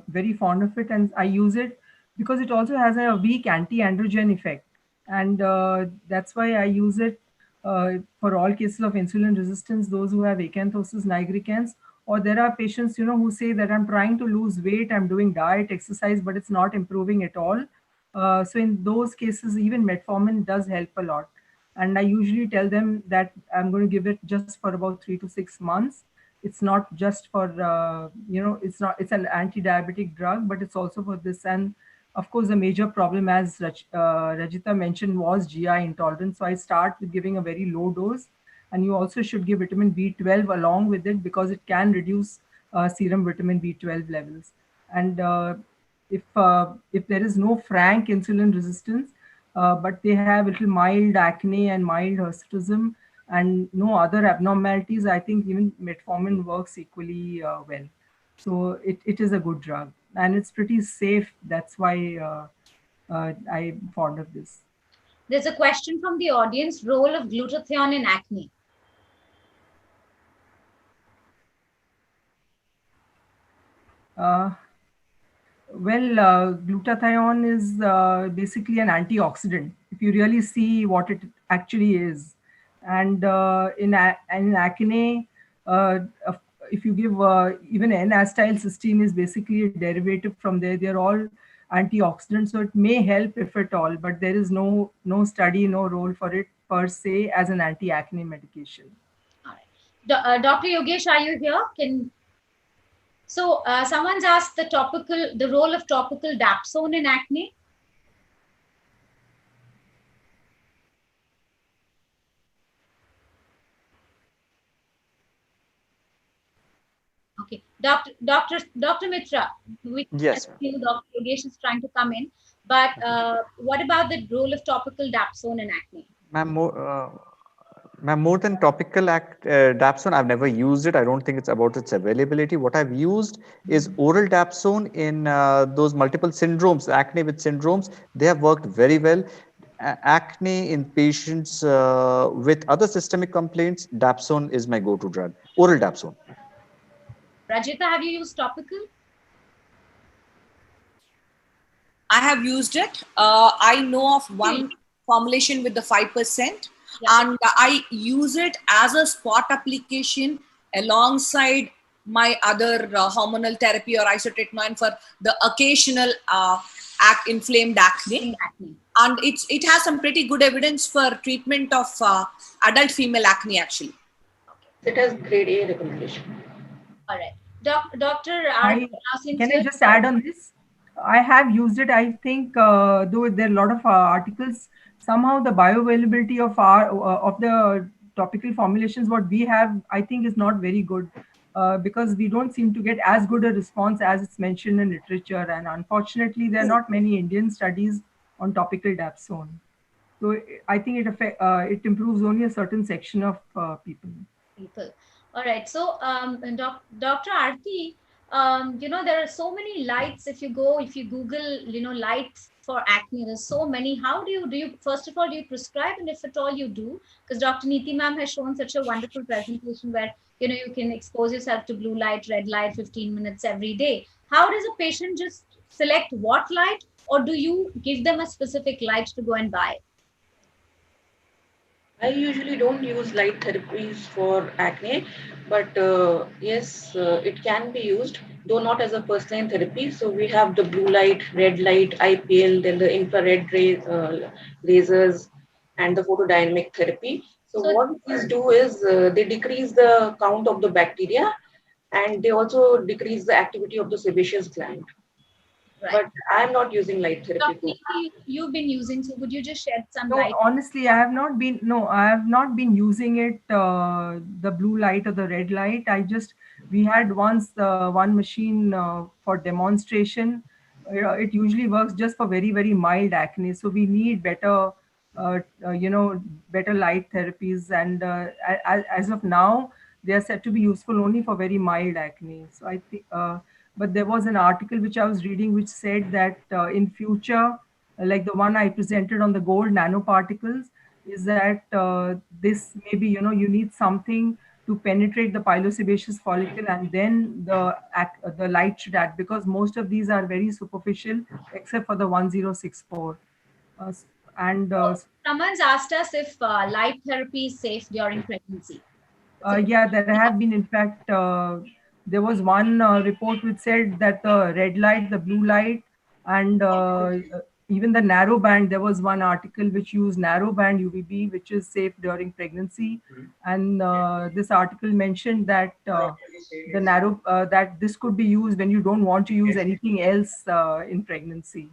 very fond of it, and I use it because it also has a weak anti-androgen effect. And that's why I use it for all cases of insulin resistance, those who have acanthosis nigricans, or there are patients, who say that I'm trying to lose weight, I'm doing diet, exercise, but it's not improving at all. So in those cases, even metformin does help a lot. And I usually tell them that I'm going to give it just for about 3 to 6 months. It's not just for, it's an anti-diabetic drug, but it's also for this. And of course, the major problem, as Rajita mentioned, was GI intolerance. So I start with giving a very low dose. And you also should give vitamin B12 along with it because it can reduce serum vitamin B12 levels. And if there is no frank insulin resistance, but they have little mild acne and mild hirsutism and no other abnormalities, I think even metformin works equally well. So it is a good drug and it's pretty safe. That's why I'm fond of this. There's a question from the audience: role of glutathione in acne. Glutathione is basically an antioxidant, if you really see what it actually is. And in acne, uh, if you give even N-acetylcysteine is basically a derivative from there. They're all antioxidants, so it may help if at all, but there is no study, no role for it per se as an anti-acne medication. All right. Dr. Yogesh, are you here? So someone's asked the role of topical dapsone in acne. Okay, Dr. Mitra, Yes, Dr. Yogesh is trying to come in, but what about the role of topical dapsone in acne? ma'am, more than topical dapsone, I've never used it. I don't think it's about its availability. What I've used is oral dapsone in those multiple syndromes, acne with syndromes. They have worked very well. Acne in patients with other systemic complaints, dapsone is my go-to drug, oral dapsone. Rajita, have you used topical? I have used it. I know of one formulation with the 5%, and I use it as a spot application alongside my other hormonal therapy or isotretinoin for the occasional inflamed acne. And it has some pretty good evidence for treatment of adult female acne actually. It has grade A recommendation. All right. Doctor, can I just add on this? I have used it. I think though there are a lot of articles, somehow the bioavailability of the topical formulations what we have, I think, is not very good because we don't seem to get as good a response as it's mentioned in literature. And unfortunately, there are not many Indian studies on topical dapsone. So I think it improves only a certain section of people. All right. So, Dr. Aarti, there are so many lights. If you Google, lights for acne, there's so many. How do you, first of all, do you prescribe? And if at all you do, because Dr. Neeti ma'am has shown such a wonderful presentation where, you can expose yourself to blue light, red light, 15 minutes every day. How does a patient just select what light, or do you give them a specific light to go and buy? I usually don't use light therapies for acne, but yes, it can be used, though not as a first-line therapy. So we have the blue light, red light, IPL, then the infrared lasers, and the photodynamic therapy. So what these do is they decrease the count of the bacteria, and they also decrease the activity of the sebaceous gland. Right. But I'm not using light therapy. You've been using, so would you just shed some No, light? honestly, I have not been using it, the blue light or the red light. We had once one machine for demonstration. It usually works just for very, very mild acne. So we need better, better light therapies. And as of now, they are said to be useful only for very mild acne. So I think, but there was an article which I was reading which said that in future, like the one I presented on the gold nanoparticles, is that this maybe, you need something to penetrate the pilosebaceous follicle, and then the light should act, because most of these are very superficial except for the 1064. Someone's asked us if light therapy is safe during pregnancy. Yeah, there have been, in fact, there was one report which said that the red light, the blue light, and even the narrow band, there was one article which used narrow band UVB, which is safe during pregnancy. And this article mentioned that that this could be used when you don't want to use anything else in pregnancy.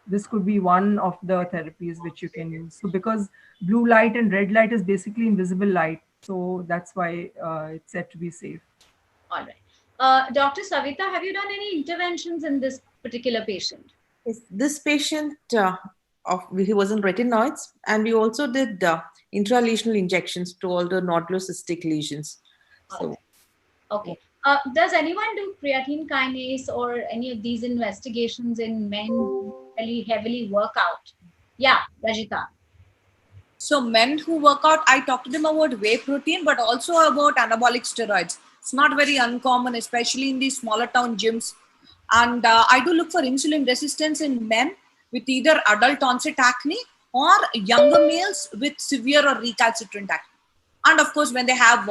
This could be one of the therapies which you can use. So because blue light and red light is basically invisible light, so that's why it's said to be safe. All right. Dr. Savita, have you done any interventions in this particular patient? Yes, this patient, he was on retinoids, and we also did intralesional injections to all the nodulocystic lesions. So, okay. Does anyone do creatine kinase or any of these investigations in men who really heavily work out? Yeah, Rajita. So men who work out, I talk to them about whey protein, but also about anabolic steroids. It's not very uncommon, especially in these smaller town gyms. And I do look for insulin resistance in men with either adult onset acne or younger males with severe or recalcitrant acne. And of course, when they have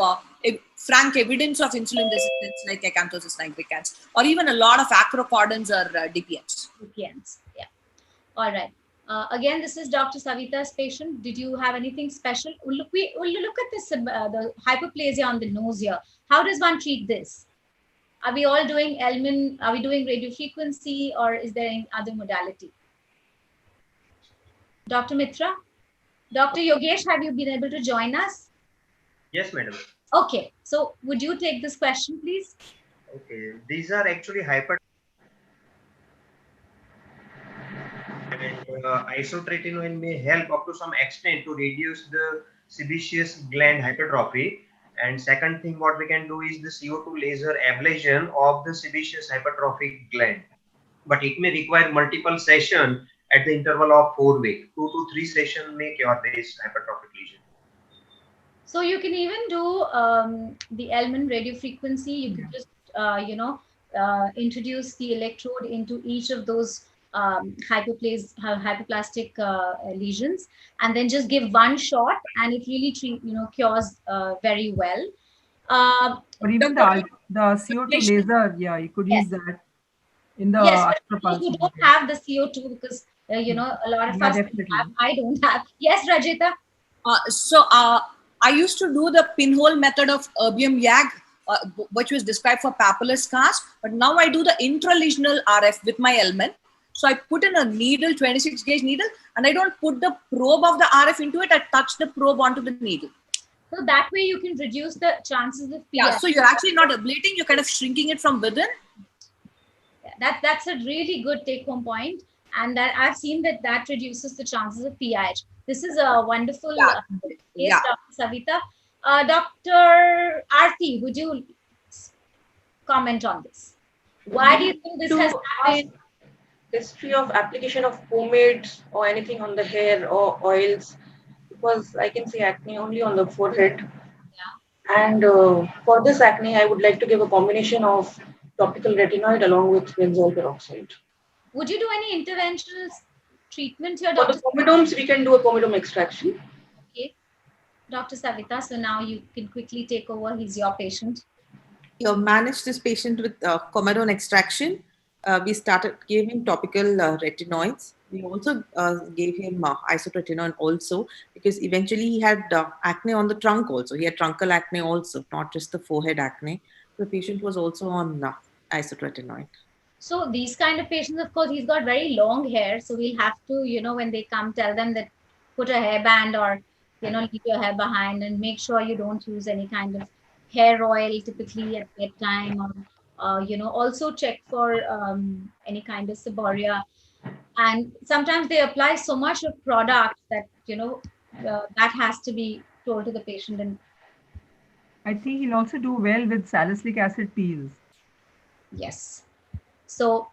frank evidence of insulin resistance like acanthosis nigricans, or even a lot of acrocordons or DPNs. DPNs, yeah. All right. Again, this is Dr. Savita's patient. Did you have anything special? We'll look at this, the hyperplasia on the nose here. How does one treat this? Are we all doing Elman? Are we doing radiofrequency, or is there any other modality? Dr. Mitra? Dr. Yogesh, have you been able to join us? Yes, madam. Okay. So would you take this question, please? Okay. These are actually hyper and isotretinoin may help up to some extent to reduce the sebaceous gland hypertrophy. And second thing what we can do is the CO2 laser ablation of the sebaceous hypertrophic gland. But it may require multiple sessions at the interval of 4 weeks. 2 to 3 sessions may cure this hypertrophic lesion. So you can even do the Elman radiofrequency. You could just, introduce the electrode into each of those hyperplastic lesions, and then just give one shot, and it really cures very well. Or even the CO2 laser, yeah, you could use that in the you don't have the CO2 because a lot of us have, I don't have. Yes, Rajita. I used to do the pinhole method of erbium YAG, which was described for papular scars, but now I do the intralesional RF with my Elman. So I put in a needle, 26 gauge needle, and I don't put the probe of the RF into it. I touch the probe onto the needle. So that way you can reduce the chances of PI. Yeah, so you're actually not ablating, you're kind of shrinking it from within. Yeah, that's a really good take-home point, and that I've seen that reduces the chances of PIH. This is a wonderful case, Dr. Savita. Dr. Aarti, would you comment on this? Why do you think this has happened? History of application of pomades or anything on the hair or oils, because I can see acne only on the forehead. Yeah. And for this acne, I would like to give a combination of topical retinoid along with benzoyl peroxide. Would you do any interventional treatment here, For Dr. the comedones, we can do a comedome extraction. Okay. Dr. Savita, so now you can quickly take over. He's your patient. You managed this patient with comedone extraction. We gave him topical retinoids. We also gave him isotretinoin also, because eventually he had acne on the trunk also. He had truncal acne also, not just the forehead acne. The patient was also on isotretinoin. So these kind of patients, of course, he's got very long hair. So we'll have to, when they come, tell them that put a hairband or, leave your hair behind, and make sure you don't use any kind of hair oil typically at bedtime, or also check for any kind of seborrhea. And sometimes they apply so much of product that that has to be told to the patient. And I think he'll also do well with salicylic acid peels. Yes. So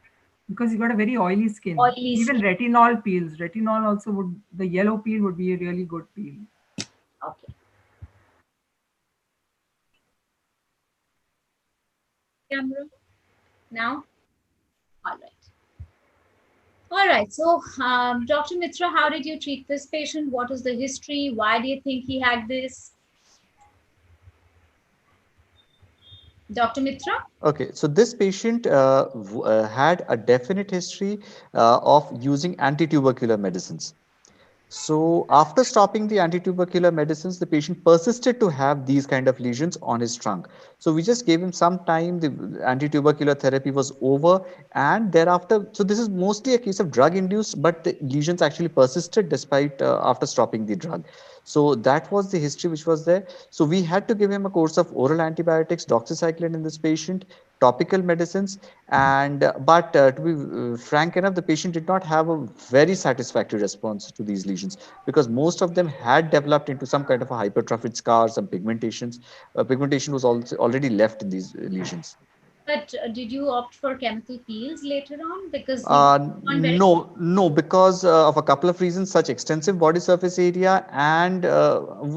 because he's got a very oily skin. Even retinol peels. Retinol also the yellow peel would be a really good peel. Okay. Camera now. All right. So, Dr. Mitra, how did you treat this patient? What is the history? Why do you think he had this? Dr. Mitra? Okay, so this patient had a definite history of using antitubercular medicines. So after stopping the antitubercular medicines, the patient persisted to have these kind of lesions on his trunk. So we just gave him some time, the antitubercular therapy was over, and thereafter, so this is mostly a case of drug induced, but the lesions actually persisted despite after stopping the drug. So that was the history which was there. So we had to give him a course of oral antibiotics, doxycycline in this patient, topical medicines, and to be frank enough, the patient did not have a very satisfactory response to these lesions because most of them had developed into some kind of a hypertrophic scar, some pigmentations. Pigmentation was also already left in these lesions. But did you opt for chemical peels later on? Because he on very No, because of a couple of reasons, such extensive body surface area, and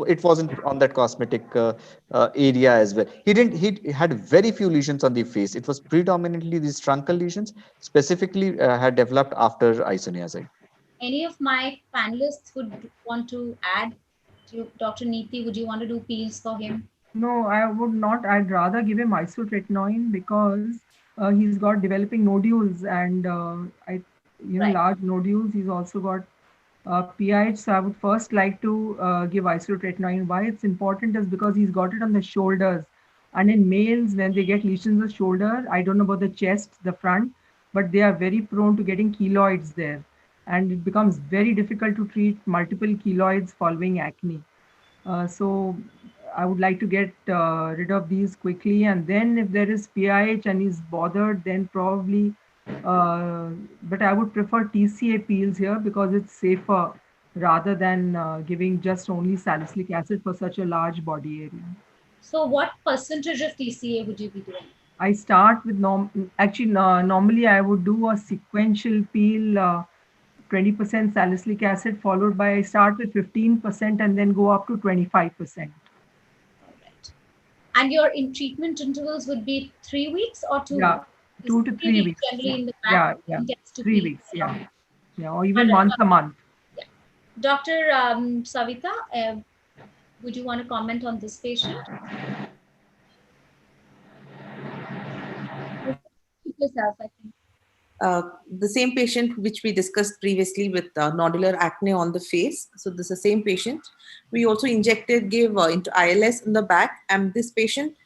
it wasn't on that cosmetic area as well. He had very few lesions on the face. It was predominantly these truncal lesions, specifically had developed after isoniazid. any of my panelists would want to add to Dr. Neeti, would you want to do peels for him? No, I would not. I'd rather give him isotretinoin because he's got developing nodules and Right. large nodules. He's also got PIH. So I would first like to give isotretinoin. Why it's important is because he's got it on the shoulders. And in males, when they get lesions of shoulder, I don't know about the chest, the front, but they are very prone to getting keloids there. And it becomes very difficult to treat multiple keloids following acne. So I would like to get rid of these quickly. And then if there is PIH and he's bothered, then probably, but I would prefer TCA peels here because it's safer rather than giving just only salicylic acid for such a large body area. So what percentage of TCA would you be doing? I start with normally I would do a sequential peel, 20% salicylic acid, followed by I start with 15% and then go up to 25%. All right. And your in treatment intervals would be 3 weeks or 2 Yeah, weeks? 2 to 3 weeks. Generally in the back, Yeah, gets to 3 peel weeks. Yeah, along. yeah, or even All right. once a month. Yeah. Dr. Savita, would you want to comment on this patient? Yourself, I think. The same patient which we discussed previously with nodular acne on the face. So this is the same patient. We also gave into ILS in the back, and this patient,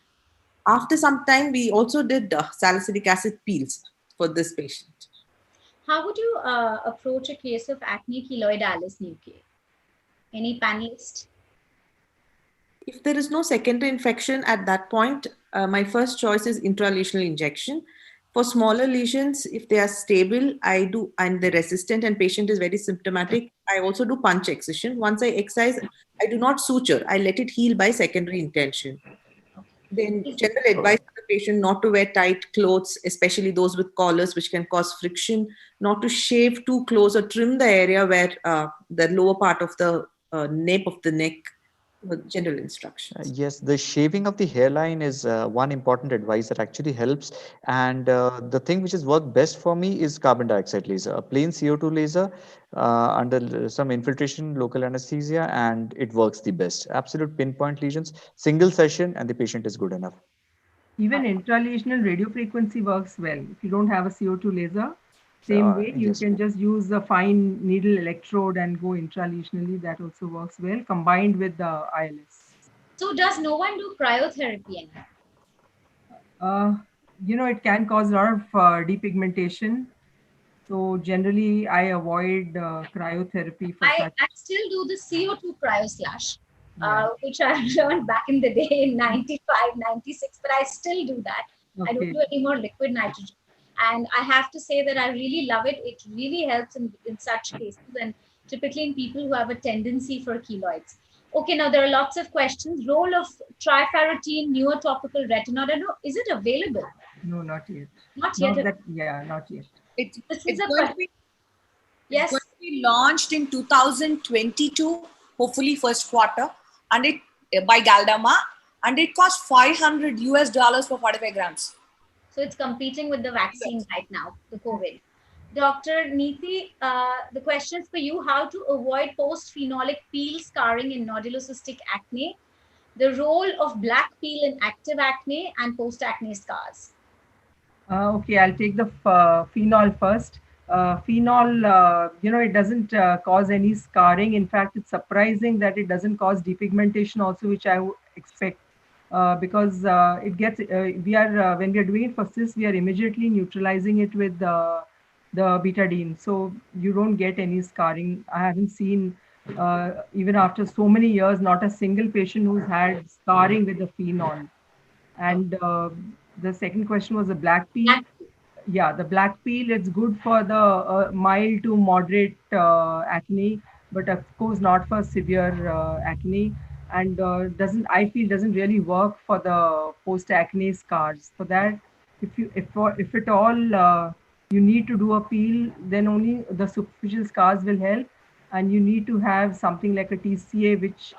after some time, we also did salicylic acid peels for this patient. How would you approach a case of acne keloidalis nuclei? Any panelist? If there is no secondary infection at that point, my first choice is intralesional injection. For smaller lesions, if they are stable, I do, and they're resistant and patient is very symptomatic, I also do punch excision. Once I excise, I do not suture. I let it heal by secondary intention. Then general advice to the patient not to wear tight clothes, especially those with collars, which can cause friction, not to shave too close or trim the area where the lower part of the nape of the neck. General instructions. Yes, the shaving of the hairline is one important advice that actually helps. And the thing which has worked best for me is carbon dioxide laser, a plain CO2 laser under some infiltration, local anesthesia, and it works the best. Absolute pinpoint lesions, single session, and the patient is good enough. Even intralesional radiofrequency works well. If you don't have a CO2 laser, same way, you Yes. can just use the fine needle electrode and go intralesionally. That also works well, combined with the ILS. So does no one do cryotherapy anymore? It can cause a lot of depigmentation. So generally, I avoid cryotherapy for such. I still do the CO2 cryo slash, which I learned back in the day in 95, 96, but I still do that. Okay. I don't do any more liquid nitrogen. And I have to say that I really love it. It really helps in such cases, and typically in people who have a tendency for keloids. Okay, now there are lots of questions. Role of trifarotene, newer topical retinol. Is it available? No, not yet. Not yet. Not yet. It's going to be launched in 2022, hopefully first quarter, and it by Galderma, and it costs $500 for 45 grams. So it's competing with the vaccine right now, the COVID. Dr. Neeti, the question is for you: how to avoid post-phenolic peel scarring in nodulocystic acne, the role of black peel in active acne and post-acne scars. Okay, I'll take the phenol first. Phenol, it doesn't cause any scarring. In fact, it's surprising that it doesn't cause depigmentation also, which I would expect. Because it gets, when we are doing it for cysts, we are immediately neutralizing it with the betadine. So you don't get any scarring. I haven't seen even after so many years, not a single patient who's had scarring with the phenol. And the second question was the black peel. Yeah, the black peel, it's good for the mild to moderate acne, but of course not for severe acne. And doesn't, I feel, doesn't really work for the post acne scars. For that, if at all you need to do a peel, then only the superficial scars will help, and you need to have something like a TCA, which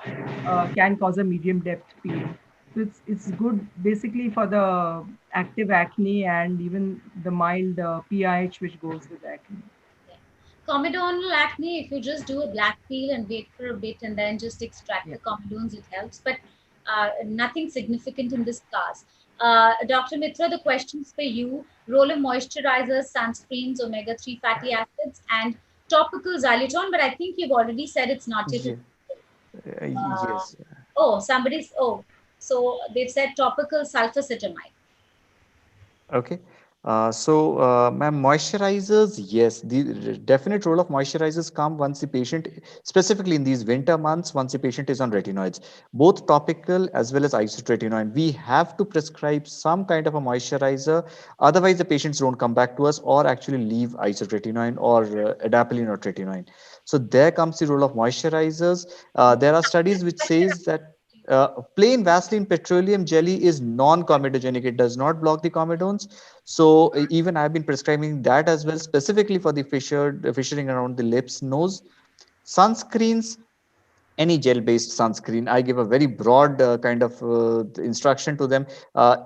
can cause a medium depth peel. So it's good basically for the active acne and even the mild PIH which goes with acne. Comedonal acne, if you just do a black peel and wait for a bit and then just extract the comedones, it helps, but nothing significant in this class. Dr. Mitra, the questions for you: roller moisturizers, sunscreens, omega-3 fatty acids, and topical xylitol, but I think you've already said it's not yet. Yes. Oh, so they've said topical sulfacetamide. Okay. Ma'am, moisturizers, yes, the definite role of moisturizers come once the patient, specifically in these winter months, once the patient is on retinoids, both topical as well as isotretinoin. We have to prescribe some kind of a moisturizer. Otherwise, the patients don't come back to us or actually leave isotretinoin or adapalene or tretinoin. So there comes the role of moisturizers. There are studies which says that plain Vaseline petroleum jelly is non-comedogenic. It does not block the comedones. So even I've been prescribing that as well, specifically for the fissuring around the lips, nose. Sunscreens, any gel-based sunscreen. I give a very broad kind of instruction to them.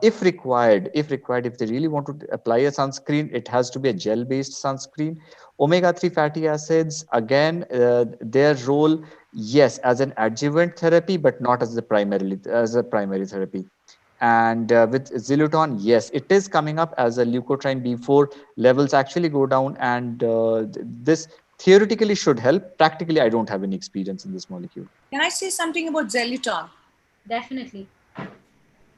If required, if they really want to apply a sunscreen, it has to be a gel-based sunscreen. Omega-3 fatty acids, again, their role, yes, as an adjuvant therapy, but not as a primary therapy. And with Xylitol, yes, it is coming up as a leukotriene B4 levels actually go down, and this theoretically should help. Practically, I don't have any experience in this molecule. Can I say something about Xylitol? Definitely.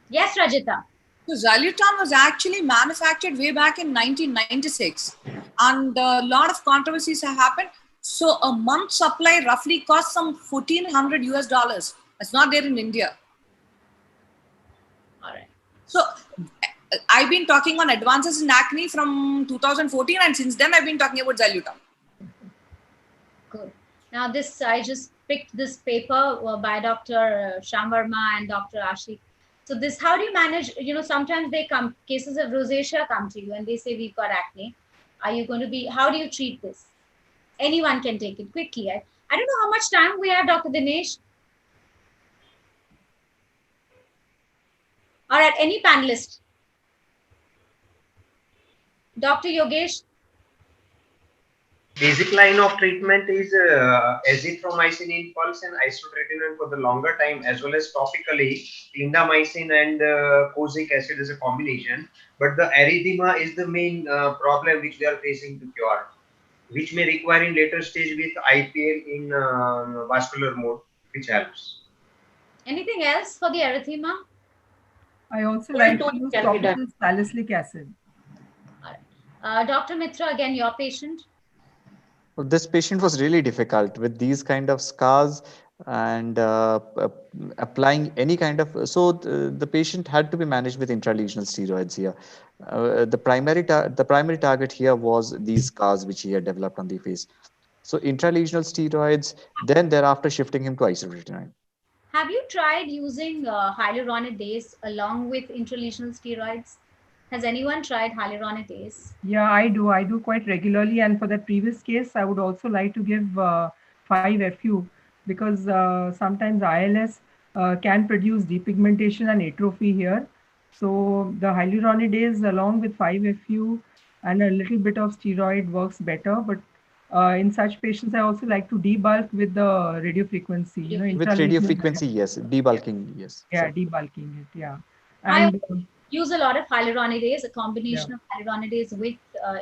Yes, Rajita. So Xylitol was actually manufactured way back in 1996, and a lot of controversies have happened. So a month supply roughly costs some $1,400 US. That's not there in India. All right. So I've been talking on advances in acne from 2014, and since then I've been talking about Xylitol. Good. Now this, I just picked this paper by Dr. Shamvarma and Dr. Ashik. So this, how do you manage, sometimes they come, cases of rosacea come to you and they say, we've got acne. Are you going to be, how do you treat this? Anyone can take it quickly. I don't know how much time we have, Dr. Dinesh. All right, any panelist? Dr. Yogesh? Basic line of treatment is azithromycin in pulse and isotretinoin for the longer time, as well as topically clindamycin and kozic acid as a combination. But the erythema is the main problem which they are facing to cure, which may require in later stage with IPL in vascular mode, which helps. Anything else for the erythema? I also like to use topical salicylic acid. Dr. Mitra, again, your patient. This patient was really difficult with these kind of scars and applying any kind of, so the patient had to be managed with intralesional steroids here. The primary target here was these scars which he had developed on the face. So intralesional steroids, then thereafter shifting him to isotretinoin. Have you tried using hyaluronidase along with intralesional steroids? Has anyone tried hyaluronidase? Yeah, I do quite regularly. And for that previous case, I would also like to give 5-FU, because sometimes ILS can produce depigmentation and atrophy here. So the hyaluronidase along with 5-FU and a little bit of steroid works better. But in such patients, I also like to debulk with the radiofrequency. With radiofrequency, yes. Debulking, yes. Yeah, debulking it, yeah. And use a lot of hyaluronidase, a combination of hyaluronidase with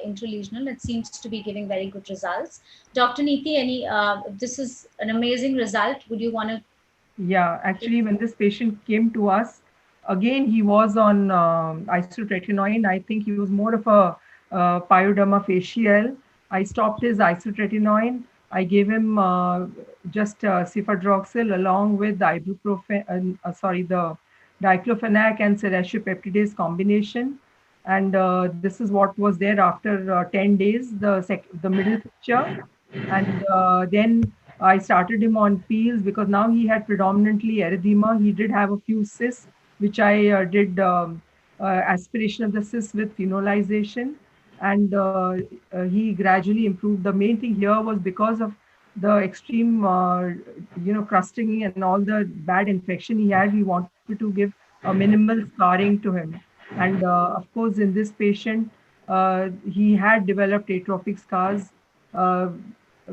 intralesional. It seems to be giving very good results. Dr. Neeti, this is an amazing result. Would you want to? Yeah, actually, when this patient came to us, again, he was on isotretinoin. I think he was more of a pyoderma facial. I stopped his isotretinoin. I gave him just cefadroxil along with the ibuprofen, the diclofenac and serratiopeptidase combination. And this is what was there after 10 days, the middle picture. And then I started him on peels because now he had predominantly erythema. He did have a few cysts, which I did aspiration of the cysts with phenolization. And he gradually improved. The main thing here was because of the extreme, crusting and all the bad infection he had, we wanted to give a minimal scarring to him. And of course, in this patient, he had developed atrophic scars. Uh,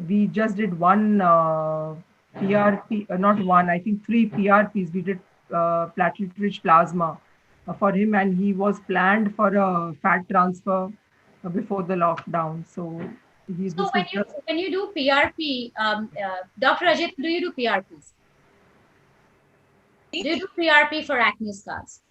we just did one PRP, not one, I think 3 PRPs. We did platelet-rich plasma for him, and he was planned for a fat transfer before the lockdown. So So this was just. when you do PRP, Dr. Ajit, do you do PRPs? Do you do PRP for acne scars?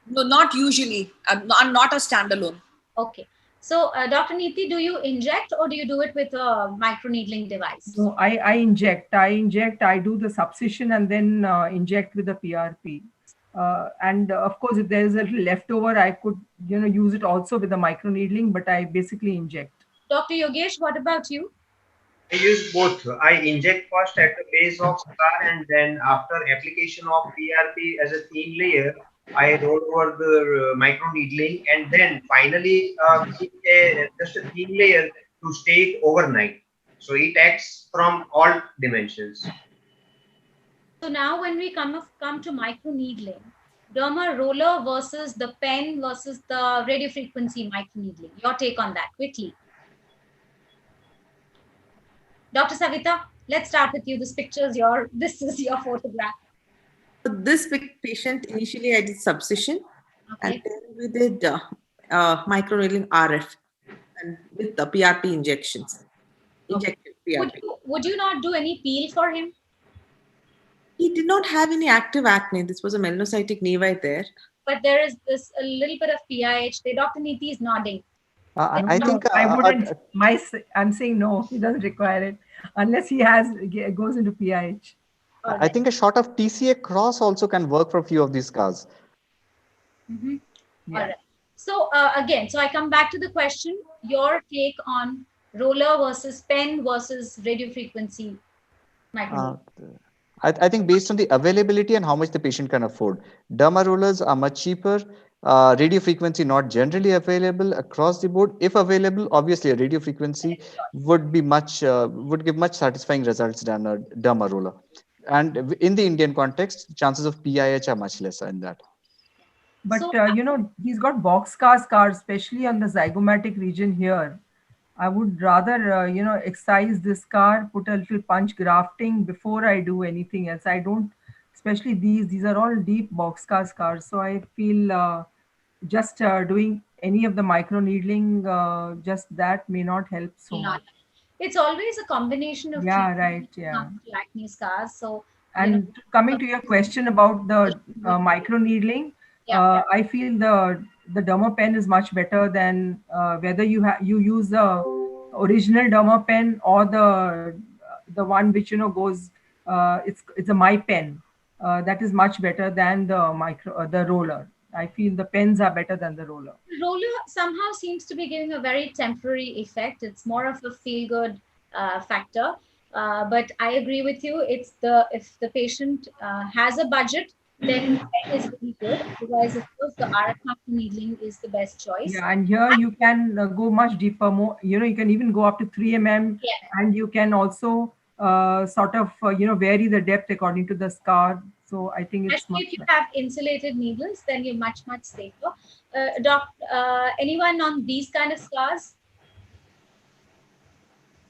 No, not usually. I'm not a standalone. Okay. So, Dr. Neeti, do you inject or do you do it with a microneedling device? No, I inject. I do the subcision and then inject with the PRP. And of course, if there is a little leftover, I could use it also with the microneedling, but I basically inject. Dr. Yogesh, what about you? I use both. I inject first at the base of scar, and then after application of PRP as a thin layer, I roll over the micro needling, and then finally keep just a thin layer to stay it overnight. So it acts from all dimensions. So now when we come to microneedling, derma roller versus the pen versus the radiofrequency microneedling. Your take on that quickly. Dr. Savita, let's start with you. This is your photograph. So this patient, initially I did subcision, Okay. and then we did microneedling RF and with the PRP injections. Injected PRP. Would you not do any peel for him? He did not have any active acne. This was a melanocytic nevite there. But there is this a little bit of PIH. Dr. Neeti is nodding. I think I wouldn't. I'm saying no. He doesn't require it unless he goes into PIH. I think a shot of TCA cross also can work for a few of these scars. Mm-hmm. Yeah. All right. So again, so I come back to the question: your take on roller versus pen versus radiofrequency microneedling. I think based on the availability and how much the patient can afford, derma rollers are much cheaper. Radio frequency not generally available across the board. If available, obviously a radio frequency would be would give much satisfying results than a derma roller. And in the Indian context, chances of PIH are much lesser in that. But he's got box scars, especially on the zygomatic region here. I would rather, excise this scar, put a little punch grafting before I do anything else. I don't, especially these are all deep box scars. So I feel just doing any of the micro needling, just that may not help so much. It's always a combination of acne scars. So, and coming to your question about the micro needling, I feel the derma pen is much better than whether you use the original derma pen or the one which goes it's a my pen that is much better than the roller. I feel the pens are better than the roller. Roller somehow seems to be giving a very temporary effect. It's more of a feel good factor. But I agree with you. If the patient has a budget, then pen is really good. Otherwise, of course, the RF needling is the best choice. Yeah, and here you can go much deeper. More, you can even go up to 3 mm, and you can also sort of vary the depth according to the scar. So I think it's if you have insulated needles, then you're much safer. Anyone on these kind of scars?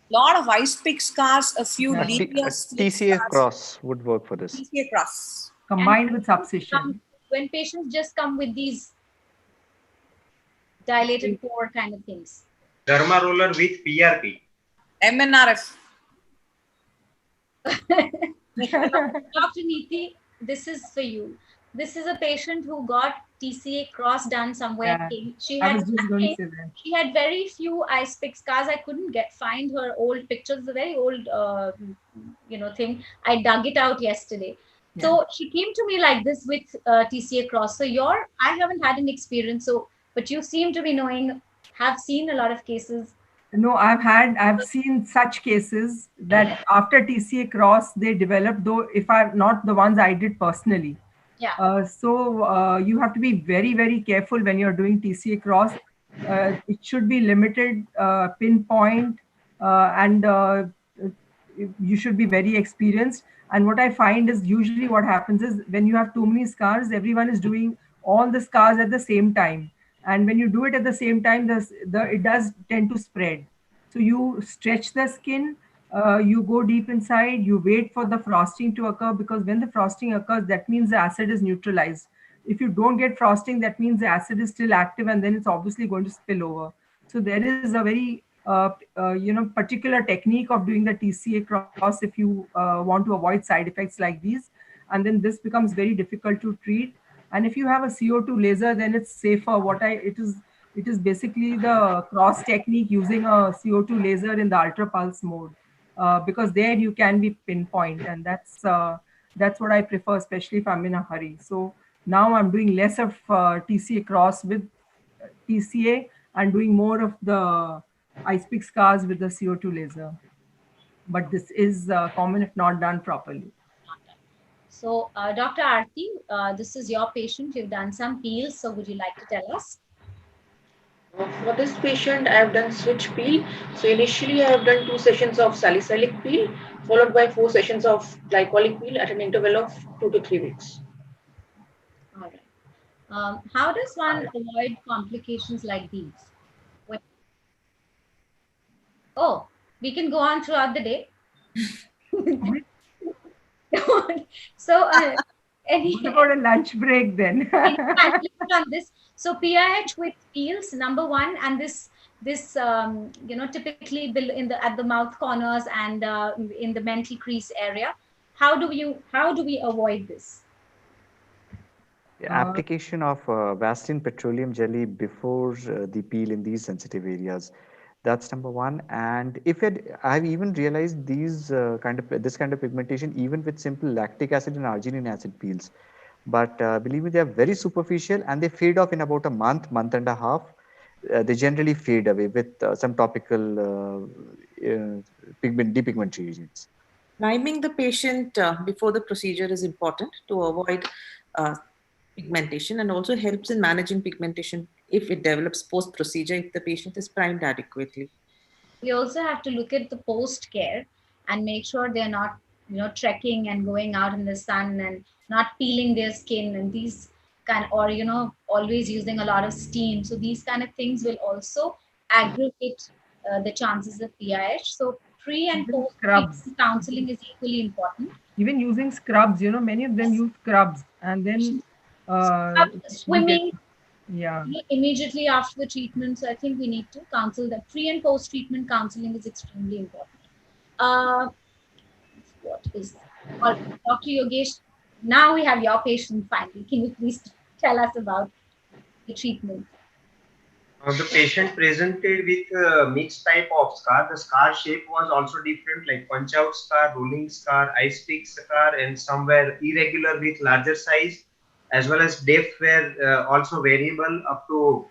Lot of ice pick scars, a few TCA cross would work for this. TCA cross combined with subcision. When patients just come with these dilated pore kind of things. Derma roller with PRP. MNRF. Dr. Neeti, this is for you. This is a patient who got TCA cross done somewhere. Yeah, She I had was just going to nothing. say that. She had very few ice pick scars. I couldn't find her old pictures. A very old, thing. I dug it out yesterday. Yeah. So she came to me like this with TCA cross. So I haven't had an experience. So, but you seem to be knowing, have seen a lot of cases. No, I've seen such cases that after TCA cross, they develop, though if I'm not the ones I did personally. Yeah. So you have to be very, very careful when you're doing TCA cross. It should be limited, pinpoint, and you should be very experienced. And what I find is usually what happens is when you have too many scars, everyone is doing all the scars at the same time. And when you do it at the same time, it does tend to spread. So you stretch the skin, you go deep inside, you wait for the frosting to occur, because when the frosting occurs, that means the acid is neutralized. If you don't get frosting, that means the acid is still active, and then it's obviously going to spill over. So there is a very particular technique of doing the TCA cross if you want to avoid side effects like these, and then this becomes very difficult to treat. And if you have a CO2 laser, then it's safer. It is basically the cross technique using a CO2 laser in the ultra pulse mode, because there you can be pinpoint, and that's what I prefer, especially if I'm in a hurry. So now I'm doing less of TCA cross with TCA and doing more of the ice pick scars with the CO2 laser. But this is common if not done properly. So, Dr. Aarti, this is your patient. You've done some peels. So, would you like to tell us? For this patient, I have done switch peel. So initially, I have done 2 sessions of salicylic peel, followed by 4 sessions of glycolic peel at an interval of 2 to 3 weeks. All right. How does one avoid complications like these? Oh, we can go on throughout the day. So, what about a lunch break then? on this. So PIH with peels, number one, and this typically at the mouth corners and in the mental crease area. How do we avoid this? Application of Vaseline petroleum jelly before the peel in these sensitive areas. That's number one. And I've even realized this kind of pigmentation even with simple lactic acid and arginine acid peels. But believe me, they are very superficial and they fade off in about a month and a half. They generally fade away with some topical depigmenting agents. Priming the patient before the procedure is important to avoid pigmentation, and also helps in managing pigmentation if it develops post-procedure if the patient is primed adequately. We also have to look at the post-care and make sure they're not, trekking and going out in the sun and not peeling their skin, and these always using a lot of steam. So these kind of things will also aggravate the chances of PIH. So pre and post counseling is equally important. Even using scrubs, many of them use scrubs, and then swimming. Yeah. Immediately after the treatment. So I think we need to counsel that pre and post treatment counseling is extremely important. What is Dr. Yogesh? Now we have your patient finally. Can you please tell us about the treatment? The patient presented with a mixed type of scar. The scar shape was also different, like punch out scar, rolling scar, ice pick scar, and somewhere irregular with larger size, as well as depth were also variable up to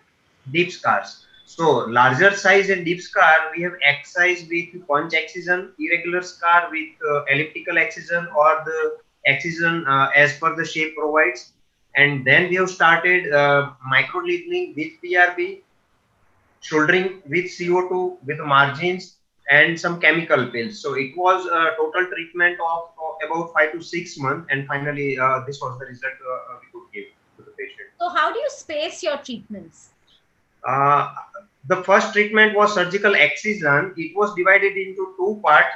deep scars. So larger size and deep scar, we have excised with punch excision, irregular scar with elliptical excision or the excision as per the shape provides. And then we have started micro needling with PRP, shouldering with CO2 with margins and some chemical pills. So it was a total treatment of about 5 to 6 months, and finally this was the result we could give to the patient. So how do you space your treatments? The first treatment was surgical excision. It was divided into 2 parts,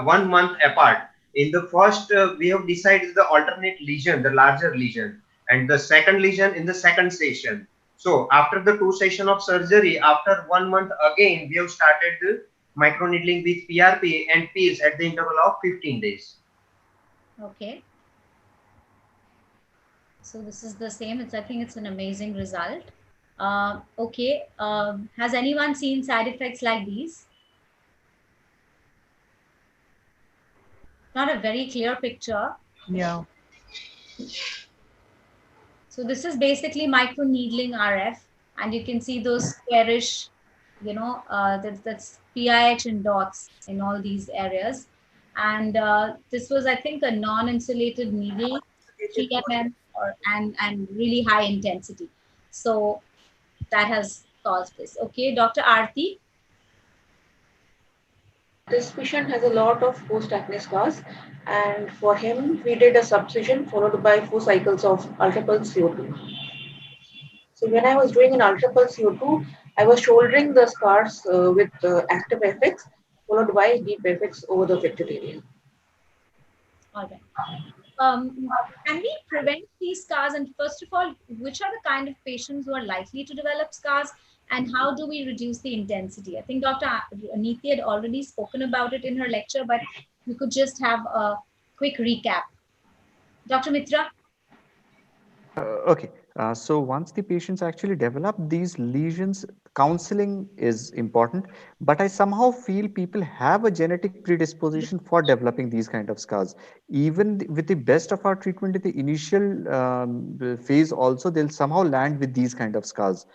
1 month apart. In the first, we have decided the alternate lesion, the larger lesion, and the second lesion in the second session. So after the 2 sessions of surgery, after 1 month again, we have started the microneedling with PRP and peels at the interval of 15 days. Okay. So this is the same. I think it's an amazing result. Okay. Has anyone seen side effects like these? Not a very clear picture. Yeah. So this is basically micro needling RF, and you can see those squarish, that's PIH and dots in all these areas. And this was, I think, a non-insulated needle, 3 mm, and really high intensity. So that has caused this. Okay, Dr. Aarti. This patient has a lot of post-acne scars, and for him, we did a subcision followed by 4 cycles of ultrapulse CO2. So when I was doing an ultrapulse CO2, I was shouldering the scars with active effects followed by deep effects over the affected area. All right. Can we prevent these scars? And first of all, which are the kind of patients who are likely to develop scars, and how do we reduce the intensity? I think Dr. Neeti had already spoken about it in her lecture, but we could just have a quick recap. Dr. Mitra? Okay. So once the patients actually develop these lesions, counseling is important. But I somehow feel people have a genetic predisposition for developing these kind of scars. Even with the best of our treatment in the initial phase also, they'll somehow land with these kind of scars.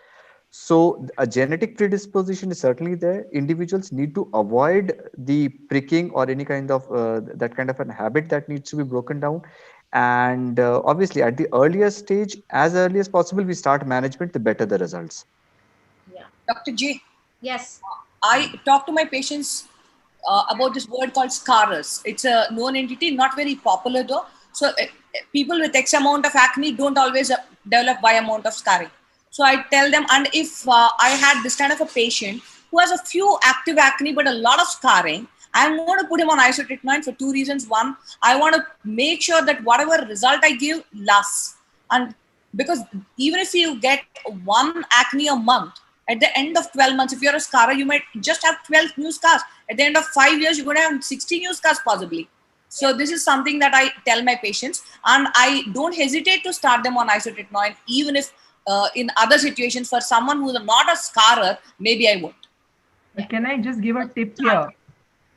So a genetic predisposition is certainly there. Individuals need to avoid the pricking or any kind of that kind of an habit that needs to be broken down. And obviously, at the earliest stage, as early as possible, we start management, the better the results. Yeah. Dr. J. Yes. I talk to my patients about this word called scarers. It's a known entity, not very popular though. So people with X amount of acne don't always develop Y amount of scarring. So I tell them, and if I had this kind of a patient who has a few active acne but a lot of scarring, I'm going to put him on isotretinoin for 2 reasons. One, I want to make sure that whatever result I give lasts. And because even if you get one acne a month, at the end of 12 months, if you're a scarer, you might just have 12 new scars. At the end of 5 years, you're going to have 60 new scars possibly. So this is something that I tell my patients, and I don't hesitate to start them on isotretinoin, even if in other situations, for someone who's not a scarer, maybe I won't. Can I just give a tip here?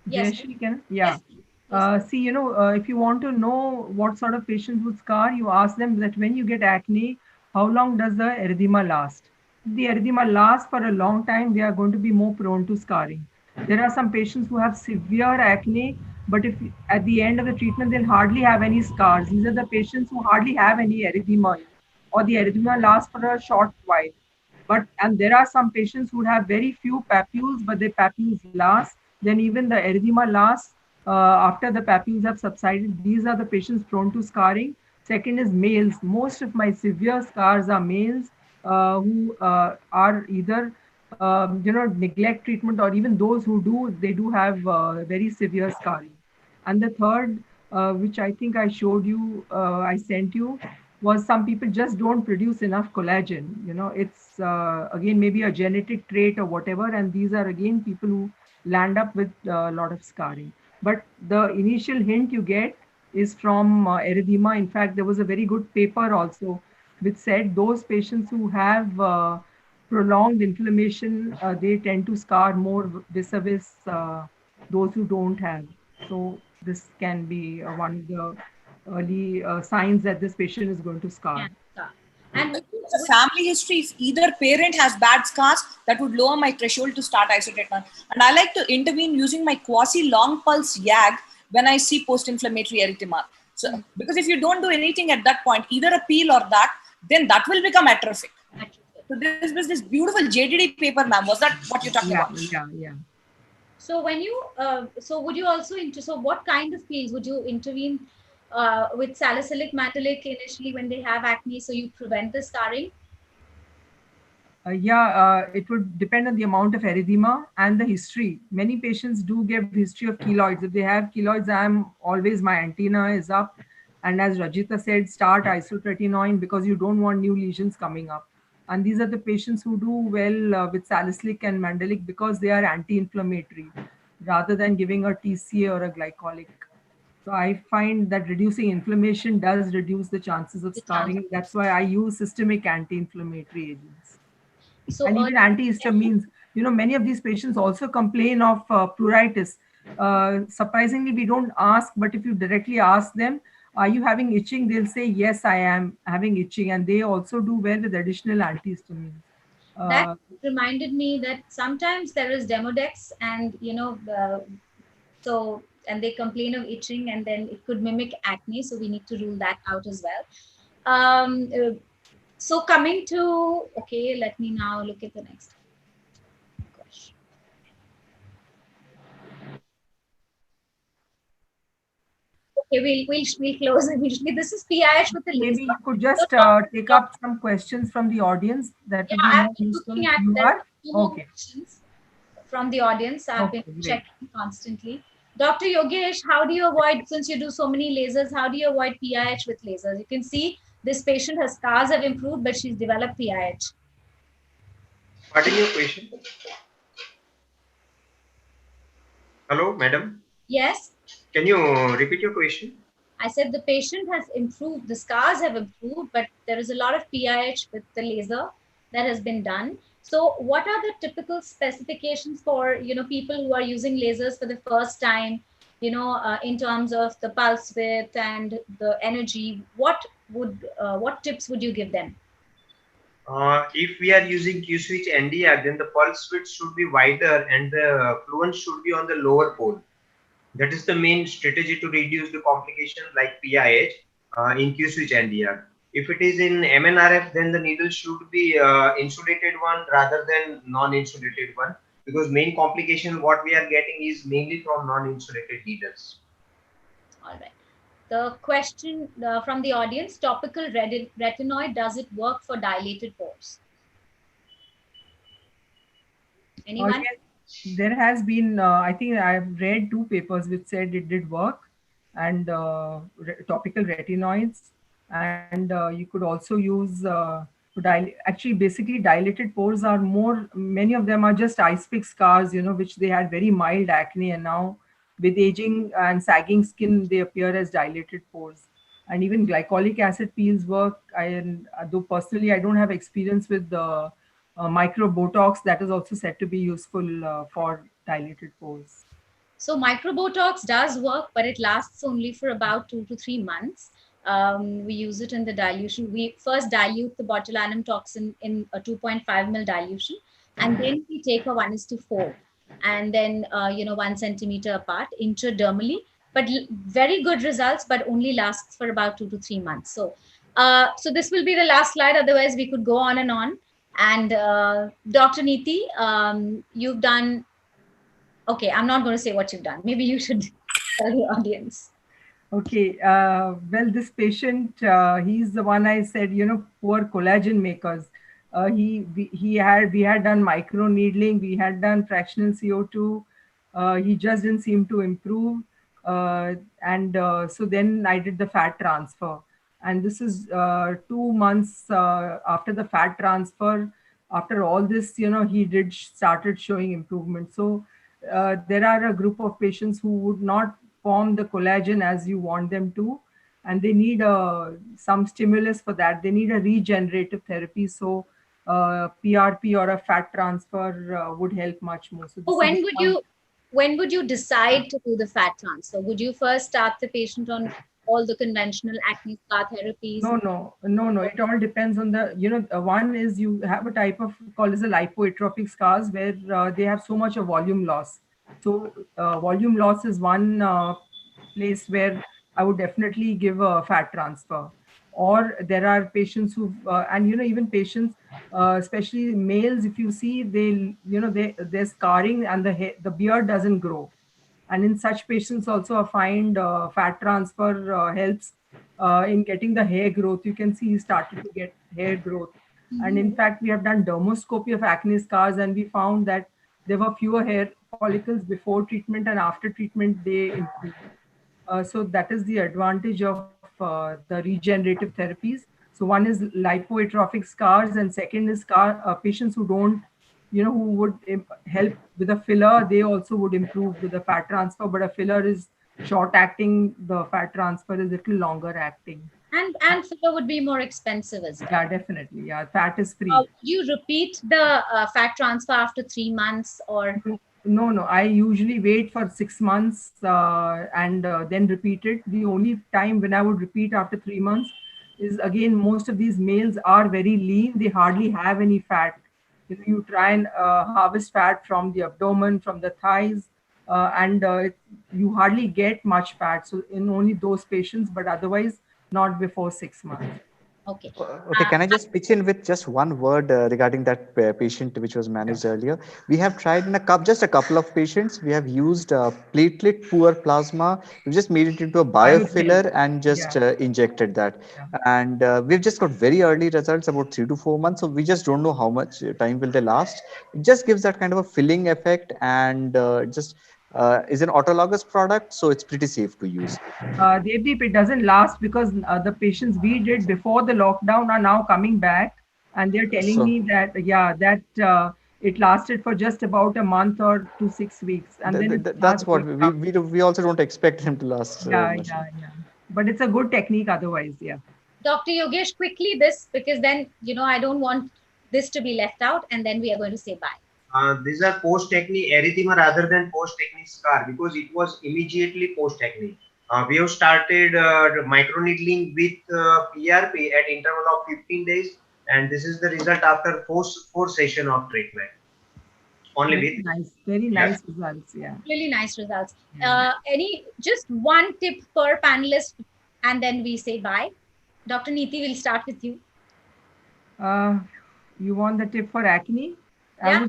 Yes. Can? Yeah. See, if you want to know what sort of patients would scar, you ask them that when you get acne, how long does the erythema last? If the erythema lasts for a long time, they are going to be more prone to scarring. There are some patients who have severe acne, but if at the end of the treatment, they'll hardly have any scars. These are the patients who hardly have any erythema, or the erythema lasts for a short while. And there are some patients who have very few papules, but their papules last. Then even the erythema lasts after the papules have subsided. These are the patients prone to scarring. Second is males. Most of my severe scars are males who are either neglect treatment, or even those who do, they do have very severe scarring. And the third, which I think I showed you, I sent you, was some people just don't produce enough collagen. It's again maybe a genetic trait or whatever, and these are again people who land up with a lot of scarring. But the initial hint you get is from erythema. In fact, there was a very good paper also which said those patients who have prolonged inflammation, they tend to scar more vis-a-vis those who don't have. So this can be one of the early signs that this patient is going to scar. And it's a family history. If either parent has bad scars, that would lower my threshold to start isotretinoin. And I like to intervene using my quasi long pulse YAG when I see post-inflammatory erythema. So, because if you don't do anything at that point, either a peel or that, then that will become atrophic. So this was this beautiful JDD paper, ma'am. Was that what you're talking about? Yeah. So when you, so would you also, so what kind of peels would you intervene with salicylic matalic initially when they have acne, so you prevent the scarring? It would depend on the amount of erythema and the history. Many patients do give history of keloids. If they have keloids, my antenna is up. And as Rajita said, start isotretinoin because you don't want new lesions coming up. And these are the patients who do well with salicylic and mandelic because they are anti-inflammatory rather than giving a TCA or a glycolic. So I find that reducing inflammation does reduce the chances of The scarring. chances. That's why I use systemic anti-inflammatory agents. So And even antihistamines. You know, many of these patients also complain of pruritus. Surprisingly, we don't ask, but if you directly ask them, are you having itching? They'll say, yes, I am having itching. And they also do well with additional antihistamines. that reminded me that sometimes there is Demodex, and so and they complain of itching, and then it could mimic acne. So we need to rule that out as well. So coming to, okay, let me now look at the next question. Okay, we'll close it. This is PIH with the laser. Maybe you could just take up some questions from the audience. That would be I've more been useful. looking at, You there are? two more Okay. questions from the audience. I've Okay, been great. checking constantly. Dr. Yogesh, how do you avoid, since you do so many lasers, how do you avoid PIH with lasers? You can see this patient, her scars have improved, but she's developed PIH. Pardon your question? Hello, madam? Yes? Can you repeat your question? I said the patient has improved, the scars have improved, but there is a lot of PIH with the laser that has been done. So what are the typical specifications for, people who are using lasers for the first time, in terms of the pulse width and the energy? What tips would you give them? If we are using Q-switch NDR, then the pulse width should be wider and the fluence should be on the lower pole. That is the main strategy to reduce the complications like PIH in Q-switch NDR. If it is in MNRF, then the needle should be insulated one rather than non-insulated one, because main complication what we are getting is mainly from non-insulated needles. All right. The question from the audience, topical retinoid, does it work for dilated pores? Anyone? Yes, there has been, I think I've read 2 papers which said it did work, and topical retinoids. And you could also use actually, basically, dilated pores are more, many of them are just ice pick scars, which they had very mild acne, and now with aging and sagging skin, they appear as dilated pores. And even glycolic acid peels work. Though personally, I don't have experience with the micro Botox, that is also said to be useful for dilated pores. So microbotox does work, but it lasts only for about 2 to 3 months. We use it in the dilution. We first dilute the botulinum toxin in a 2.5 ml dilution, and then we take a 1:4, and then 1 centimeter apart intradermally. But very good results, but only lasts for about 2 to 3 months. So, so this will be the last slide. Otherwise, we could go on and on. And Dr. Neeti, you've done. Okay, I'm not going to say what you've done. Maybe you should tell the audience. Okay, well, this patient, he's the one I said, poor collagen makers. We had done micro needling, we had done fractional CO2. He just didn't seem to improve, and so then I did the fat transfer. And this is 2 months after the fat transfer. After all this, he started showing improvement. So there are a group of patients who would not form the collagen as you want them to, and they need some stimulus for that. They need a regenerative therapy. So PRP or a fat transfer would help much more. So when would you decide to do the fat transfer? Would you first start the patient on all the conventional acne scar therapies? No. It all depends on the, one is you have a type of called as a lipoatrophic scars where they have so much of volume loss. So volume loss is one place where I would definitely give a fat transfer. Or there are patients who, and even patients, especially males, if you see, they're scarring and the beard doesn't grow. And in such patients also, I find fat transfer helps in getting the hair growth. You can see he started to get hair growth. And in fact, we have done dermoscopy of acne scars, and we found that there were fewer hair follicles before treatment, and after treatment, they improved. So that is the advantage of the regenerative therapies. So one is lipoatrophic scars, and second is patients who don't, who would help with a filler. They also would improve with a fat transfer, but a filler is short acting, the fat transfer is little longer acting. And filler would be more expensive as well. Yeah, definitely. Yeah, fat is free. Do you repeat the fat transfer after 3 months or? No. I usually wait for 6 months and then repeat it. The only time when I would repeat after 3 months is, again, most of these males are very lean. They hardly have any fat. You try and harvest fat from the abdomen, from the thighs, and you hardly get much fat. So in only those patients, but otherwise not before 6 months. Okay. Okay, can I just pitch in with just one word regarding that patient which was managed earlier? We have tried in just a couple of patients. We have used platelet poor plasma. We just made it into a Biofilm. biofiller and just injected that. Yeah. And we've just got very early results, about 3 to 4 months. So we just don't know how much time will they last. It just gives that kind of a filling effect, and just is an autologous product, so it's pretty safe to use. Devdeep, it doesn't last because the patients we did before the lockdown are now coming back, and they're telling So me that it lasted for just about a month or to 6 weeks, and then it starts that's what going down. we also don't expect him to last much. Yeah. But it's a good technique otherwise. Yeah. Dr. Yogesh, quickly this, because then, I don't want this to be left out, and then we are going to say bye. These are post-acne erythema rather than post-acne scar, because it was immediately post-acne. We have started microneedling with PRP at interval of 15 days, and this is the result after four session of treatment. Only Very nice, very nice results. Yeah. Really nice results. Just one tip per panelist, and then we say bye. Dr. Neeti, we'll start with you. You want the tip for acne? Yeah.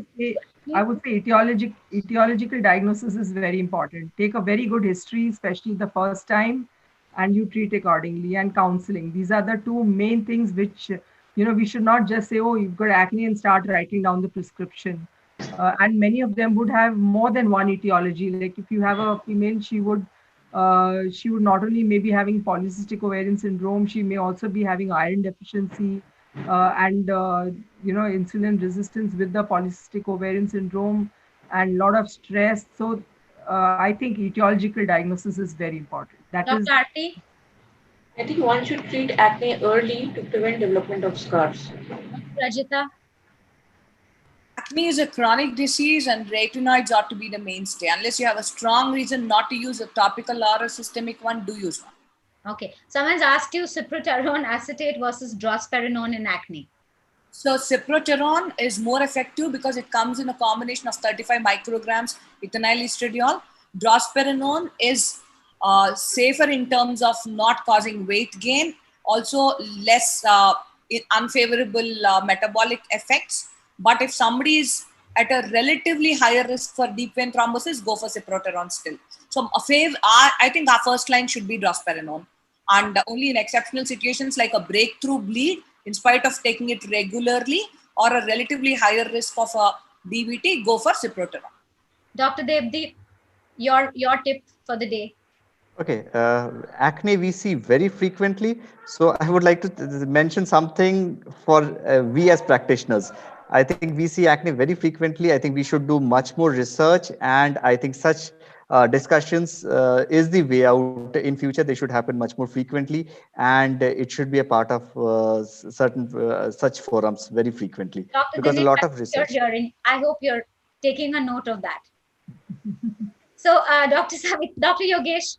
I would say etiological diagnosis is very important. Take a very good history, especially the first time, and you treat accordingly. And counseling. These are the two main things which, we should not just say, oh, you've got acne and start writing down the prescription. And many of them would have more than one etiology. Like if you have a female, she would not only maybe having polycystic ovarian syndrome, she may also be having iron deficiency and insulin resistance with the polycystic ovarian syndrome and a lot of stress. So I think etiological diagnosis is very important. Dr. Aarti? I think one should treat acne early to prevent development of scars. Rajita? Acne is a chronic disease and retinoids ought to be the mainstay. Unless you have a strong reason not to use a topical or a systemic one, do use one. Okay. Someone's asked you cyproterone acetate versus drospirenone in acne. So cyproterone is more effective because it comes in a combination of 35 micrograms ethinyl estradiol. Drospirenone is safer in terms of not causing weight gain, also less unfavorable metabolic effects. But if somebody is at a relatively higher risk for deep vein thrombosis, go for cyproterone still. So I think our first line should be drospirenone. And only in exceptional situations like a breakthrough bleed, in spite of taking it regularly, or a relatively higher risk of a DVT, go for cyproterone. Dr. Devdeep, your tip for the day. Okay, acne we see very frequently. So I would like to mention something for we as practitioners. I think we see acne very frequently. I think we should do much more research, and I think such discussions is the way out. In future, they should happen much more frequently, and it should be a part of certain such forums very frequently. Dr. Because Dinesh, a lot of research. you're hearing. I hope you're taking a note of that. So, Dr. Yogesh.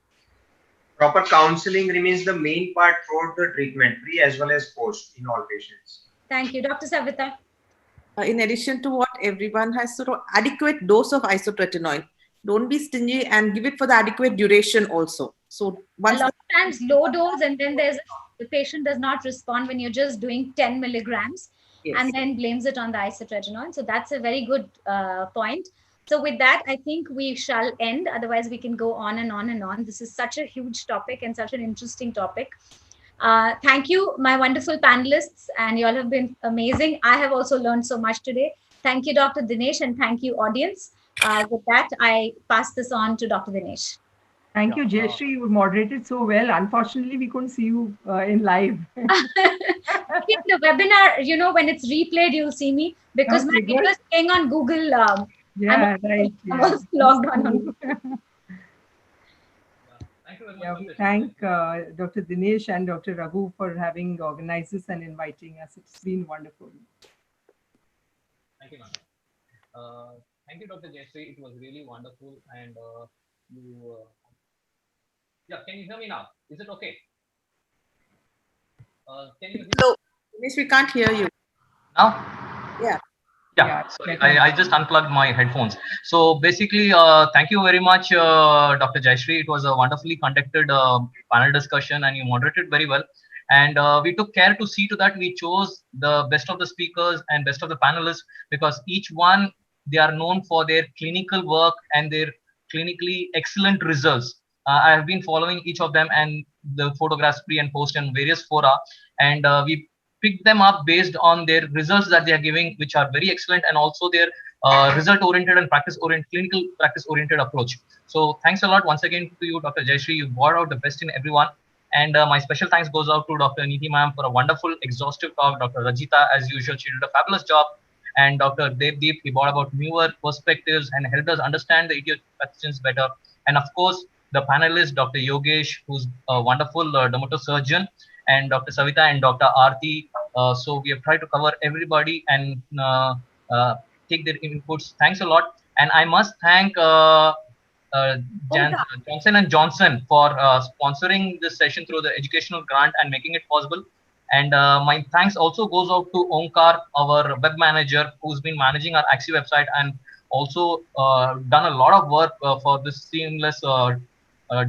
Proper counseling remains the main part throughout the treatment, pre as well as post, in all patients. Thank you. Dr. Savita. In addition to what everyone has, sort of adequate dose of isotretinoin. Don't be stingy and give it for the adequate duration also. So a lot of times low dose, and then the patient does not respond when you're just doing 10 milligrams, and then blames it on the isotretinoin. So that's a very good point. So with that, I think we shall end. Otherwise, we can go on and on and on. This is such a huge topic and such an interesting topic. Thank you, my wonderful panelists, and you all have been amazing. I have also learned so much today. Thank you, Dr. Dinesh, and thank you, audience. With that, I pass this on to Dr. Dinesh. Thank you, Jayashree. You moderated so well. Unfortunately, we couldn't see you in live. The webinar, when it's replayed, you'll see me because my video is staying on Google. Yeah, right. I was logged on. Thank you very much, Yeah, we Dr. thank Dr. Dinesh and Dr. Raghu for having organized this and inviting us. It's been wonderful. Thank you, ma'am. Thank you, Dr. Jayashree. It was really wonderful. And yeah, can you hear me now? Is it okay? Can you hear So, Dinesh, we can't hear you. now? Yeah. Yeah, sorry, I just unplugged my headphones. So basically, thank you very much, Dr. Jayashree. It was a wonderfully conducted panel discussion, and you moderated very well. And we took care to see to that we chose the best of the speakers and best of the panelists, because each one, they are known for their clinical work and their clinically excellent results. I have been following each of them and the photographs pre and post in various fora, and we pick them up based on their results that they are giving, which are very excellent, and also their result oriented and practice oriented, clinical practice oriented approach. So thanks a lot once again to you, Dr. Jayashree. You brought out the best in everyone. And my special thanks goes out to Dr. Neeti ma'am for a wonderful, exhaustive talk. Dr. Rajita, as usual, she did a fabulous job. And Dr. Devdeep, he brought about newer perspectives and helped us understand the etiopathogens better. And of course, the panelist, Dr. Yogesh, who's a wonderful dermatosurgeon, and Dr. Savita and Dr. Aarti. So we have tried to cover everybody and uh, take their inputs. Thanks a lot. And I must thank uh, Johnson and Johnson for sponsoring this session through the educational grant and making it possible. And my thanks also goes out to Omkar, our web manager, who's been managing our Axi website and also done a lot of work for this seamless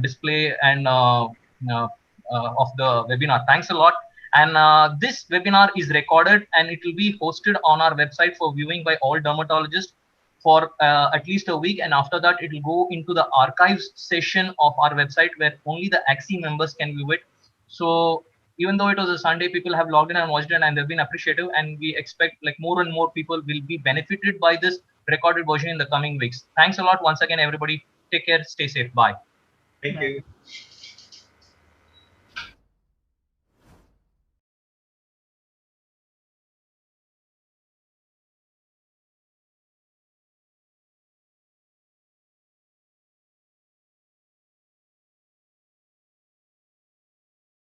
display and of the webinar. Thanks a lot. And this webinar is recorded and it will be hosted on our website for viewing by all dermatologists for at least a week. And after that, it will go into the archives session of our website where only the Axi members can view it. So even though it was a Sunday, people have logged in and watched it and they've been appreciative. And we expect like more and more people will be benefited by this recorded version in the coming weeks. Thanks a lot once again, everybody. Take care. Stay safe. Bye. Thank you.